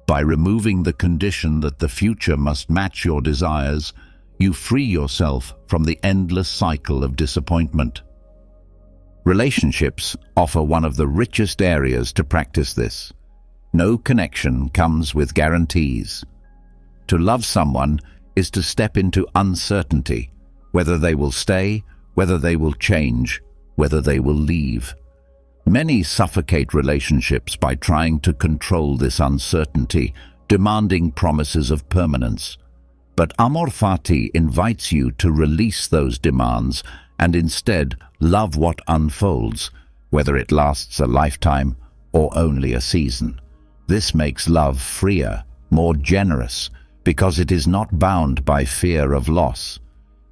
By removing the condition that the future must match your desires, you free yourself from the endless cycle of disappointment. Relationships offer one of the richest areas to practice this. No connection comes with guarantees. To love someone is to step into uncertainty, whether they will stay, whether they will change, whether they will leave. Many suffocate relationships by trying to control this uncertainty, demanding promises of permanence. But Amor Fati invites you to release those demands and instead love what unfolds, whether it lasts a lifetime or only a season. This makes love freer, more generous, because it is not bound by fear of loss.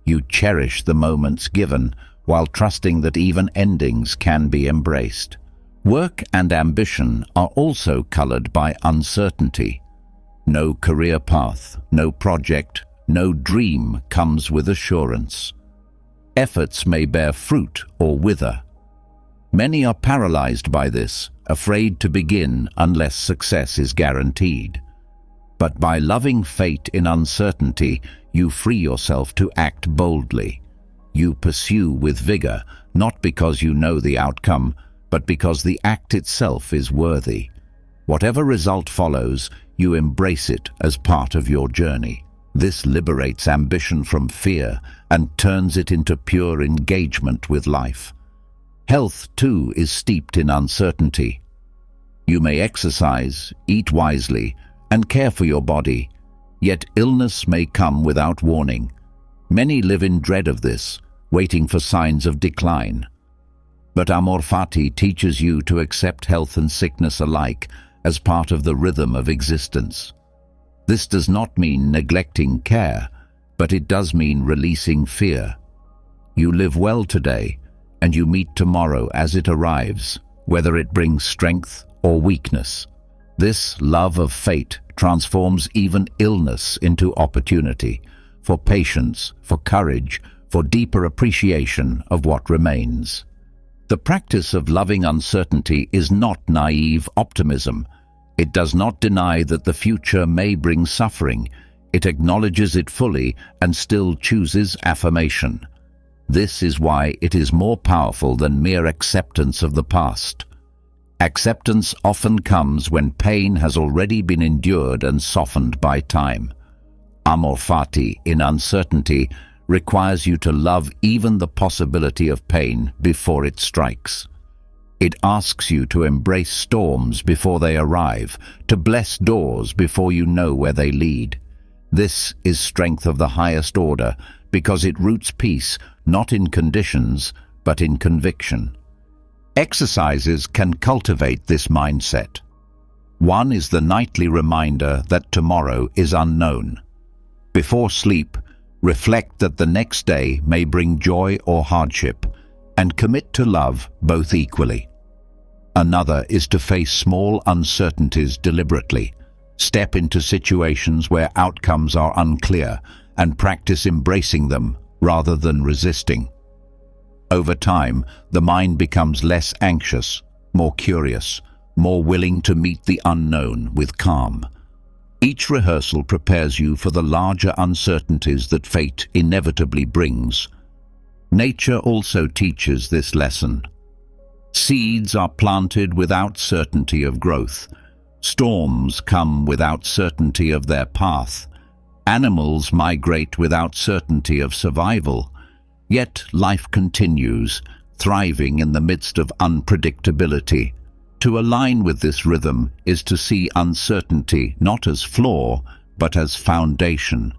You cherish the moments given while trusting that even endings can be embraced. Work and ambition are also colored by uncertainty. No career path, no project, no dream comes with assurance. Efforts may bear fruit or wither. Many are paralyzed by this, afraid to begin unless success is guaranteed. But by loving fate in uncertainty, you free yourself to act boldly. You pursue with vigor, not because you know the outcome, but because the act itself is worthy. Whatever result follows, you embrace it as part of your journey. This liberates ambition from fear and turns it into pure engagement with life. Health, too, is steeped in uncertainty. You may exercise, eat wisely, and care for your body, yet illness may come without warning. Many live in dread of this, waiting for signs of decline. But Amor Fati teaches you to accept health and sickness alike as part of the rhythm of existence. This does not mean neglecting care, but it does mean releasing fear. You live well today, and you meet tomorrow as it arrives, whether it brings strength or weakness. This love of fate transforms even illness into opportunity, for patience, for courage, for deeper appreciation of what remains. The practice of loving uncertainty is not naive optimism. It does not deny that the future may bring suffering. It acknowledges it fully and still chooses affirmation. This is why it is more powerful than mere acceptance of the past. Acceptance often comes when pain has already been endured and softened by time. Amor Fati, in uncertainty, requires you to love even the possibility of pain before it strikes. It asks you to embrace storms before they arrive, to bless doors before you know where they lead. This is strength of the highest order because it roots peace not in conditions but in conviction. Exercises can cultivate this mindset. One is the nightly reminder that tomorrow is unknown. Before sleep, reflect that the next day may bring joy or hardship, and commit to love both equally. Another is to face small uncertainties deliberately. Step into situations where outcomes are unclear and practice embracing them rather than resisting. Over time, the mind becomes less anxious, more curious, more willing to meet the unknown with calm. Each rehearsal prepares you for the larger uncertainties that fate inevitably brings. Nature also teaches this lesson. Seeds are planted without certainty of growth. Storms come without certainty of their path. Animals migrate without certainty of survival. Yet life continues, thriving in the midst of unpredictability. To align with this rhythm is to see uncertainty not as flaw, but as foundation.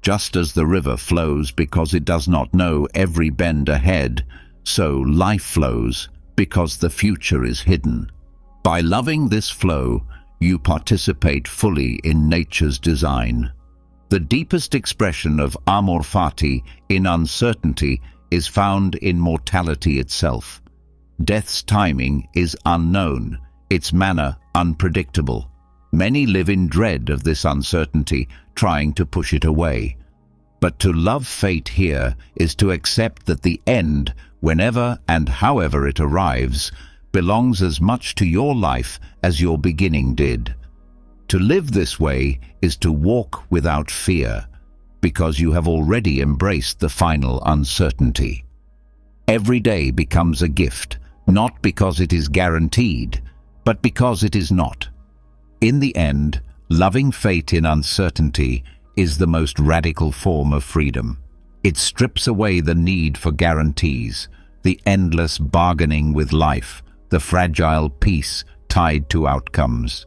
Just as the river flows because it does not know every bend ahead, so life flows because the future is hidden. By loving this flow, you participate fully in nature's design. The deepest expression of Amor Fati in uncertainty is found in mortality itself. Death's timing is unknown, its manner unpredictable. Many live in dread of this uncertainty, trying to push it away. But to love fate here is to accept that the end, whenever and however it arrives, belongs as much to your life as your beginning did. To live this way is to walk without fear, because you have already embraced the final uncertainty. Every day becomes a gift, not because it is guaranteed, but because it is not. In the end, loving fate in uncertainty is the most radical form of freedom. It strips away the need for guarantees, the endless bargaining with life, the fragile peace tied to outcomes.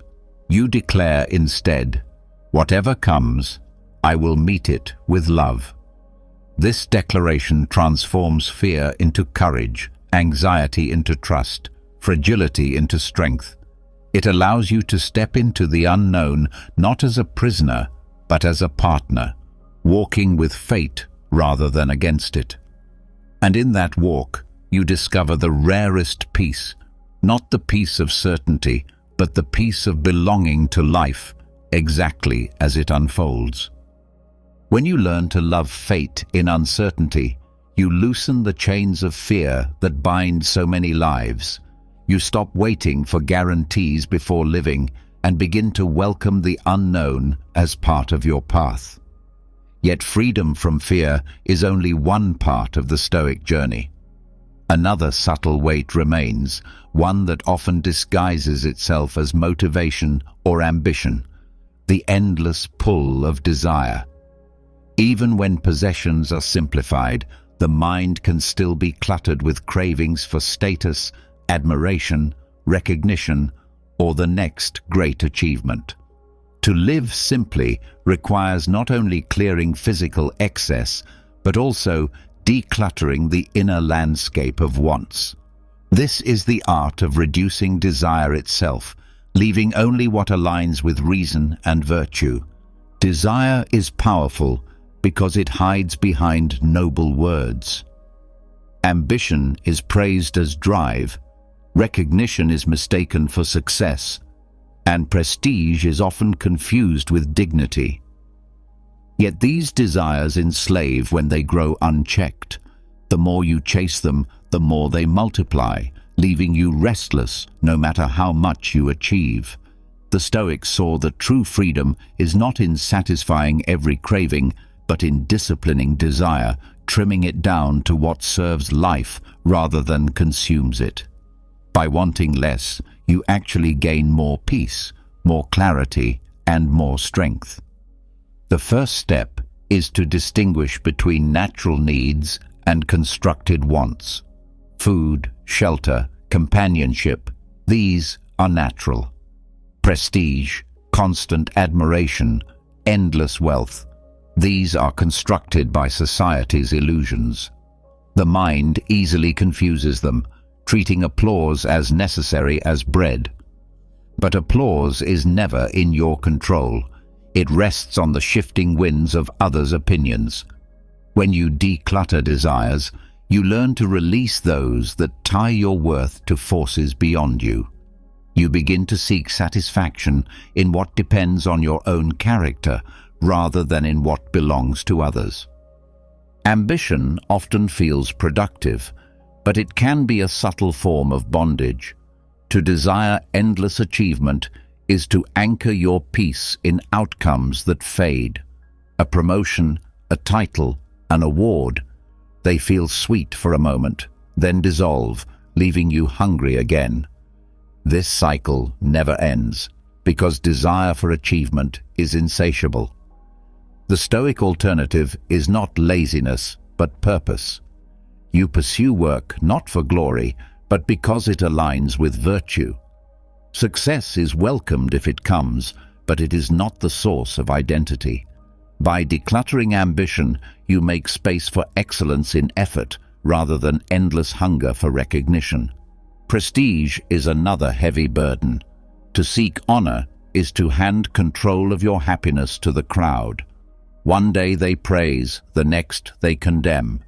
You declare instead, whatever comes, I will meet it with love. This declaration transforms fear into courage, anxiety into trust, fragility into strength. It allows you to step into the unknown not as a prisoner, but as a partner, walking with fate rather than against it. And in that walk, you discover the rarest peace, not the peace of certainty, but the peace of belonging to life exactly as it unfolds. When you learn to love fate in uncertainty, you loosen the chains of fear that bind so many lives. You stop waiting for guarantees before living and begin to welcome the unknown as part of your path. Yet freedom from fear is only one part of the Stoic journey. Another subtle weight remains, one that often disguises itself as motivation or ambition: the endless pull of desire. Even when possessions are simplified, the mind can still be cluttered with cravings for status, admiration, recognition, or the next great achievement. To live simply requires not only clearing physical excess, but also decluttering the inner landscape of wants. This is the art of reducing desire itself, leaving only what aligns with reason and virtue. Desire is powerful because it hides behind noble words. Ambition is praised as drive, recognition is mistaken for success, and prestige is often confused with dignity. Yet these desires enslave when they grow unchecked. The more you chase them, the more they multiply, leaving you restless no matter how much you achieve. The Stoics saw that true freedom is not in satisfying every craving, but in disciplining desire, trimming it down to what serves life rather than consumes it. By wanting less, you actually gain more peace, more clarity, and more strength. The first step is to distinguish between natural needs and constructed wants. Food, shelter, companionship, these are natural. Prestige, constant admiration, endless wealth, these are constructed by society's illusions. The mind easily confuses them, treating applause as necessary as bread. But applause is never in your control. It rests on the shifting winds of others' opinions. When you declutter desires, you learn to release those that tie your worth to forces beyond you. You begin to seek satisfaction in what depends on your own character rather than in what belongs to others. Ambition often feels productive, but it can be a subtle form of bondage. To desire endless achievement is to anchor your peace in outcomes that fade. A promotion, a title, an award, they feel sweet for a moment, then dissolve, leaving you hungry again. This cycle never ends, because desire for achievement is insatiable. The Stoic alternative is not laziness, but purpose. You pursue work not for glory, but because it aligns with virtue. Success is welcomed if it comes, but it is not the source of identity. By decluttering ambition, you make space for excellence in effort rather than endless hunger for recognition. Prestige is another heavy burden. To seek honor is to hand control of your happiness to the crowd. One day they praise, the next they condemn.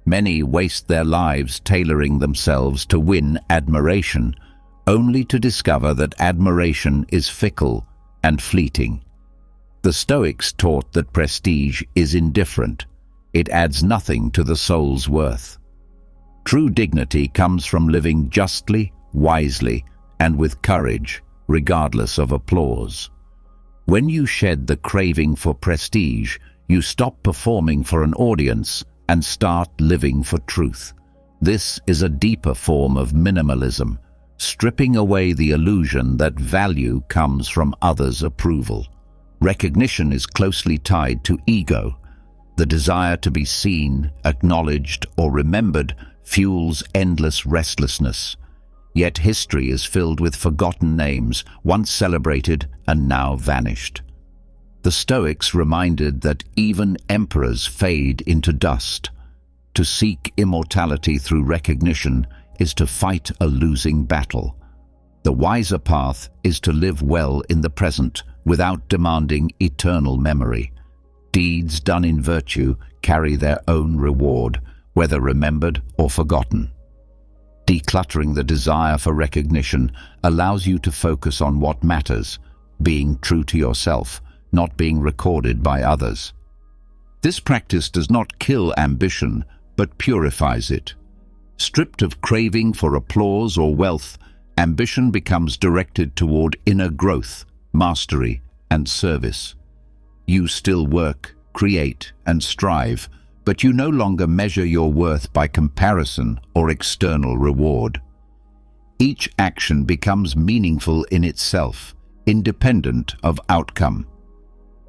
Many waste their lives tailoring themselves to win admiration, only to discover that admiration is fickle and fleeting. The Stoics taught that prestige is indifferent. It adds nothing to the soul's worth. True dignity comes from living justly, wisely, and with courage, regardless of applause. When you shed the craving for prestige, you stop performing for an audience and start living for truth. This is a deeper form of minimalism, stripping away the illusion that value comes from others' approval. Recognition is closely tied to ego. The desire to be seen, acknowledged, or remembered fuels endless restlessness. Yet history is filled with forgotten names, once celebrated and now vanished. The Stoics reminded that even emperors fade into dust. To seek immortality through recognition is to fight a losing battle. The wiser path is to live well in the present without demanding eternal memory. Deeds done in virtue carry their own reward, whether remembered or forgotten. Decluttering the desire for recognition allows you to focus on what matters, being true to yourself, not being recorded by others. This practice does not kill ambition, but purifies it. Stripped of craving for applause or wealth, ambition becomes directed toward inner growth, mastery, and service. You still work, create, and strive, but you no longer measure your worth by comparison or external reward. Each action becomes meaningful in itself, independent of outcome.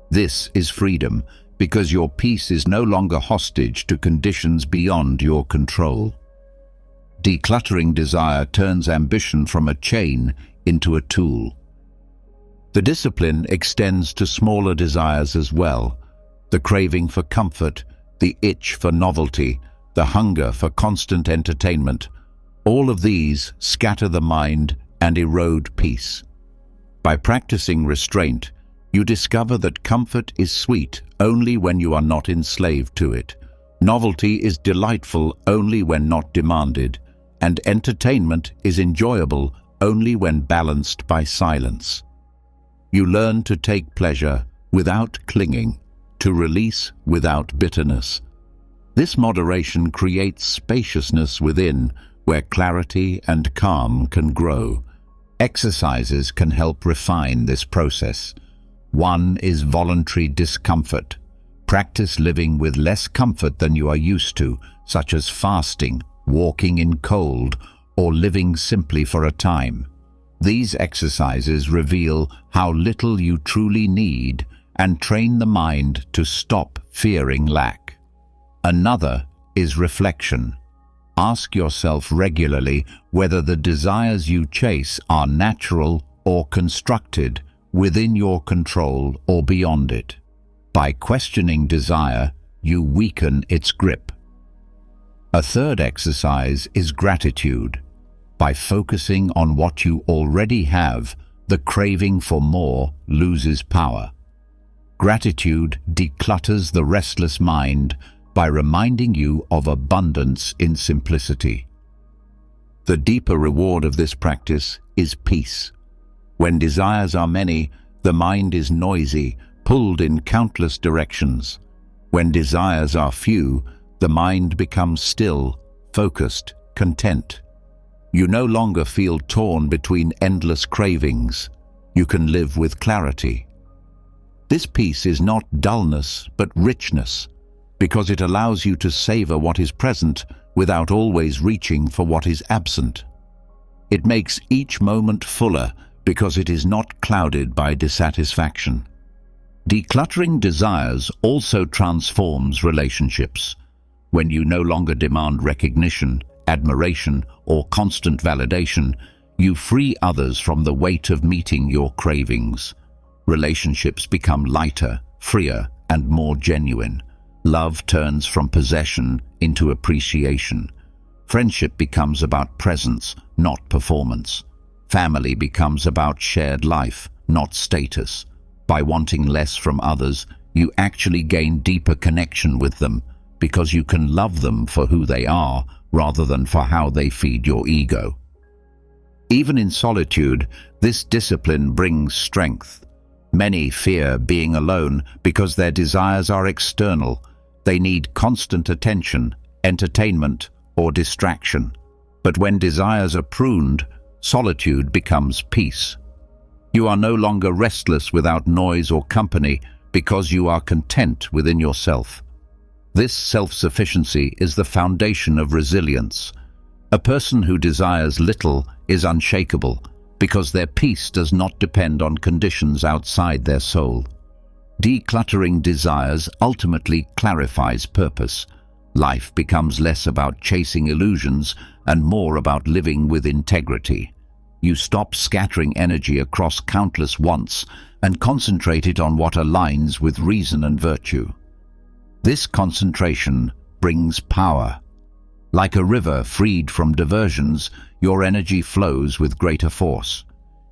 This is freedom, because your peace is no longer hostage to conditions beyond your control. Decluttering desire turns ambition from a chain into a tool. The discipline extends to smaller desires as well: the craving for comfort, the itch for novelty, the hunger for constant entertainment. All of these scatter the mind and erode peace. By practicing restraint, you discover that comfort is sweet only when you are not enslaved to it. Novelty is delightful only when not demanded, and entertainment is enjoyable only when balanced by silence. You learn to take pleasure without clinging, to release without bitterness. This moderation creates spaciousness within, where clarity and calm can grow. Exercises can help refine this process. One is voluntary discomfort. Practice living with less comfort than you are used to, such as fasting, walking in cold, or living simply for a time. These exercises reveal how little you truly need and train the mind to stop fearing lack. Another is reflection. Ask yourself regularly whether the desires you chase are natural or constructed, within your control or beyond it. By questioning desire, you weaken its grip. A third exercise is gratitude. By focusing on what you already have, the craving for more loses power. Gratitude declutters the restless mind by reminding you of abundance in simplicity. The deeper reward of this practice is peace. When desires are many, the mind is noisy, pulled in countless directions. When desires are few, the mind becomes still, focused, content. You no longer feel torn between endless cravings. You can live with clarity. This peace is not dullness, but richness, because it allows you to savor what is present without always reaching for what is absent. It makes each moment fuller because it is not clouded by dissatisfaction. Decluttering desires also transforms relationships. When you no longer demand recognition, admiration, or constant validation, you free others from the weight of meeting your cravings. Relationships become lighter, freer, and more genuine. Love turns from possession into appreciation. Friendship becomes about presence, not performance. Family becomes about shared life, not status. By wanting less from others, you actually gain deeper connection with them, because you can love them for who they are rather than for how they feed your ego. Even in solitude, this discipline brings strength. Many fear being alone because their desires are external. They need constant attention, entertainment, or distraction. But when desires are pruned, solitude becomes peace. You are no longer restless without noise or company because you are content within yourself. This self-sufficiency is the foundation of resilience. A person who desires little is unshakable because their peace does not depend on conditions outside their soul. Decluttering desires ultimately clarifies purpose. Life becomes less about chasing illusions and more about living with integrity. You stop scattering energy across countless wants and concentrate it on what aligns with reason and virtue. This concentration brings power. Like a river freed from diversions, your energy flows with greater force.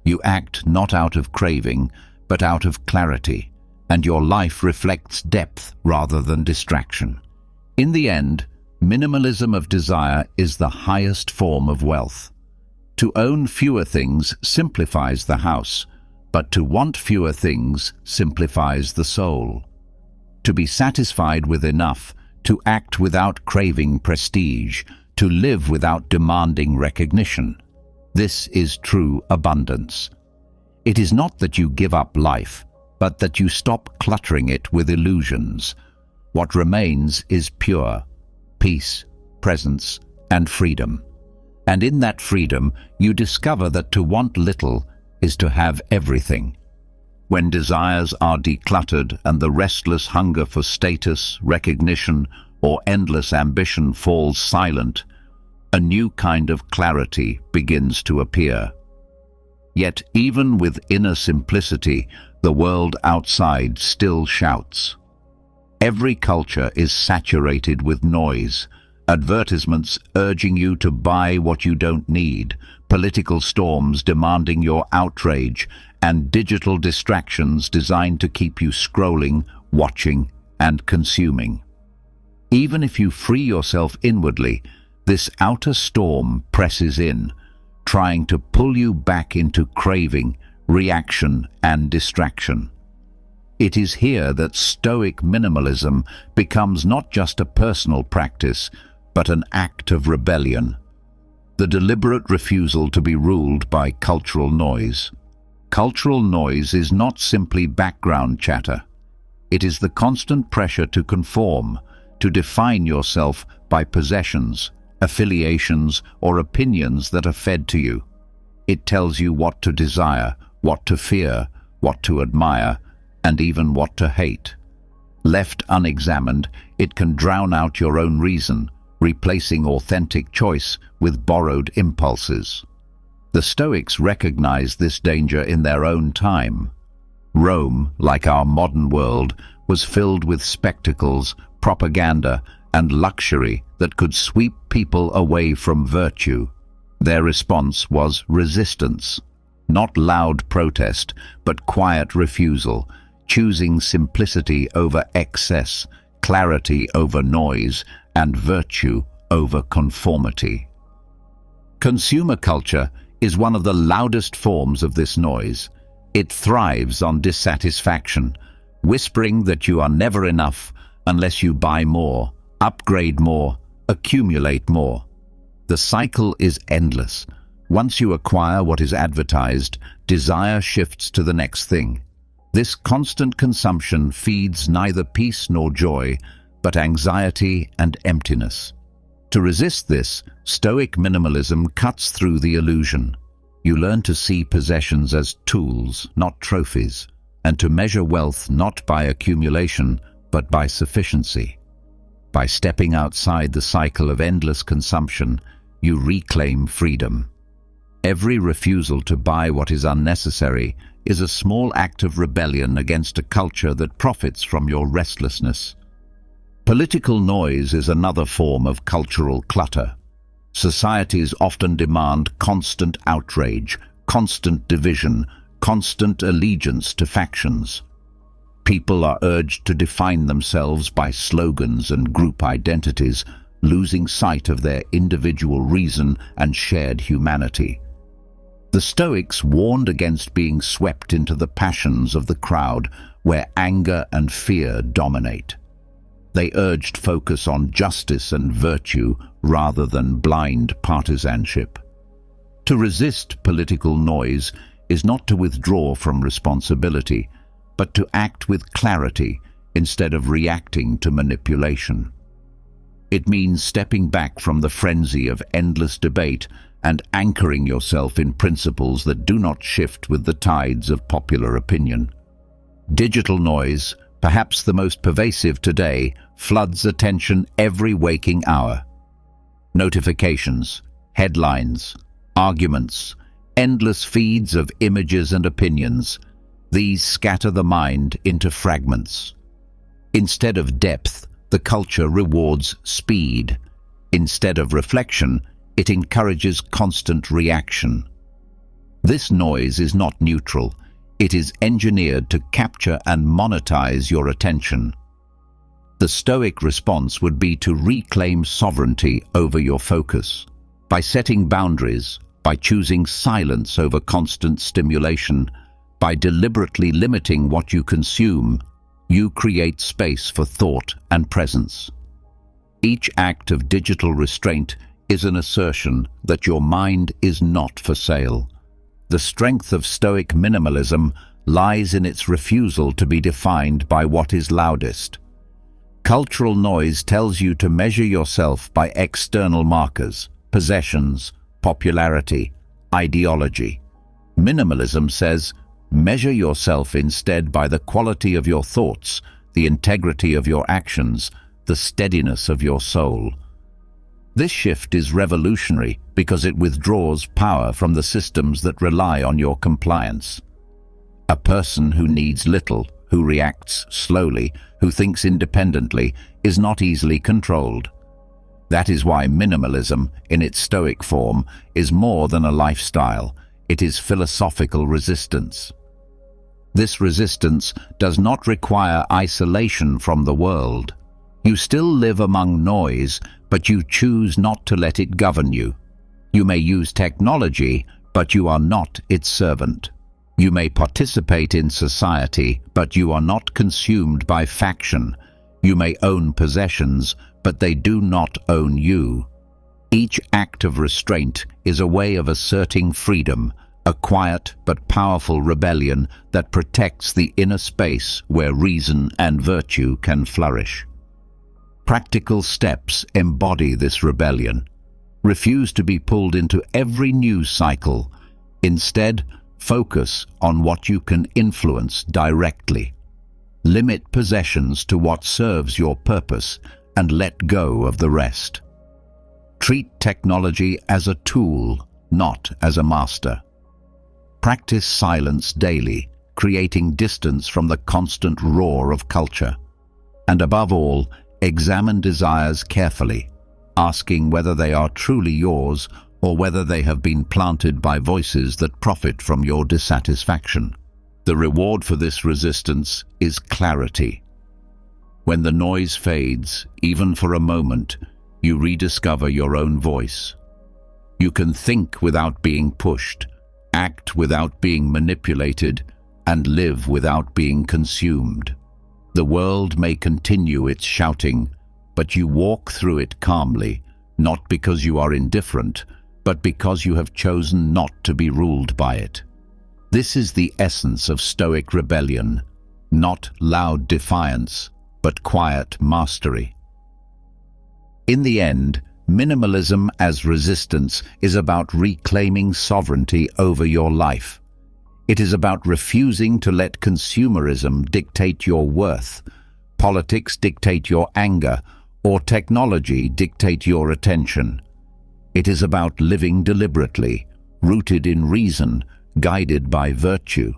You act not out of craving, but out of clarity, and your life reflects depth rather than distraction. In the end, minimalism of desire is the highest form of wealth. To own fewer things simplifies the house, but to want fewer things simplifies the soul. To be satisfied with enough, to act without craving prestige, to live without demanding recognition. This is true abundance. It is not that you give up life, but that you stop cluttering it with illusions. What remains is pure peace, presence, and freedom. And in that freedom, you discover that to want little is to have everything. When desires are decluttered and the restless hunger for status, recognition, or endless ambition falls silent, a new kind of clarity begins to appear. Yet even with inner simplicity, the world outside still shouts. Every culture is saturated with noise, advertisements urging you to buy what you don't need, political storms demanding your outrage, and digital distractions designed to keep you scrolling, watching, and consuming. Even if you free yourself inwardly, this outer storm presses in, trying to pull you back into craving, reaction, and distraction. It is here that Stoic minimalism becomes not just a personal practice, but an act of rebellion. The deliberate refusal to be ruled by cultural noise. Cultural noise is not simply background chatter. It is the constant pressure to conform, to define yourself by possessions, affiliations, or opinions that are fed to you. It tells you what to desire, what to fear, what to admire, and even what to hate. Left unexamined, it can drown out your own reason, replacing authentic choice with borrowed impulses. The Stoics recognized this danger in their own time. Rome, like our modern world, was filled with spectacles, propaganda, and luxury that could sweep people away from virtue. Their response was resistance. Not loud protest, but quiet refusal, choosing simplicity over excess, clarity over noise, and virtue over conformity. Consumer culture is one of the loudest forms of this noise. It thrives on dissatisfaction, whispering that you are never enough unless you buy more, upgrade more, accumulate more. The cycle is endless. Once you acquire what is advertised, desire shifts to the next thing. This constant consumption feeds neither peace nor joy, but anxiety and emptiness. To resist this, Stoic minimalism cuts through the illusion. You learn to see possessions as tools, not trophies, and to measure wealth not by accumulation, but by sufficiency. By stepping outside the cycle of endless consumption, you reclaim freedom. Every refusal to buy what is unnecessary is a small act of rebellion against a culture that profits from your restlessness. Political noise is another form of cultural clutter. Societies often demand constant outrage, constant division, constant allegiance to factions. People are urged to define themselves by slogans and group identities, losing sight of their individual reason and shared humanity. The Stoics warned against being swept into the passions of the crowd, where anger and fear dominate. They urged focus on justice and virtue rather than blind partisanship. To resist political noise is not to withdraw from responsibility, but to act with clarity instead of reacting to manipulation. It means stepping back from the frenzy of endless debate and anchoring yourself in principles that do not shift with the tides of popular opinion. Digital noise, perhaps the most pervasive today, floods attention every waking hour. Notifications, headlines, arguments, endless feeds of images and opinions. These scatter the mind into fragments. Instead of depth, the culture rewards speed. Instead of reflection, it encourages constant reaction. This noise is not neutral. It is engineered to capture and monetize your attention. The Stoic response would be to reclaim sovereignty over your focus. By setting boundaries, by choosing silence over constant stimulation, by deliberately limiting what you consume, you create space for thought and presence. Each act of digital restraint is an assertion that your mind is not for sale. The strength of Stoic minimalism lies in its refusal to be defined by what is loudest. Cultural noise tells you to measure yourself by external markers, possessions, popularity, ideology. Minimalism says, measure yourself instead by the quality of your thoughts, the integrity of your actions, the steadiness of your soul. This shift is revolutionary because it withdraws power from the systems that rely on your compliance. A person who needs little, who reacts slowly, who thinks independently, is not easily controlled. That is why minimalism, in its Stoic form, is more than a lifestyle. It is philosophical resistance. This resistance does not require isolation from the world. You still live among noise, but you choose not to let it govern you. You may use technology, but you are not its servant. You may participate in society, but you are not consumed by faction. You may own possessions, but they do not own you. Each act of restraint is a way of asserting freedom, a quiet but powerful rebellion that protects the inner space where reason and virtue can flourish. Practical steps embody this rebellion. Refuse to be pulled into every news cycle. Instead, focus on what you can influence directly. Limit possessions to what serves your purpose and let go of the rest. Treat technology as a tool, not as a master. Practice silence daily, creating distance from the constant roar of culture. And above all, examine desires carefully, asking whether they are truly yours or whether they have been planted by voices that profit from your dissatisfaction. The reward for this resistance is clarity. When the noise fades, even for a moment, you rediscover your own voice. You can think without being pushed, act without being manipulated, and live without being consumed. The world may continue its shouting, but you walk through it calmly, not because you are indifferent, but because you have chosen not to be ruled by it. This is the essence of Stoic rebellion, not loud defiance, but quiet mastery. In the end, minimalism as resistance is about reclaiming sovereignty over your life. It is about refusing to let consumerism dictate your worth, politics dictate your anger, or technology dictate your attention. It is about living deliberately, rooted in reason, guided by virtue.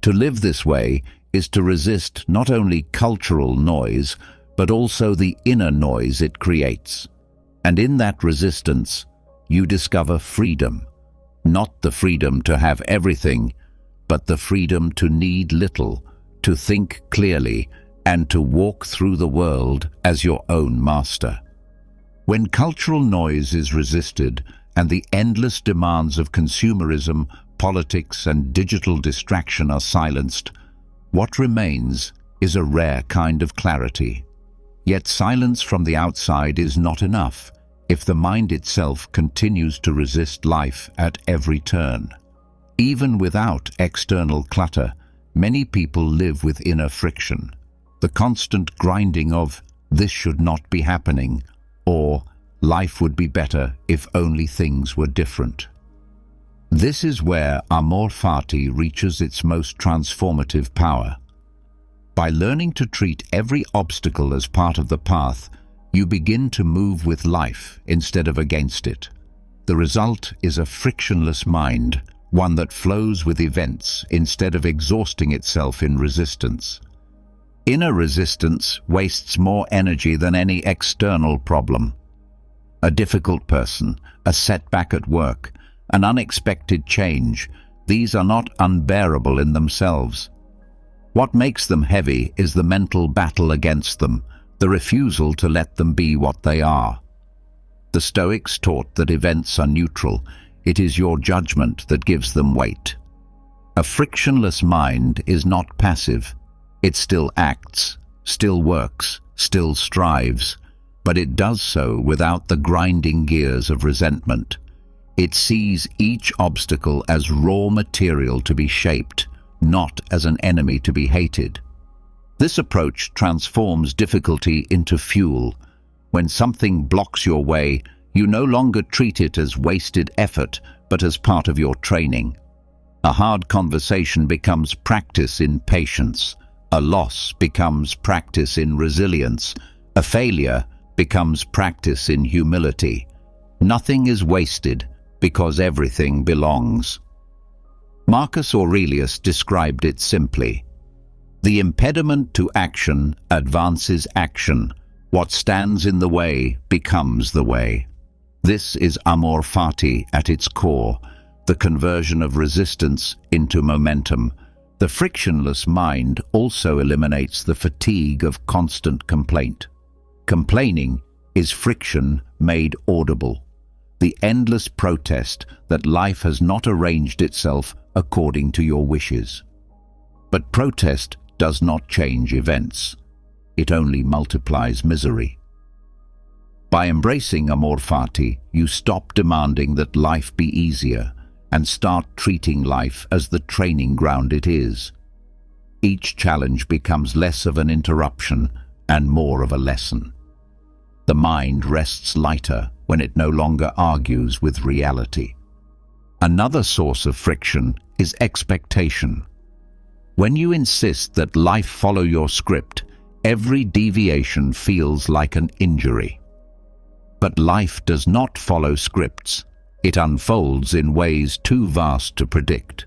To live this way is to resist not only cultural noise, but also the inner noise it creates. And in that resistance, you discover freedom. Not the freedom to have everything, but the freedom to need little, to think clearly, and to walk through the world as your own master. When cultural noise is resisted and the endless demands of consumerism, politics, and digital distraction are silenced, what remains is a rare kind of clarity. Yet silence from the outside is not enough if the mind itself continues to resist life at every turn. Even without external clutter, many people live with inner friction. The constant grinding of, "This should not be happening," or "Life would be better if only things were different." This is where Amor Fati reaches its most transformative power. By learning to treat every obstacle as part of the path, you begin to move with life instead of against it. The result is a frictionless mind, one that flows with events instead of exhausting itself in resistance. Inner resistance wastes more energy than any external problem. A difficult person, a setback at work, an unexpected change, these are not unbearable in themselves. What makes them heavy is the mental battle against them, the refusal to let them be what they are. The Stoics taught that events are neutral. It is your judgment that gives them weight. A frictionless mind is not passive. It still acts, still works, still strives, but it does so without the grinding gears of resentment. It sees each obstacle as raw material to be shaped, not as an enemy to be hated. This approach transforms difficulty into fuel. When something blocks your way, you no longer treat it as wasted effort, but as part of your training. A hard conversation becomes practice in patience. A loss becomes practice in resilience. A failure becomes practice in humility. Nothing is wasted because everything belongs. Marcus Aurelius described it simply: the impediment to action advances action. What stands in the way becomes the way. This is Amor Fati at its core, the conversion of resistance into momentum. The frictionless mind also eliminates the fatigue of constant complaint. Complaining is friction made audible, the endless protest that life has not arranged itself according to your wishes. But protest does not change events. It only multiplies misery. By embracing Amor Fati, you stop demanding that life be easier and start treating life as the training ground it is. Each challenge becomes less of an interruption and more of a lesson. The mind rests lighter when it no longer argues with reality. Another source of friction is expectation. When you insist that life follow your script, every deviation feels like an injury. But life does not follow scripts. It unfolds in ways too vast to predict.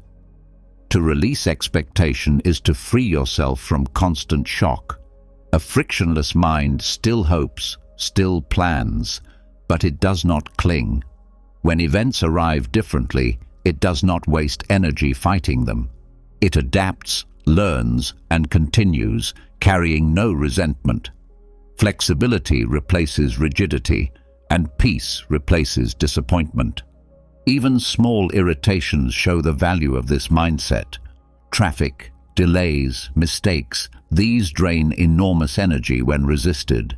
To release expectation is to free yourself from constant shock. A frictionless mind still hopes, still plans, but it does not cling. When events arrive differently, it does not waste energy fighting them. It adapts, learns, and continues, carrying no resentment. Flexibility replaces rigidity, and peace replaces disappointment. Even small irritations show the value of this mindset. Traffic, delays, mistakes, these drain enormous energy when resisted.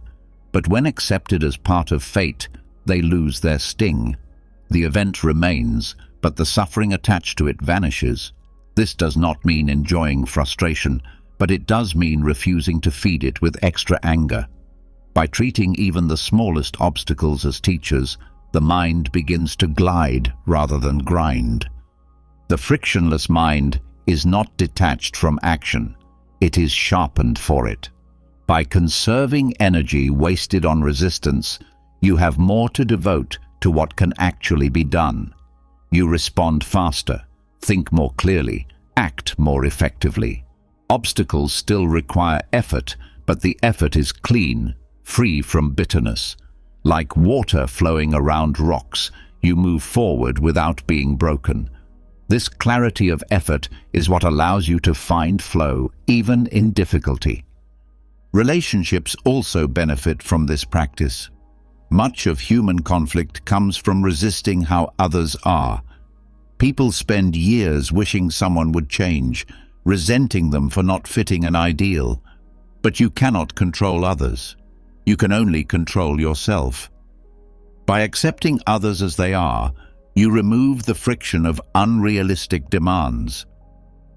But when accepted as part of fate, they lose their sting. The event remains, but the suffering attached to it vanishes. This does not mean enjoying frustration, but it does mean refusing to feed it with extra anger. By treating even the smallest obstacles as teachers, the mind begins to glide rather than grind. The frictionless mind is not detached from action. It is sharpened for it. By conserving energy wasted on resistance, you have more to devote to what can actually be done. You respond faster, think more clearly, act more effectively. Obstacles still require effort, but the effort is clean, free from bitterness. Like water flowing around rocks, you move forward without being broken. This clarity of effort is what allows you to find flow, even in difficulty. Relationships also benefit from this practice. Much of human conflict comes from resisting how others are. People spend years wishing someone would change, resenting them for not fitting an ideal. But you cannot control others. You can only control yourself. By accepting others as they are, you remove the friction of unrealistic demands.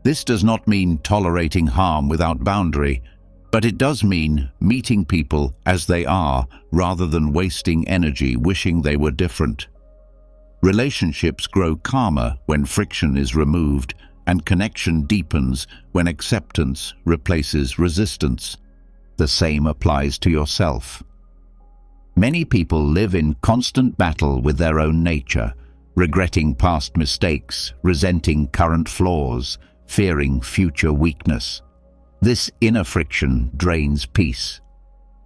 This does not mean tolerating harm without boundary, but it does mean meeting people as they are rather than wasting energy wishing they were different. Relationships grow calmer when friction is removed, and connection deepens when acceptance replaces resistance. The same applies to yourself. Many people live in constant battle with their own nature, regretting past mistakes, resenting current flaws, fearing future weakness. This inner friction drains peace.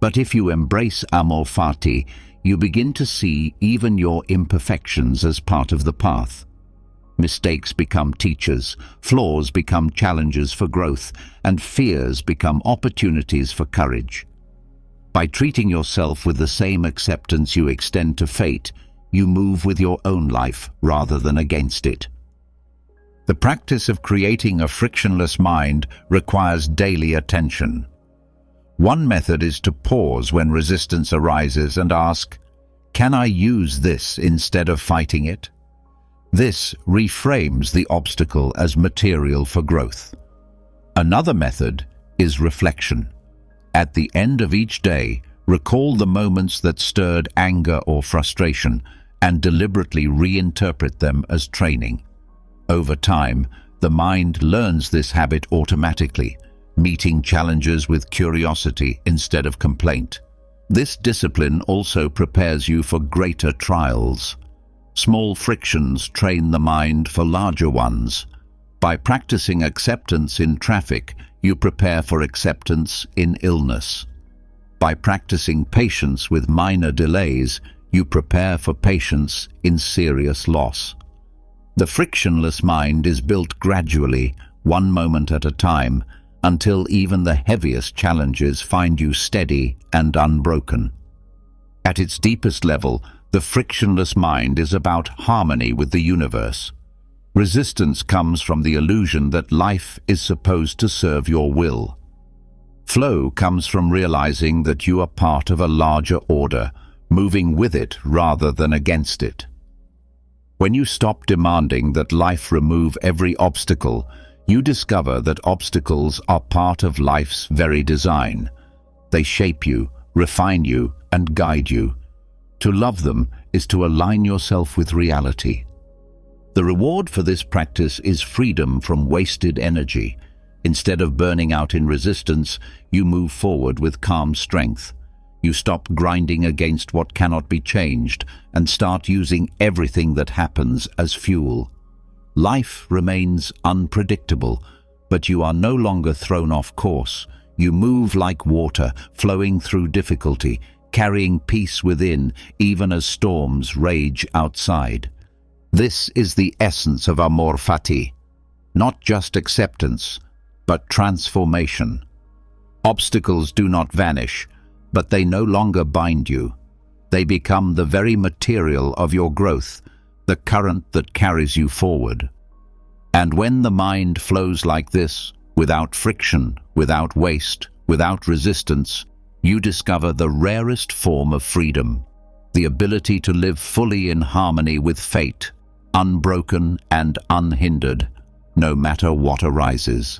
But if you embrace Amor Fati, you begin to see even your imperfections as part of the path. Mistakes become teachers, flaws become challenges for growth, and fears become opportunities for courage. By treating yourself with the same acceptance you extend to fate, you move with your own life rather than against it. The practice of creating a frictionless mind requires daily attention. One method is to pause when resistance arises and ask, "Can I use this instead of fighting it?" This reframes the obstacle as material for growth. Another method is reflection. At the end of each day, recall the moments that stirred anger or frustration and deliberately reinterpret them as training. Over time, the mind learns this habit automatically, meeting challenges with curiosity instead of complaint. This discipline also prepares you for greater trials. Small frictions train the mind for larger ones. By practicing acceptance in traffic, you prepare for acceptance in illness. By practicing patience with minor delays, you prepare for patience in serious loss. The frictionless mind is built gradually, one moment at a time, until even the heaviest challenges find you steady and unbroken. At its deepest level, the frictionless mind is about harmony with the universe. Resistance comes from the illusion that life is supposed to serve your will. Flow comes from realizing that you are part of a larger order, moving with it rather than against it. When you stop demanding that life remove every obstacle, you discover that obstacles are part of life's very design. They shape you, refine you, and guide you. To love them is to align yourself with reality. The reward for this practice is freedom from wasted energy. Instead of burning out in resistance, you move forward with calm strength. You stop grinding against what cannot be changed and start using everything that happens as fuel. Life remains unpredictable, but you are no longer thrown off course. You move like water, flowing through difficulty, carrying peace within, even as storms rage outside. This is the essence of Amor, Fati. Not just acceptance, but transformation. Obstacles do not vanish, but they no longer bind you. They become the very material of your growth, the current that carries you forward. And when the mind flows like this, without friction, without waste, without resistance, you discover the rarest form of freedom, the ability to live fully in harmony with fate, unbroken and unhindered, no matter what arises.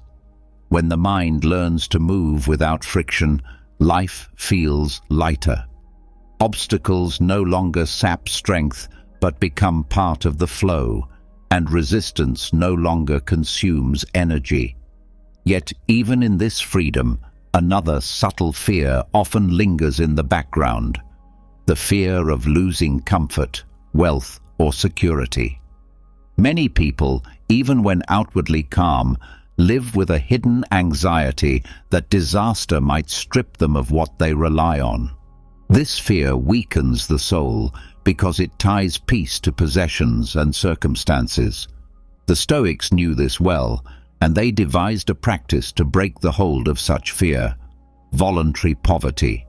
When the mind learns to move without friction, life feels lighter. Obstacles no longer sap strength, but become part of the flow, and resistance no longer consumes energy. Yet even in this freedom, another subtle fear often lingers in the background, the fear of losing comfort, wealth, or security. Many people, even when outwardly calm, live with a hidden anxiety that disaster might strip them of what they rely on. This fear weakens the soul because it ties peace to possessions and circumstances. The Stoics knew this well, and they devised a practice to break the hold of such fear: voluntary poverty.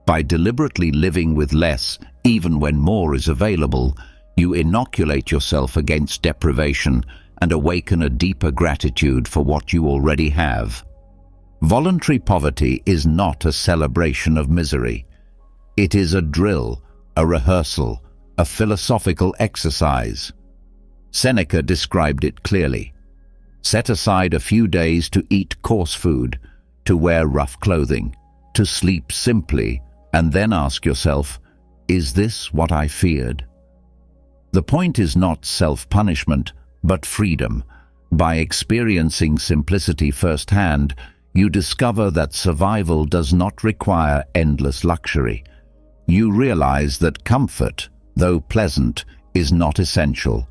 By deliberately living with less, even when more is available, you inoculate yourself against deprivation and awaken a deeper gratitude for what you already have. Voluntary poverty is not a celebration of misery. It is a drill, a rehearsal, a philosophical exercise. Seneca described it clearly. Set aside a few days to eat coarse food, to wear rough clothing, to sleep simply, and then ask yourself, is this what I feared? The point is not self-punishment, but freedom. By experiencing simplicity firsthand, you discover that survival does not require endless luxury. You realize that comfort, though pleasant, is not essential.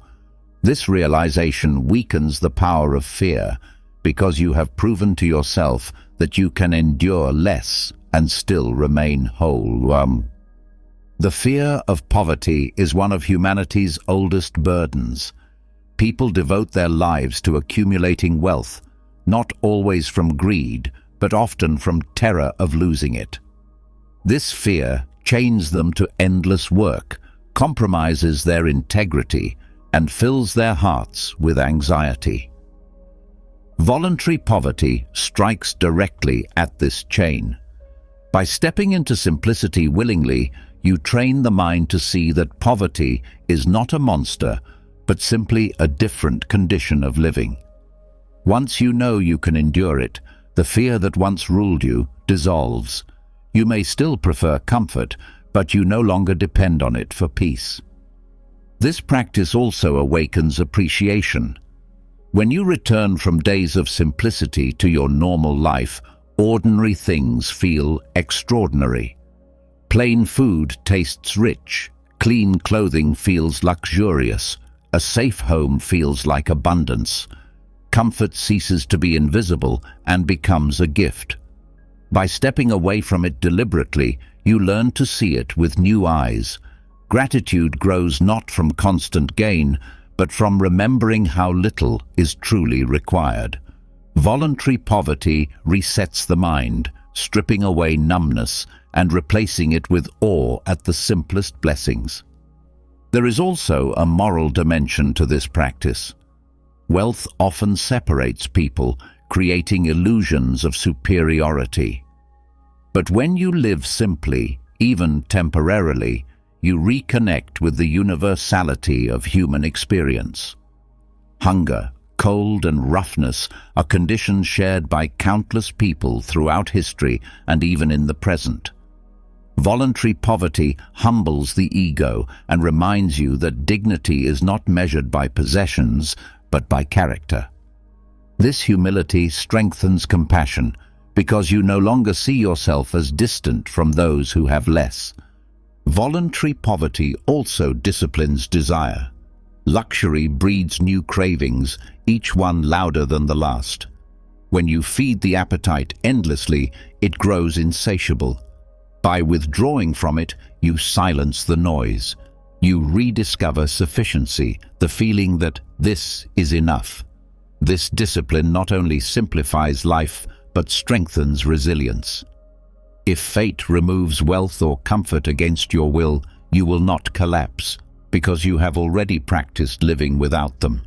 This realization weakens the power of fear, because you have proven to yourself that you can endure less and still remain whole. The fear of poverty is one of humanity's oldest burdens. People devote their lives to accumulating wealth, not always from greed, but often from terror of losing it. This fear chains them to endless work, compromises their integrity, and fills their hearts with anxiety. Voluntary poverty strikes directly at this chain. By stepping into simplicity willingly, you train the mind to see that poverty is not a monster, but simply a different condition of living. Once you know you can endure it, the fear that once ruled you dissolves. You may still prefer comfort, but you no longer depend on it for peace. This practice also awakens appreciation. When you return from days of simplicity to your normal life, ordinary things feel extraordinary. Plain food tastes rich, clean clothing feels luxurious, a safe home feels like abundance. Comfort ceases to be invisible and becomes a gift. By stepping away from it deliberately, you learn to see it with new eyes. Gratitude grows not from constant gain, but from remembering how little is truly required. Voluntary poverty resets the mind, stripping away numbness and replacing it with awe at the simplest blessings. There is also a moral dimension to this practice. Wealth often separates people, creating illusions of superiority. But when you live simply, even temporarily, you reconnect with the universality of human experience. Hunger, cold, and roughness are conditions shared by countless people throughout history and even in the present. Voluntary poverty humbles the ego and reminds you that dignity is not measured by possessions, but by character. This humility strengthens compassion, because you no longer see yourself as distant from those who have less. Voluntary poverty also disciplines desire. Luxury breeds new cravings, each one louder than the last. When you feed the appetite endlessly, it grows insatiable. By withdrawing from it, you silence the noise. You rediscover sufficiency, the feeling that this is enough. This discipline not only simplifies life, but strengthens resilience. If fate removes wealth or comfort against your will, you will not collapse, because you have already practiced living without them.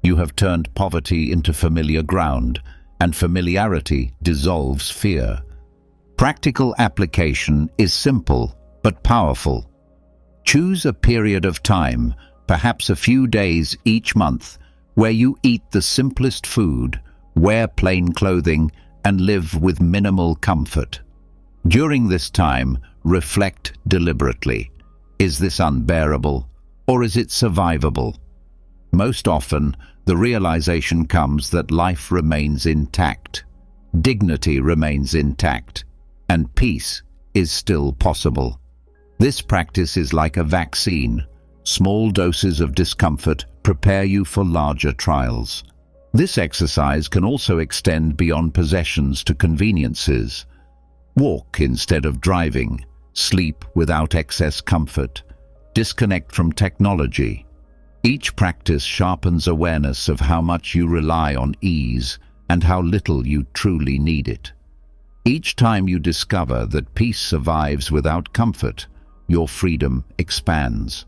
You have turned poverty into familiar ground, and familiarity dissolves fear. Practical application is simple but powerful. Choose a period of time, perhaps a few days each month, where you eat the simplest food, wear plain clothing, and live with minimal comfort. During this time, reflect deliberately. Is this unbearable, or is it survivable? Most often, the realization comes that life remains intact, dignity remains intact, and peace is still possible. This practice is like a vaccine. Small doses of discomfort prepare you for larger trials. This exercise can also extend beyond possessions to conveniences. Walk instead of driving, sleep without excess comfort, disconnect from technology. Each practice sharpens awareness of how much you rely on ease and how little you truly need it. Each time you discover that peace survives without comfort, your freedom expands.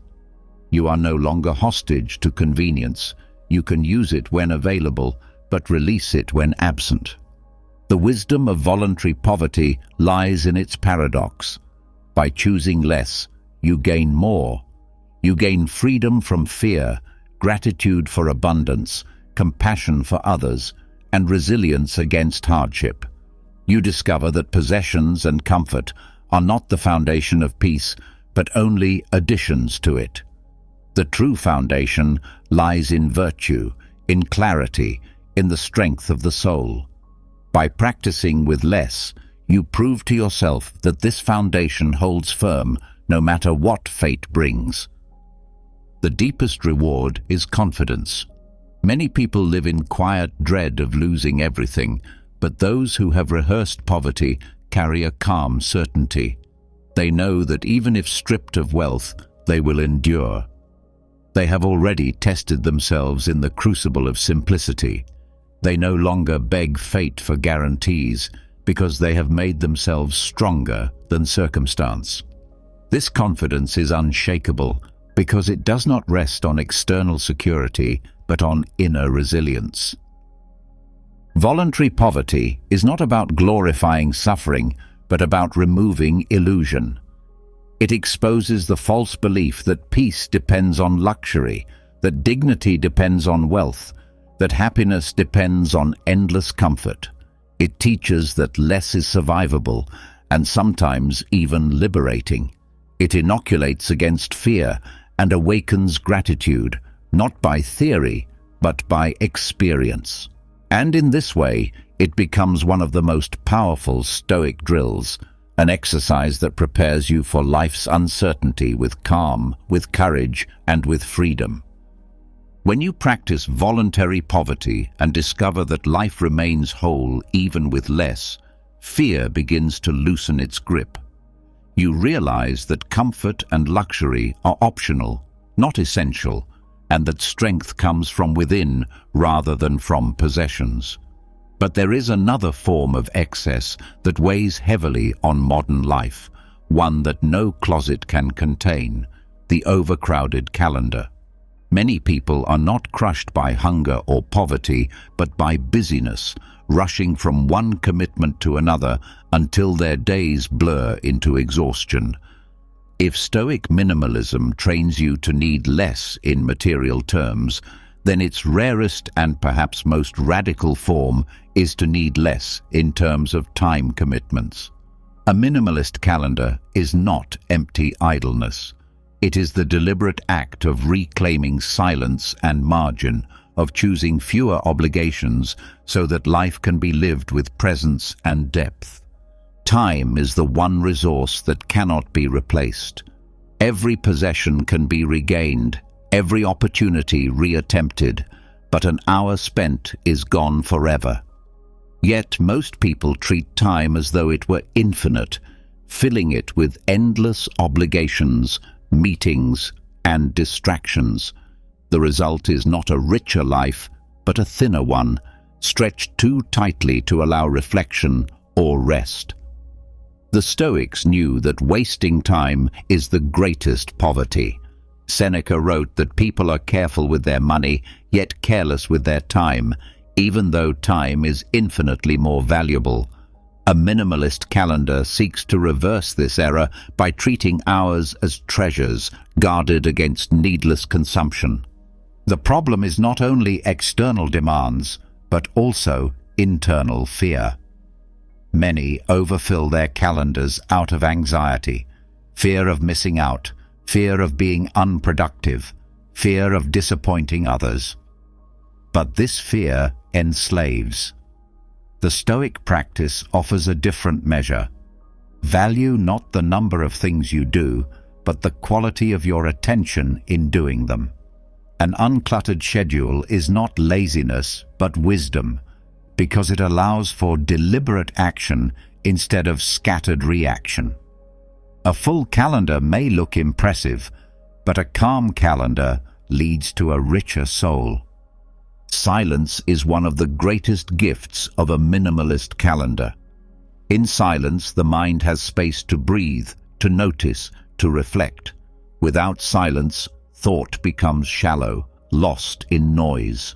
You are no longer hostage to convenience. You can use it when available, but release it when absent. The wisdom of voluntary poverty lies in its paradox. By choosing less, you gain more. You gain freedom from fear, gratitude for abundance, compassion for others, and resilience against hardship. You discover that possessions and comfort are not the foundation of peace, but only additions to it. The true foundation lies in virtue, in clarity, in the strength of the soul. By practicing with less, you prove to yourself that this foundation holds firm no matter what fate brings. The deepest reward is confidence. Many people live in quiet dread of losing everything, but those who have rehearsed poverty carry a calm certainty. They know that even if stripped of wealth, they will endure. They have already tested themselves in the crucible of simplicity. They no longer beg fate for guarantees because they have made themselves stronger than circumstance. This confidence is unshakable because it does not rest on external security but on inner resilience. Voluntary poverty is not about glorifying suffering, but about removing illusion. It exposes the false belief that peace depends on luxury, that dignity depends on wealth, that happiness depends on endless comfort. It teaches that less is survivable and sometimes even liberating. It inoculates against fear and awakens gratitude, not by theory, but by experience. And in this way, it becomes one of the most powerful Stoic drills, an exercise that prepares you for life's uncertainty with calm, with courage, and with freedom. When you practice voluntary poverty and discover that life remains whole even with less, fear begins to loosen its grip. You realize that comfort and luxury are optional, not essential, and that strength comes from within rather than from possessions. But there is another form of excess that weighs heavily on modern life, one that no closet can contain: the overcrowded calendar. Many people are not crushed by hunger or poverty, but by busyness, rushing from one commitment to another until their days blur into exhaustion. If Stoic minimalism trains you to need less in material terms, then its rarest and perhaps most radical form is to need less in terms of time commitments. A minimalist calendar is not empty idleness. It is the deliberate act of reclaiming silence and margin, of choosing fewer obligations so that life can be lived with presence and depth. Time is the one resource that cannot be replaced. Every possession can be regained, every opportunity reattempted, but an hour spent is gone forever. Yet most people treat time as though it were infinite, filling it with endless obligations, meetings, and distractions. The result is not a richer life, but a thinner one, stretched too tightly to allow reflection or rest. The Stoics knew that wasting time is the greatest poverty. Seneca wrote that people are careful with their money, yet careless with their time, even though time is infinitely more valuable. A minimalist calendar seeks to reverse this error by treating hours as treasures, guarded against needless consumption. The problem is not only external demands, but also internal fear. Many overfill their calendars out of anxiety, fear of missing out, fear of being unproductive, fear of disappointing others. But this fear enslaves. The Stoic practice offers a different measure. Value not the number of things you do, but the quality of your attention in doing them. An uncluttered schedule is not laziness, but wisdom, because it allows for deliberate action instead of scattered reaction. A full calendar may look impressive, but a calm calendar leads to a richer soul. Silence is one of the greatest gifts of a minimalist calendar. In silence, the mind has space to breathe, to notice, to reflect. Without silence, thought becomes shallow, lost in noise.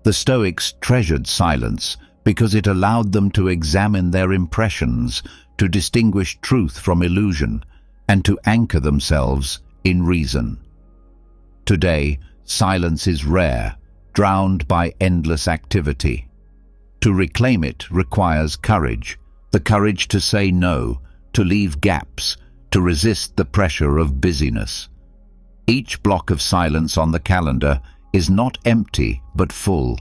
The Stoics treasured silence because it allowed them to examine their impressions, to distinguish truth from illusion, and to anchor themselves in reason. Today, silence is rare, drowned by endless activity. To reclaim it requires courage, the courage to say no, to leave gaps, to resist the pressure of busyness. Each block of silence on the calendar is not empty but full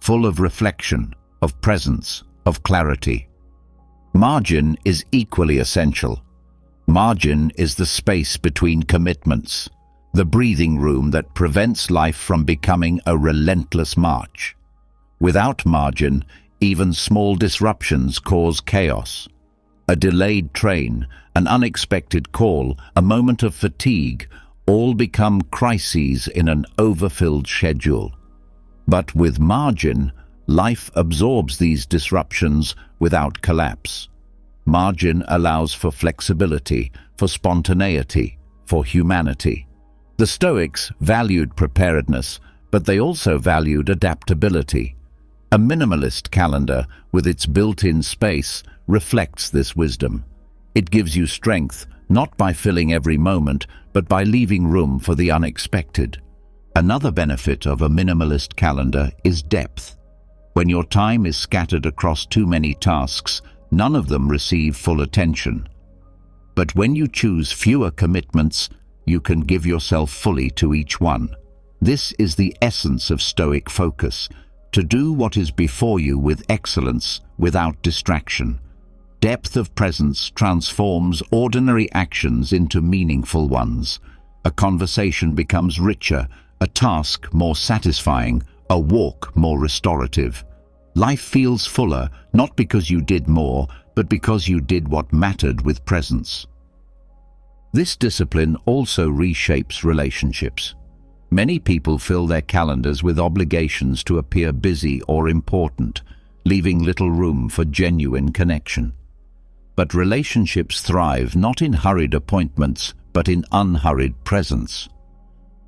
of reflection, of presence, of clarity. Margin is equally essential. Margin is the space between commitments, the breathing room that prevents life from becoming a relentless march. Without margin, even small disruptions cause chaos. A delayed train, an unexpected call, a moment of fatigue, all become crises in an overfilled schedule. But with margin, life absorbs these disruptions without collapse. Margin allows for flexibility, for spontaneity, for humanity. The Stoics valued preparedness, but they also valued adaptability. A minimalist calendar, with its built-in space, reflects this wisdom. It gives you strength, not by filling every moment, but by leaving room for the unexpected. Another benefit of a minimalist calendar is depth. When your time is scattered across too many tasks, none of them receive full attention. But when you choose fewer commitments, you can give yourself fully to each one. This is the essence of Stoic focus, to do what is before you with excellence, without distraction. Depth of presence transforms ordinary actions into meaningful ones. A conversation becomes richer, a task more satisfying, a walk more restorative. Life feels fuller, not because you did more, but because you did what mattered with presence. This discipline also reshapes relationships. Many people fill their calendars with obligations to appear busy or important, leaving little room for genuine connection. But relationships thrive not in hurried appointments, but in unhurried presence.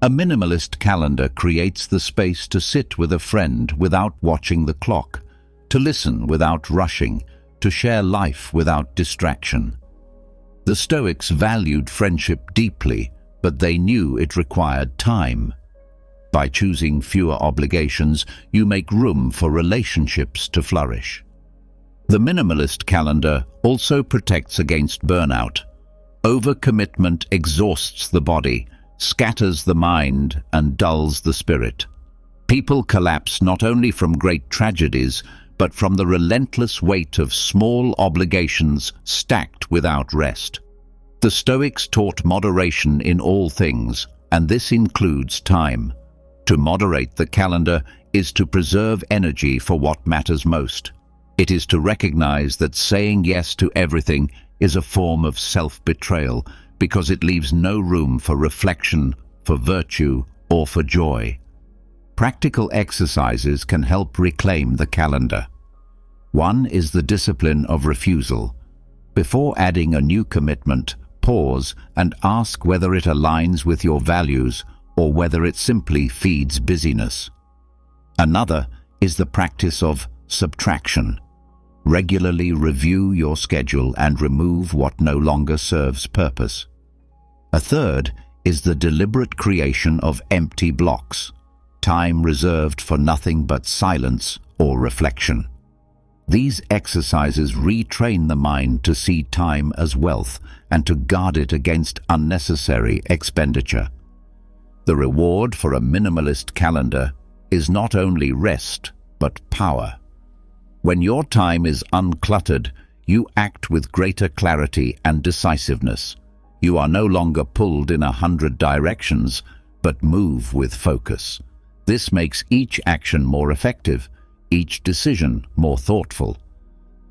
A minimalist calendar creates the space to sit with a friend without watching the clock, to listen without rushing, to share life without distraction. The Stoics valued friendship deeply, but they knew it required time. By choosing fewer obligations, you make room for relationships to flourish. The minimalist calendar also protects against burnout. Overcommitment exhausts the body, scatters the mind, and dulls the spirit. People collapse not only from great tragedies, but from the relentless weight of small obligations stacked without rest. The Stoics taught moderation in all things, and this includes time. To moderate the calendar is to preserve energy for what matters most. It is to recognize that saying yes to everything is a form of self-betrayal because it leaves no room for reflection, for virtue, or for joy. Practical exercises can help reclaim the calendar. One is the discipline of refusal. Before adding a new commitment, pause and ask whether it aligns with your values or whether it simply feeds busyness. Another is the practice of subtraction. Regularly review your schedule and remove what no longer serves purpose. A third is the deliberate creation of empty blocks, time reserved for nothing but silence or reflection. These exercises retrain the mind to see time as wealth and to guard it against unnecessary expenditure. The reward for a minimalist calendar is not only rest, but power. When your time is uncluttered, you act with greater clarity and decisiveness. You are no longer pulled in 100 directions, but move with focus. This makes each action more effective, each decision more thoughtful.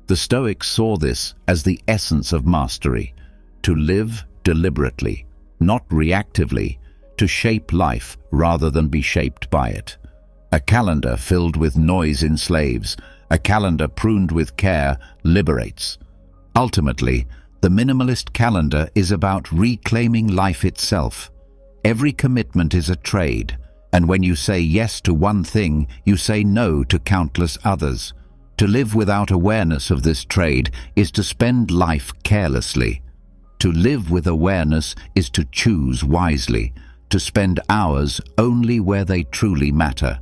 The Stoics saw this as the essence of mastery, to live deliberately, not reactively, to shape life rather than be shaped by it. A calendar filled with noise enslaves, a calendar pruned with care liberates. Ultimately, the minimalist calendar is about reclaiming life itself. Every commitment is a trade, and when you say yes to one thing, you say no to countless others. To live without awareness of this trade is to spend life carelessly. To live with awareness is to choose wisely, to spend hours only where they truly matter.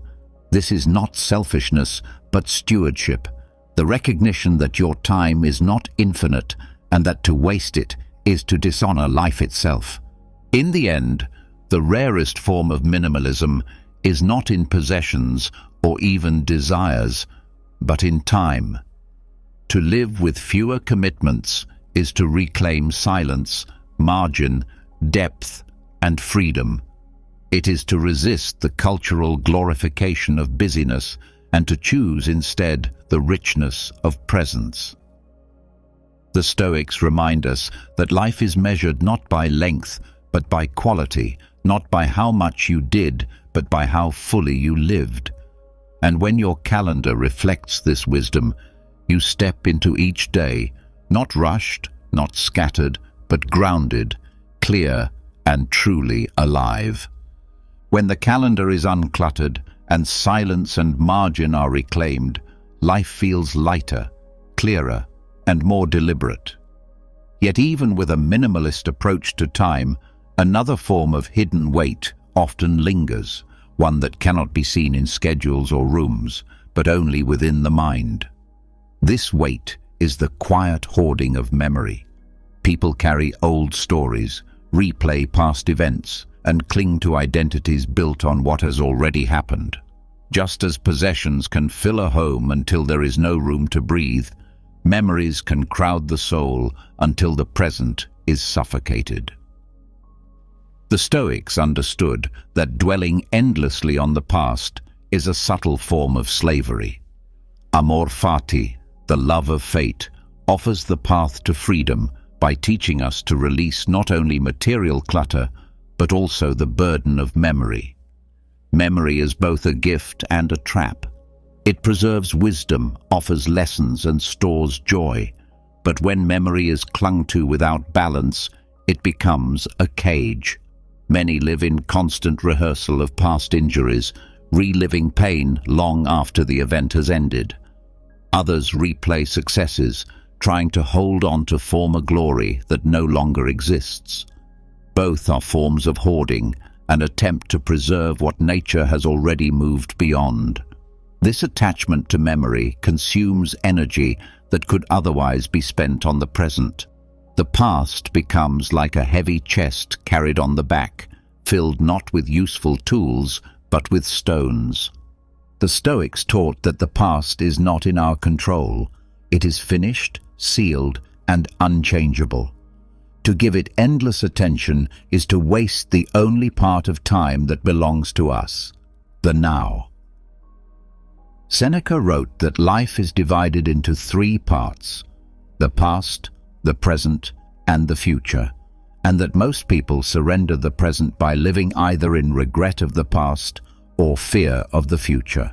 This is not selfishness, but stewardship, the recognition that your time is not infinite and that to waste it is to dishonor life itself. In the end, the rarest form of minimalism is not in possessions or even desires, but in time. To live with fewer commitments is to reclaim silence, margin, depth, and freedom. It is to resist the cultural glorification of busyness and to choose instead the richness of presence. The Stoics remind us that life is measured not by length, but by quality, not by how much you did, but by how fully you lived. And when your calendar reflects this wisdom, you step into each day, not rushed, not scattered, but grounded, clear, and truly alive. When the calendar is uncluttered and silence and margin are reclaimed, life feels lighter, clearer, and more deliberate. Yet even with a minimalist approach to time, another form of hidden weight often lingers, one that cannot be seen in schedules or rooms, but only within the mind. This weight is the quiet hoarding of memory. People carry old stories, replay past events, and cling to identities built on what has already happened. Just as possessions can fill a home until there is no room to breathe, memories can crowd the soul until the present is suffocated. The Stoics understood that dwelling endlessly on the past is a subtle form of slavery. Amor Fati, the love of fate, offers the path to freedom by teaching us to release not only material clutter, but also the burden of memory. Memory is both a gift and a trap. It preserves wisdom, offers lessons, and stores joy. But when memory is clung to without balance, it becomes a cage. Many live in constant rehearsal of past injuries, reliving pain long after the event has ended. Others replay successes, trying to hold on to former glory that no longer exists. Both are forms of hoarding, an attempt to preserve what nature has already moved beyond. This attachment to memory consumes energy that could otherwise be spent on the present. The past becomes like a heavy chest carried on the back, filled not with useful tools, but with stones. The Stoics taught that the past is not in our control. It is finished, sealed, and unchangeable. To give it endless attention is to waste the only part of time that belongs to us, the now. Seneca wrote that life is divided into three parts: the past, the present, and the future, and that most people surrender the present by living either in regret of the past or fear of the future.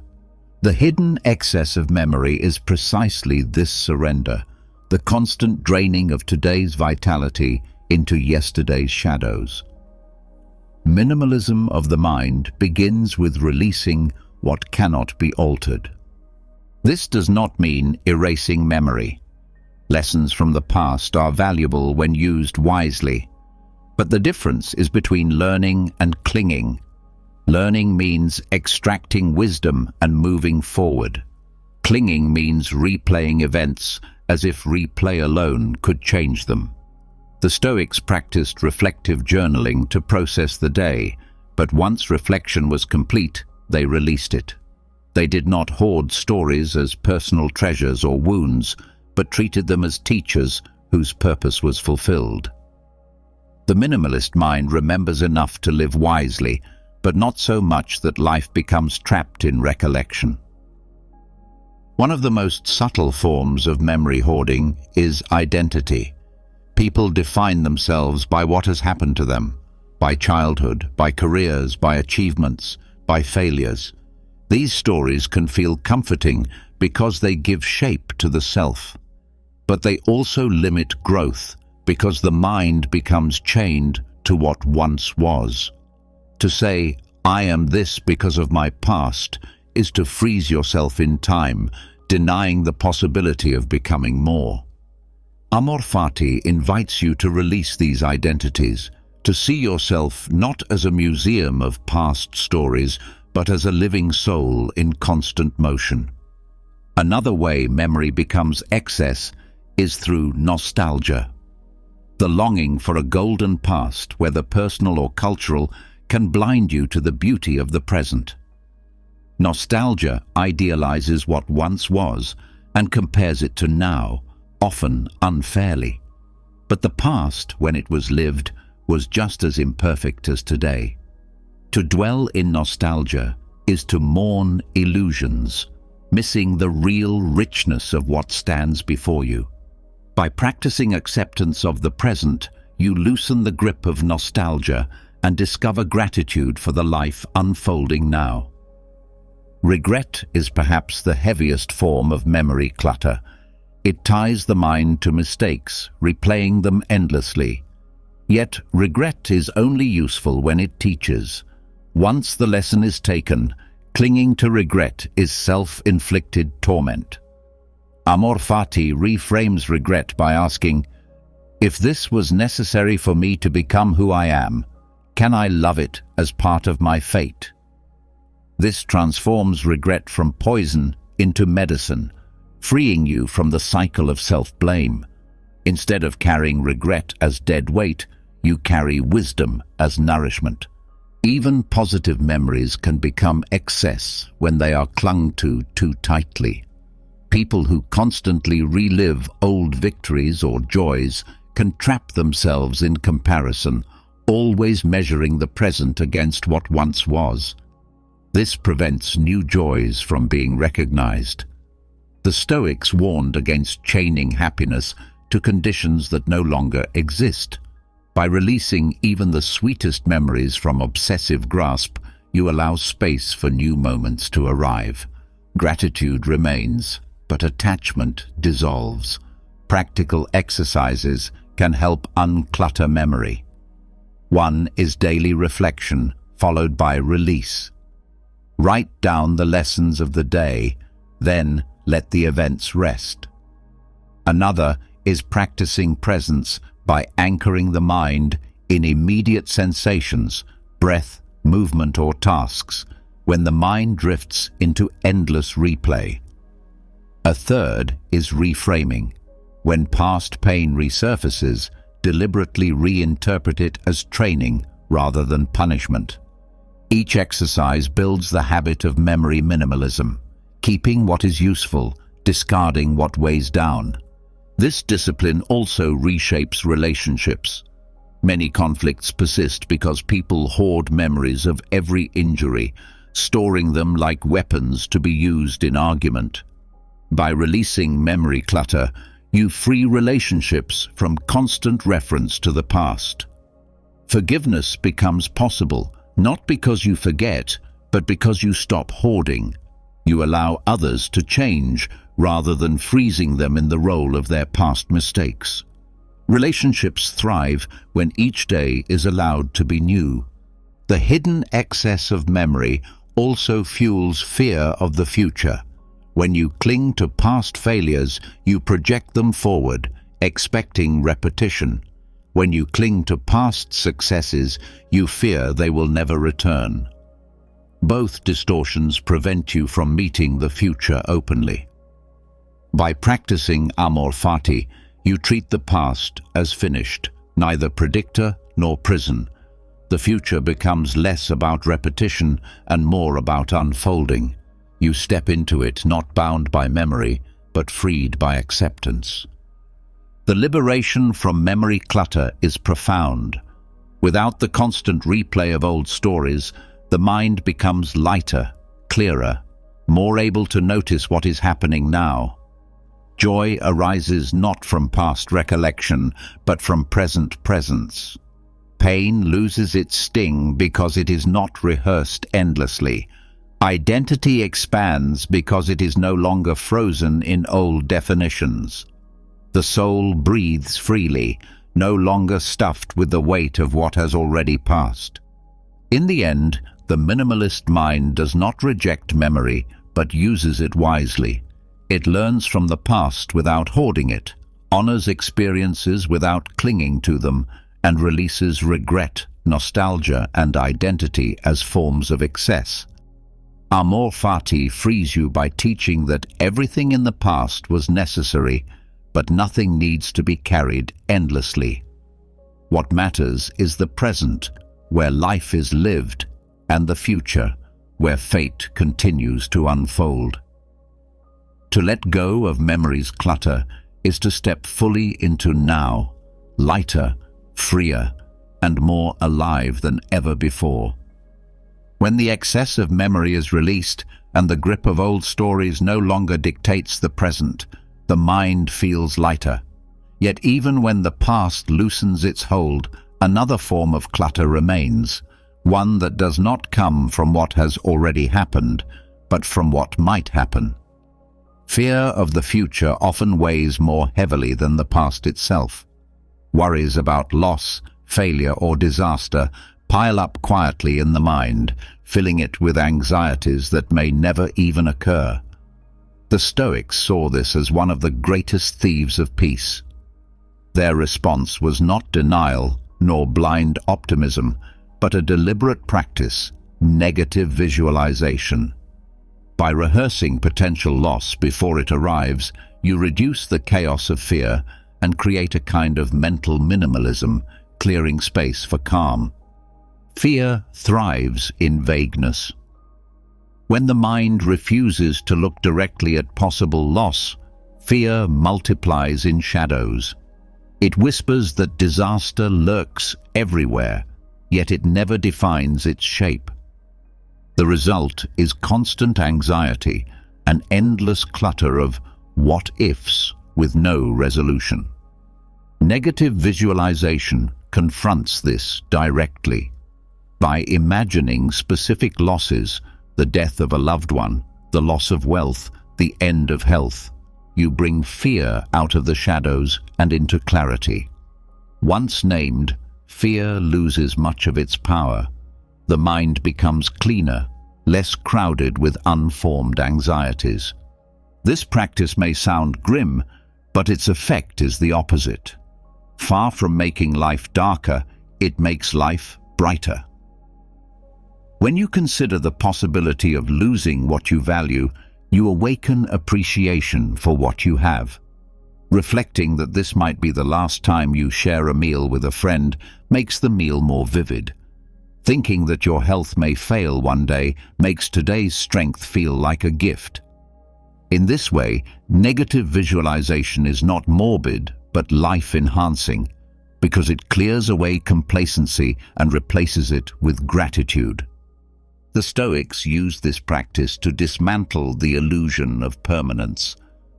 The hidden excess of memory is precisely this surrender, the constant draining of today's vitality into yesterday's shadows. Minimalism of the mind begins with releasing what cannot be altered. This does not mean erasing memory. Lessons from the past are valuable when used wisely, but the difference is between learning and clinging. Learning means extracting wisdom and moving forward. Clinging means replaying events as if replay alone could change them. The Stoics practiced reflective journaling to process the day, but once reflection was complete, they released it. They did not hoard stories as personal treasures or wounds, but treated them as teachers whose purpose was fulfilled. The minimalist mind remembers enough to live wisely, but not so much that life becomes trapped in recollection. One of the most subtle forms of memory hoarding is identity. People define themselves by what has happened to them, by childhood, by careers, by achievements, by failures. These stories can feel comforting because they give shape to the self. But they also limit growth because the mind becomes chained to what once was. To say, "I am this because of my past," is to freeze yourself in time, denying the possibility of becoming more. Amor Fati invites you to release these identities, to see yourself not as a museum of past stories, but as a living soul in constant motion. Another way memory becomes excess is through nostalgia. The longing for a golden past, whether personal or cultural, can blind you to the beauty of the present. Nostalgia idealizes what once was and compares it to now, often unfairly. But the past, when it was lived, was just as imperfect as today. To dwell in nostalgia is to mourn illusions, missing the real richness of what stands before you. By practicing acceptance of the present, you loosen the grip of nostalgia and discover gratitude for the life unfolding now. Regret is perhaps the heaviest form of memory clutter. It ties the mind to mistakes, replaying them endlessly. Yet regret is only useful when it teaches. Once the lesson is taken, clinging to regret is self-inflicted torment. Amor Fati reframes regret by asking, "If this was necessary for me to become who I am, can I love it as part of my fate?" This transforms regret from poison into medicine, freeing you from the cycle of self-blame. Instead of carrying regret as dead weight, you carry wisdom as nourishment. Even positive memories can become excess when they are clung to too tightly. People who constantly relive old victories or joys can trap themselves in comparison, always measuring the present against what once was. This prevents new joys from being recognized. The Stoics warned against chaining happiness to conditions that no longer exist. By releasing even the sweetest memories from obsessive grasp, you allow space for new moments to arrive. Gratitude remains, but attachment dissolves. Practical exercises can help unclutter memory. One is daily reflection, followed by release. Write down the lessons of the day, then let the events rest. Another is practicing presence by anchoring the mind in immediate sensations, breath, movement, or tasks, when the mind drifts into endless replay. A third is reframing. When past pain resurfaces, deliberately reinterpret it as training rather than punishment. Each exercise builds the habit of memory minimalism, keeping what is useful, discarding what weighs down. This discipline also reshapes relationships. Many conflicts persist because people hoard memories of every injury, storing them like weapons to be used in argument. By releasing memory clutter, you free relationships from constant reference to the past. Forgiveness becomes possible, not because you forget, but because you stop hoarding. You allow others to change rather than freezing them in the role of their past mistakes. Relationships thrive when each day is allowed to be new. The hidden excess of memory also fuels fear of the future. When you cling to past failures, you project them forward, expecting repetition. When you cling to past successes, you fear they will never return. Both distortions prevent you from meeting the future openly. By practicing Amor Fati, you treat the past as finished, neither predictor nor prison. The future becomes less about repetition and more about unfolding. You step into it not bound by memory, but freed by acceptance. The liberation from memory clutter is profound. Without the constant replay of old stories, the mind becomes lighter, clearer, more able to notice what is happening now. Joy arises not from past recollection, but from present presence. Pain loses its sting because it is not rehearsed endlessly. Identity expands because it is no longer frozen in old definitions. The soul breathes freely, no longer stuffed with the weight of what has already passed. In the end, the minimalist mind does not reject memory, but uses it wisely. It learns from the past without hoarding it, honors experiences without clinging to them, and releases regret, nostalgia, and identity as forms of excess. Amor Fati frees you by teaching that everything in the past was necessary, but nothing needs to be carried endlessly. What matters is the present, where life is lived, and the future, where fate continues to unfold. To let go of memory's clutter is to step fully into now, lighter, freer, and more alive than ever before. When the excess of memory is released and the grip of old stories no longer dictates the present, the mind feels lighter. Yet even when the past loosens its hold, another form of clutter remains, one that does not come from what has already happened, but from what might happen. Fear of the future often weighs more heavily than the past itself. Worries about loss, failure, or disaster pile up quietly in the mind, filling it with anxieties that may never even occur. The Stoics saw this as one of the greatest thieves of peace. Their response was not denial nor blind optimism, but a deliberate practice, Negative visualization. By rehearsing potential loss before it arrives, you reduce the chaos of fear and create a kind of mental minimalism, clearing space for calm. Fear thrives in vagueness. When the mind refuses to look directly at possible loss, fear multiplies in shadows. It whispers that disaster lurks everywhere, yet it never defines its shape. The result is constant anxiety, an endless clutter of what-ifs with no resolution. Negative visualization confronts this directly. By imagining specific losses, the death of a loved one, the loss of wealth, the end of health, you bring fear out of the shadows and into clarity. Once named, fear loses much of its power. The mind becomes cleaner, less crowded with unformed anxieties. This practice may sound grim, but its effect is the opposite. Far from making life darker, it makes life brighter. When you consider the possibility of losing what you value, you awaken appreciation for what you have. Reflecting that this might be the last time you share a meal with a friend makes the meal more vivid. Thinking that your health may fail one day makes today's strength feel like a gift. In this way, negative visualization is not morbid, but life-enhancing, because it clears away complacency and replaces it with gratitude. The Stoics used this practice to dismantle the illusion of permanence.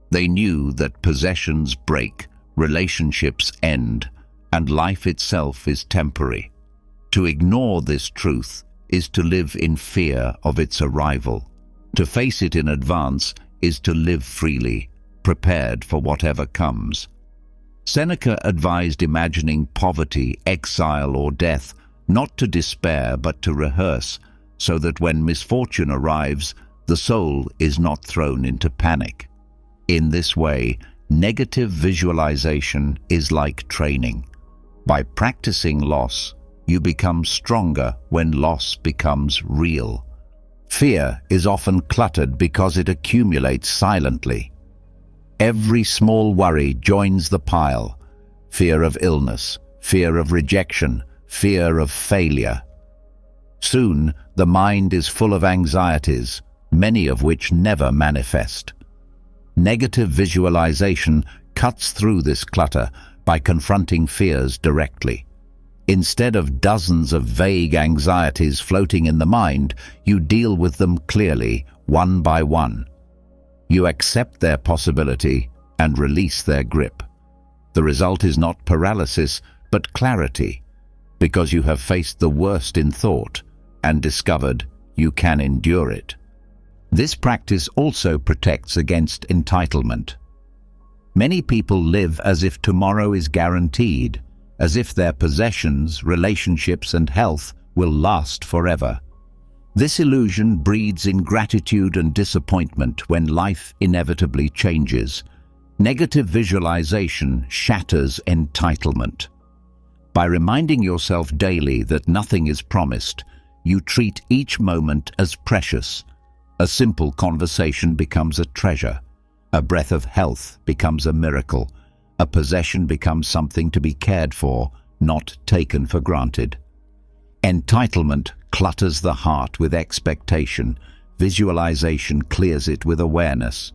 They knew that possessions break, relationships end, and life itself is temporary. To ignore this truth is to live in fear of its arrival. To face it in advance is to live freely, prepared for whatever comes. Seneca advised imagining poverty, exile, or death, not to despair but to rehearse, so that when misfortune arrives, the soul is not thrown into panic. In this way, negative visualization is like training. By practicing loss, you become stronger when loss becomes real. Fear is often cluttered because it accumulates silently. Every small worry joins the pile. Fear of illness, fear of rejection, fear of failure. Soon, the mind is full of anxieties, many of which never manifest. Negative visualization cuts through this clutter by confronting fears directly. Instead of dozens of vague anxieties floating in the mind, you deal with them clearly, one by one. You accept their possibility and release their grip. The result is not paralysis, but clarity, because you have faced the worst in thought and discovered you can endure it. This practice also protects against entitlement. Many people live as if tomorrow is guaranteed, as if their possessions, relationships, and health will last forever. This illusion breeds ingratitude and disappointment when life inevitably changes. Negative visualization shatters entitlement. By reminding yourself daily that nothing is promised, you treat each moment as precious. A simple conversation becomes a treasure. A breath of health becomes a miracle. A possession becomes something to be cared for, not taken for granted. Entitlement clutters the heart with expectation. Visualization clears it with awareness.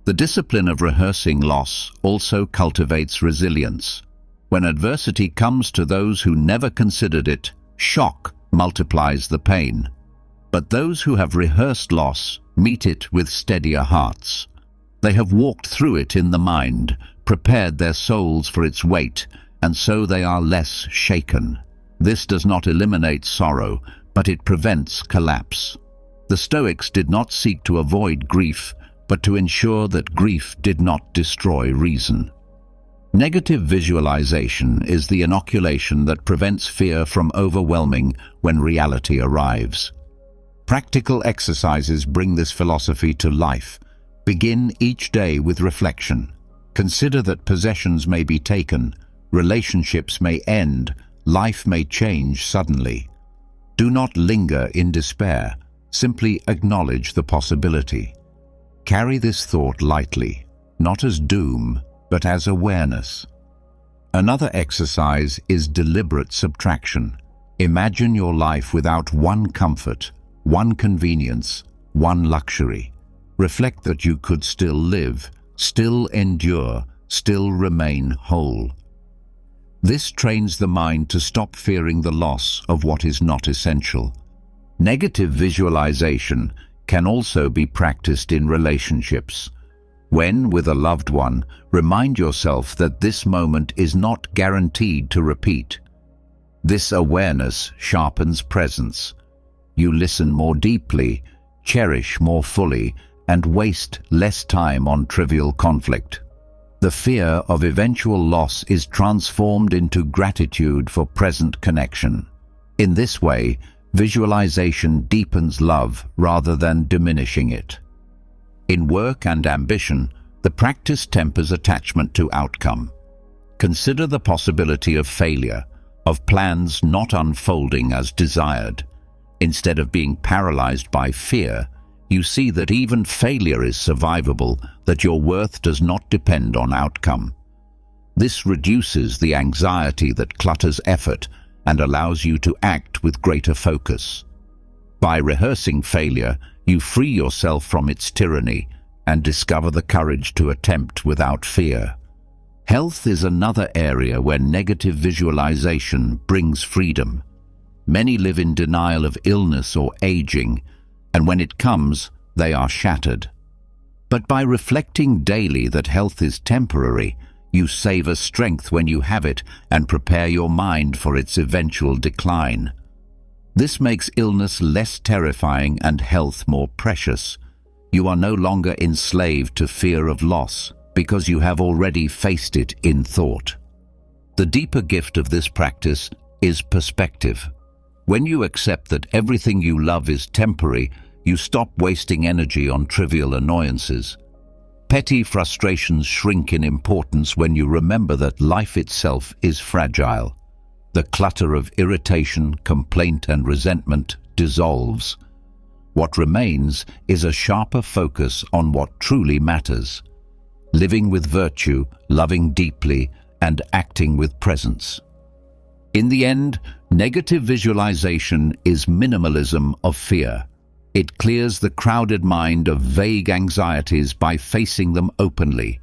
The discipline of rehearsing loss also cultivates resilience. When adversity comes to those who never considered it, shock multiplies the pain. But those who have rehearsed loss meet it with steadier hearts. They have walked through it in the mind, prepared their souls for its weight, and so they are less shaken. This does not eliminate sorrow, but it prevents collapse. The Stoics did not seek to avoid grief, but to ensure that grief did not destroy reason. Negative visualization is the inoculation that prevents fear from overwhelming when reality arrives. Practical exercises bring this philosophy to life. Begin each day with reflection. Consider that possessions may be taken, relationships may end, life may change suddenly. Do not linger in despair. Simply acknowledge the possibility. Carry this thought lightly, not as doom, but as awareness. Another exercise is deliberate subtraction. Imagine your life without one comfort, one convenience, one luxury. Reflect that you could still live, still endure, still remain whole. This trains the mind to stop fearing the loss of what is not essential. Negative visualization can also be practiced in relationships. When with a loved one, remind yourself that this moment is not guaranteed to repeat. This awareness sharpens presence. You listen more deeply, cherish more fully, and waste less time on trivial conflict. The fear of eventual loss is transformed into gratitude for present connection. In this way, visualization deepens love rather than diminishing it. In work and ambition, the practice tempers attachment to outcome. Consider the possibility of failure, of plans not unfolding as desired. Instead of being paralyzed by fear, you see that even failure is survivable, that your worth does not depend on outcome. This reduces the anxiety that clutters effort and allows you to act with greater focus. By rehearsing failure, you free yourself from its tyranny and discover the courage to attempt without fear. Health is another area where negative visualization brings freedom. Many live in denial of illness or aging, and when it comes, they are shattered. But by reflecting daily that health is temporary, you savor strength when you have it and prepare your mind for its eventual decline. This makes illness less terrifying and health more precious. You are no longer enslaved to fear of loss because you have already faced it in thought. The deeper gift of this practice is perspective. When you accept that everything you love is temporary, you stop wasting energy on trivial annoyances. Petty frustrations shrink in importance when you remember that life itself is fragile. The clutter of irritation, complaint, and resentment dissolves. What remains is a sharper focus on what truly matters. Living with virtue, loving deeply, and acting with presence. In the end, negative visualization is minimalism of fear. It clears the crowded mind of vague anxieties by facing them openly.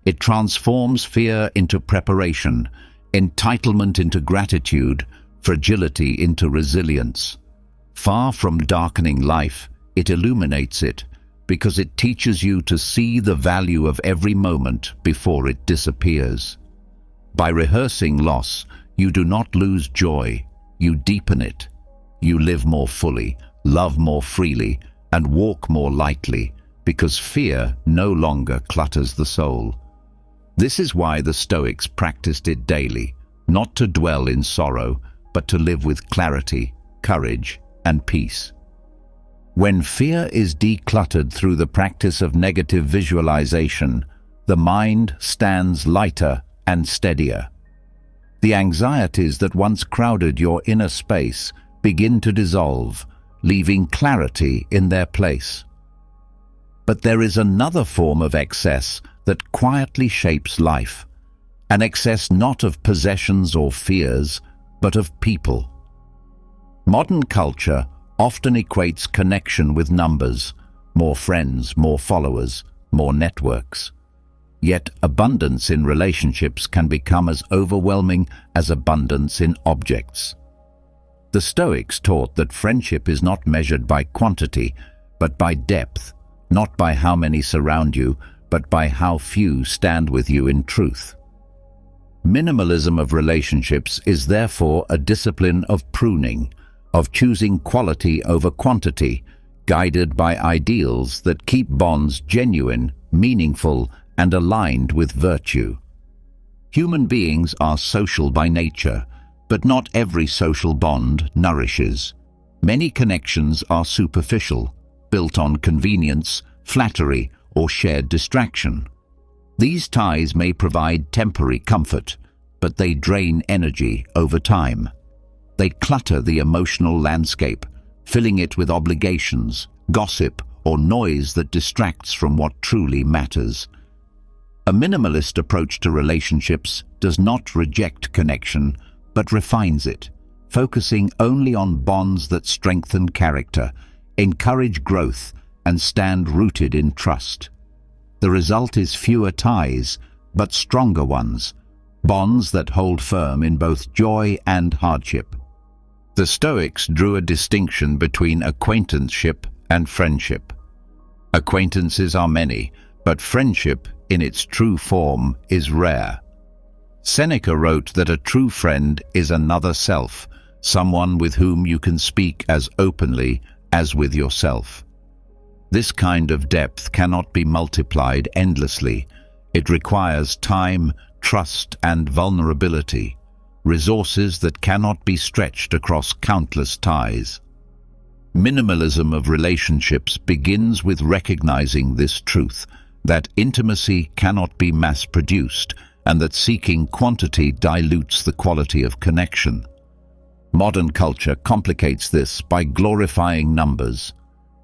It transforms fear into preparation, entitlement into gratitude, fragility into resilience. Far from darkening life, it illuminates it, because it teaches you to see the value of every moment before it disappears. By rehearsing loss, you do not lose joy, you deepen it. You live more fully, love more freely, and walk more lightly, because fear no longer clutters the soul. This is why the Stoics practiced it daily, not to dwell in sorrow, but to live with clarity, courage, and peace. When fear is decluttered through the practice of negative visualization, the mind stands lighter and steadier. The anxieties that once crowded your inner space begin to dissolve, leaving clarity in their place. But there is another form of excess that quietly shapes life, an excess not of possessions or fears, but of people. Modern culture often equates connection with numbers, more friends, more followers, more networks. Yet abundance in relationships can become as overwhelming as abundance in objects. The Stoics taught that friendship is not measured by quantity, but by depth, not by how many surround you, but by how few stand with you in truth. Minimalism of relationships is therefore a discipline of pruning, of choosing quality over quantity, guided by ideals that keep bonds genuine, meaningful, and aligned with virtue. Human beings are social by nature, but not every social bond nourishes. Many connections are superficial, built on convenience, flattery, or shared distraction. These ties may provide temporary comfort, but they drain energy over time. They clutter the emotional landscape, filling it with obligations, gossip, or noise that distracts from what truly matters. A minimalist approach to relationships does not reject connection, but refines it, focusing only on bonds that strengthen character, encourage growth, and stand rooted in trust. The result is fewer ties, but stronger ones, bonds that hold firm in both joy and hardship. The Stoics drew a distinction between acquaintanceship and friendship. Acquaintances are many, but friendship, in its true form, is rare. Seneca wrote that a true friend is another self, someone with whom you can speak as openly as with yourself. This kind of depth cannot be multiplied endlessly. It requires time, trust, and vulnerability, resources that cannot be stretched across countless ties. Minimalism of relationships begins with recognizing this truth, that intimacy cannot be mass-produced, and that seeking quantity dilutes the quality of connection. Modern culture complicates this by glorifying numbers.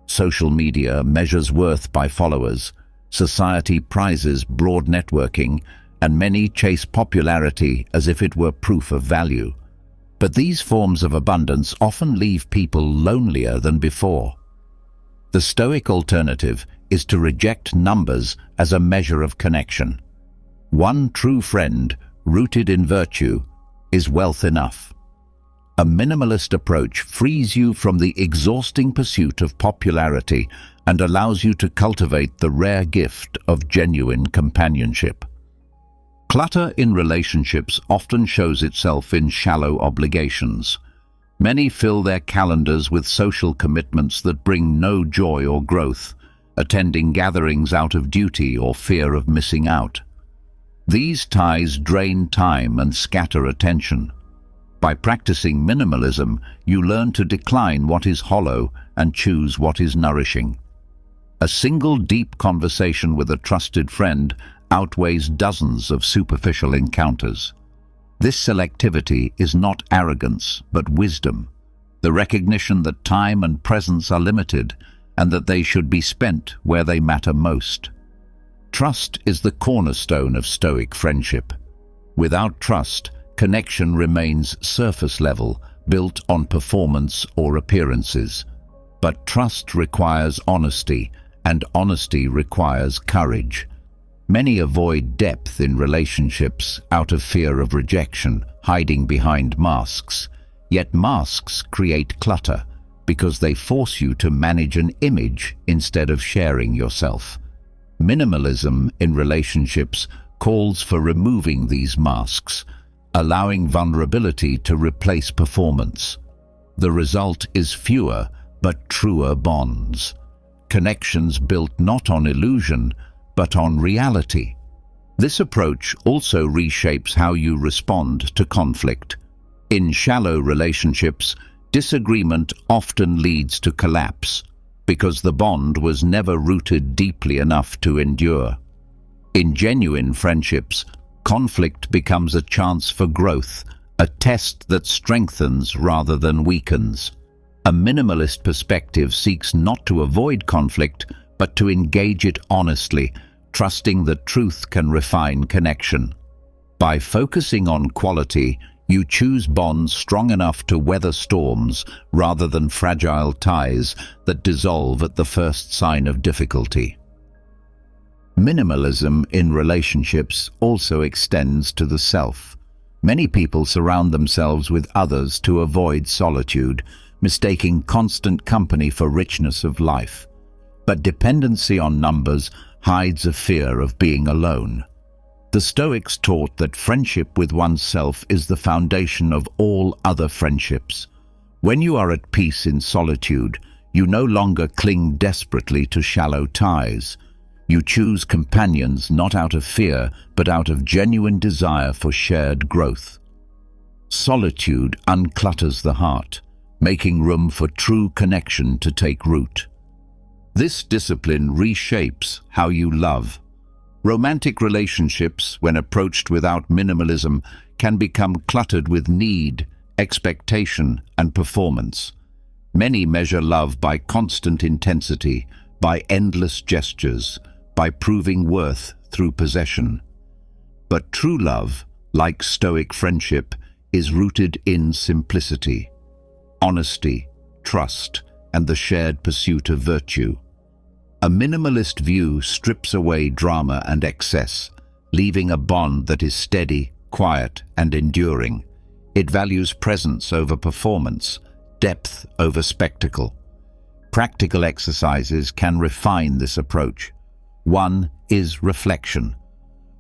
Social media measures worth by followers, society prizes broad networking, and many chase popularity as if it were proof of value. But these forms of abundance often leave people lonelier than before. The Stoic alternative is to reject numbers as a measure of connection. One true friend, rooted in virtue, is wealth enough. A minimalist approach frees you from the exhausting pursuit of popularity and allows you to cultivate the rare gift of genuine companionship. Clutter in relationships often shows itself in shallow obligations. Many fill their calendars with social commitments that bring no joy or growth, attending gatherings out of duty or fear of missing out. These ties drain time and scatter attention. By practicing minimalism, you learn to decline what is hollow and choose what is nourishing. A single deep conversation with a trusted friend outweighs dozens of superficial encounters. This selectivity is not arrogance, but wisdom, the recognition that time and presence are limited and that they should be spent where they matter most. Trust is the cornerstone of Stoic friendship. Without trust, connection remains surface level, built on performance or appearances. But trust requires honesty, and honesty requires courage. Many avoid depth in relationships out of fear of rejection, hiding behind masks. Yet masks create clutter because they force you to manage an image instead of sharing yourself. Minimalism in relationships calls for removing these masks, allowing vulnerability to replace performance. The result is fewer but truer bonds. Connections built not on illusion, but on reality. This approach also reshapes how you respond to conflict. In shallow relationships, disagreement often leads to collapse because the bond was never rooted deeply enough to endure. In genuine friendships, conflict becomes a chance for growth, a test that strengthens rather than weakens. A minimalist perspective seeks not to avoid conflict, but to engage it honestly, trusting that truth can refine connection. By focusing on quality, you choose bonds strong enough to weather storms rather than fragile ties that dissolve at the first sign of difficulty. Minimalism in relationships also extends to the self. Many people surround themselves with others to avoid solitude, mistaking constant company for richness of life. But dependency on numbers hides a fear of being alone. The Stoics taught that friendship with oneself is the foundation of all other friendships. When you are at peace in solitude, you no longer cling desperately to shallow ties. You choose companions not out of fear, but out of genuine desire for shared growth. Solitude unclutters the heart, making room for true connection to take root. This discipline reshapes how you love. Romantic relationships, when approached without minimalism, can become cluttered with need, expectation, and performance. Many measure love by constant intensity, by endless gestures, by proving worth through possession. But true love, like Stoic friendship, is rooted in simplicity, honesty, trust, and the shared pursuit of virtue. A minimalist view strips away drama and excess, leaving a bond that is steady, quiet, and enduring. It values presence over performance, depth over spectacle. Practical exercises can refine this approach. One is reflection.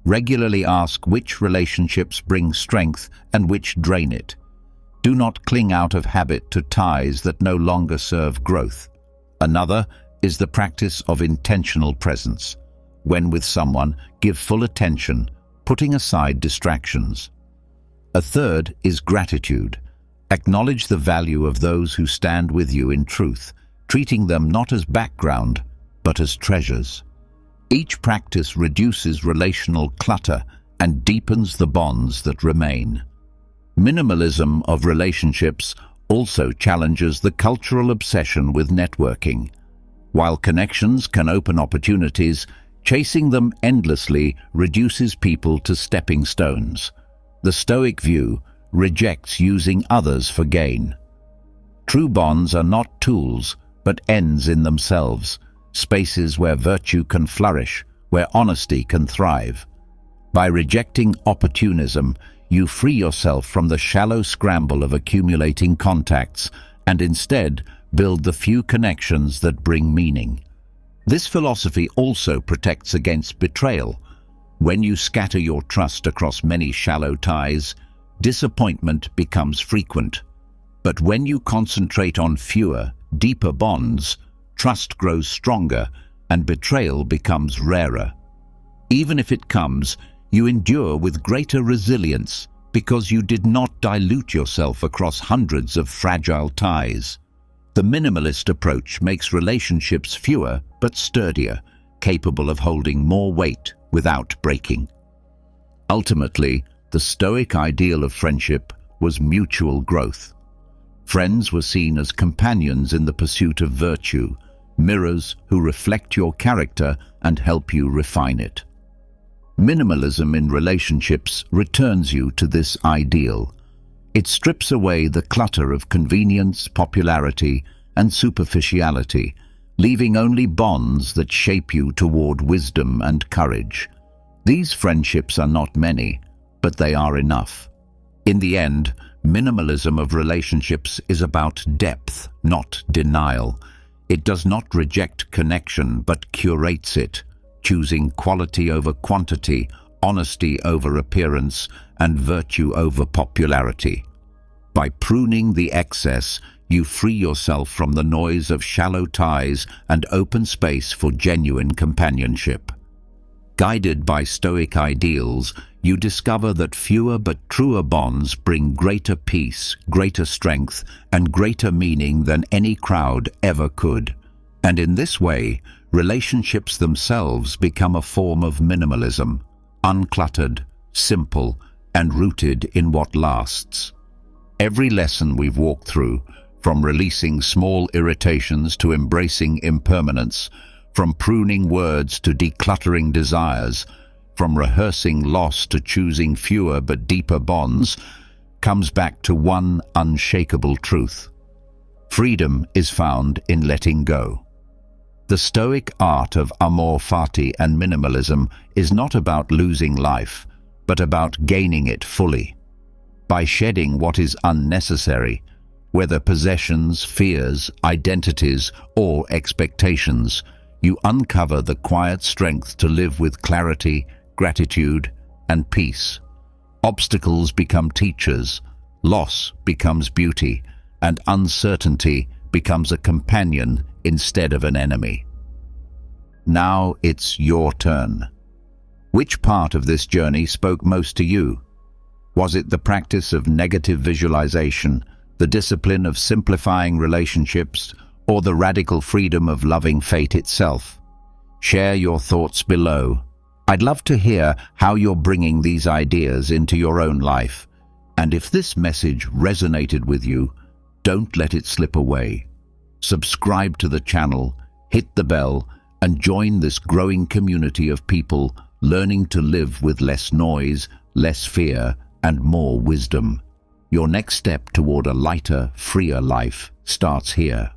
Regularly ask which relationships bring strength and which drain it. Do not cling out of habit to ties that no longer serve growth. Another is the practice of intentional presence. When with someone, give full attention, putting aside distractions. A third is gratitude. Acknowledge the value of those who stand with you in truth, treating them not as background, but as treasures. Each practice reduces relational clutter and deepens the bonds that remain. Minimalism of relationships also challenges the cultural obsession with networking. While connections can open opportunities, chasing them endlessly reduces people to stepping stones. The Stoic view rejects using others for gain. True bonds are not tools, but ends in themselves, spaces where virtue can flourish, where honesty can thrive. By rejecting opportunism, you free yourself from the shallow scramble of accumulating contacts and instead build the few connections that bring meaning. This philosophy also protects against betrayal. When you scatter your trust across many shallow ties, disappointment becomes frequent. But when you concentrate on fewer, deeper bonds, trust grows stronger and betrayal becomes rarer. Even if it comes, you endure with greater resilience because you did not dilute yourself across hundreds of fragile ties. The minimalist approach makes relationships fewer but sturdier, capable of holding more weight without breaking. Ultimately, the Stoic ideal of friendship was mutual growth. Friends were seen as companions in the pursuit of virtue, mirrors who reflect your character and help you refine it. Minimalism in relationships returns you to this ideal. It strips away the clutter of convenience, popularity, and superficiality, leaving only bonds that shape you toward wisdom and courage. These friendships are not many, but they are enough. In the end, minimalism of relationships is about depth, not denial. It does not reject connection, but curates it, choosing quality over quantity, honesty over appearance, and virtue over popularity. By pruning the excess, you free yourself from the noise of shallow ties and open space for genuine companionship. Guided by Stoic ideals, you discover that fewer but truer bonds bring greater peace, greater strength, and greater meaning than any crowd ever could. And in this way, relationships themselves become a form of minimalism, uncluttered, simple, and rooted in what lasts. Every lesson we've walked through, from releasing small irritations to embracing impermanence, from pruning words to decluttering desires, from rehearsing loss to choosing fewer but deeper bonds, comes back to one unshakable truth. Freedom is found in letting go. The Stoic art of Amor, Fati, and minimalism is not about losing life, but about gaining it fully. By shedding what is unnecessary, whether possessions, fears, identities, or expectations, you uncover the quiet strength to live with clarity, gratitude, and peace. Obstacles become teachers, loss becomes beauty, and uncertainty becomes a companion instead of an enemy. Now it's your turn. Which part of this journey spoke most to you? Was it the practice of negative visualization, the discipline of simplifying relationships, or the radical freedom of loving fate itself? Share your thoughts below. I'd love to hear how you're bringing these ideas into your own life. And if this message resonated with you, don't let it slip away. Subscribe to the channel, hit the bell, and join this growing community of people learning to live with less noise, less fear, and more wisdom. Your next step toward a lighter, freer life starts here.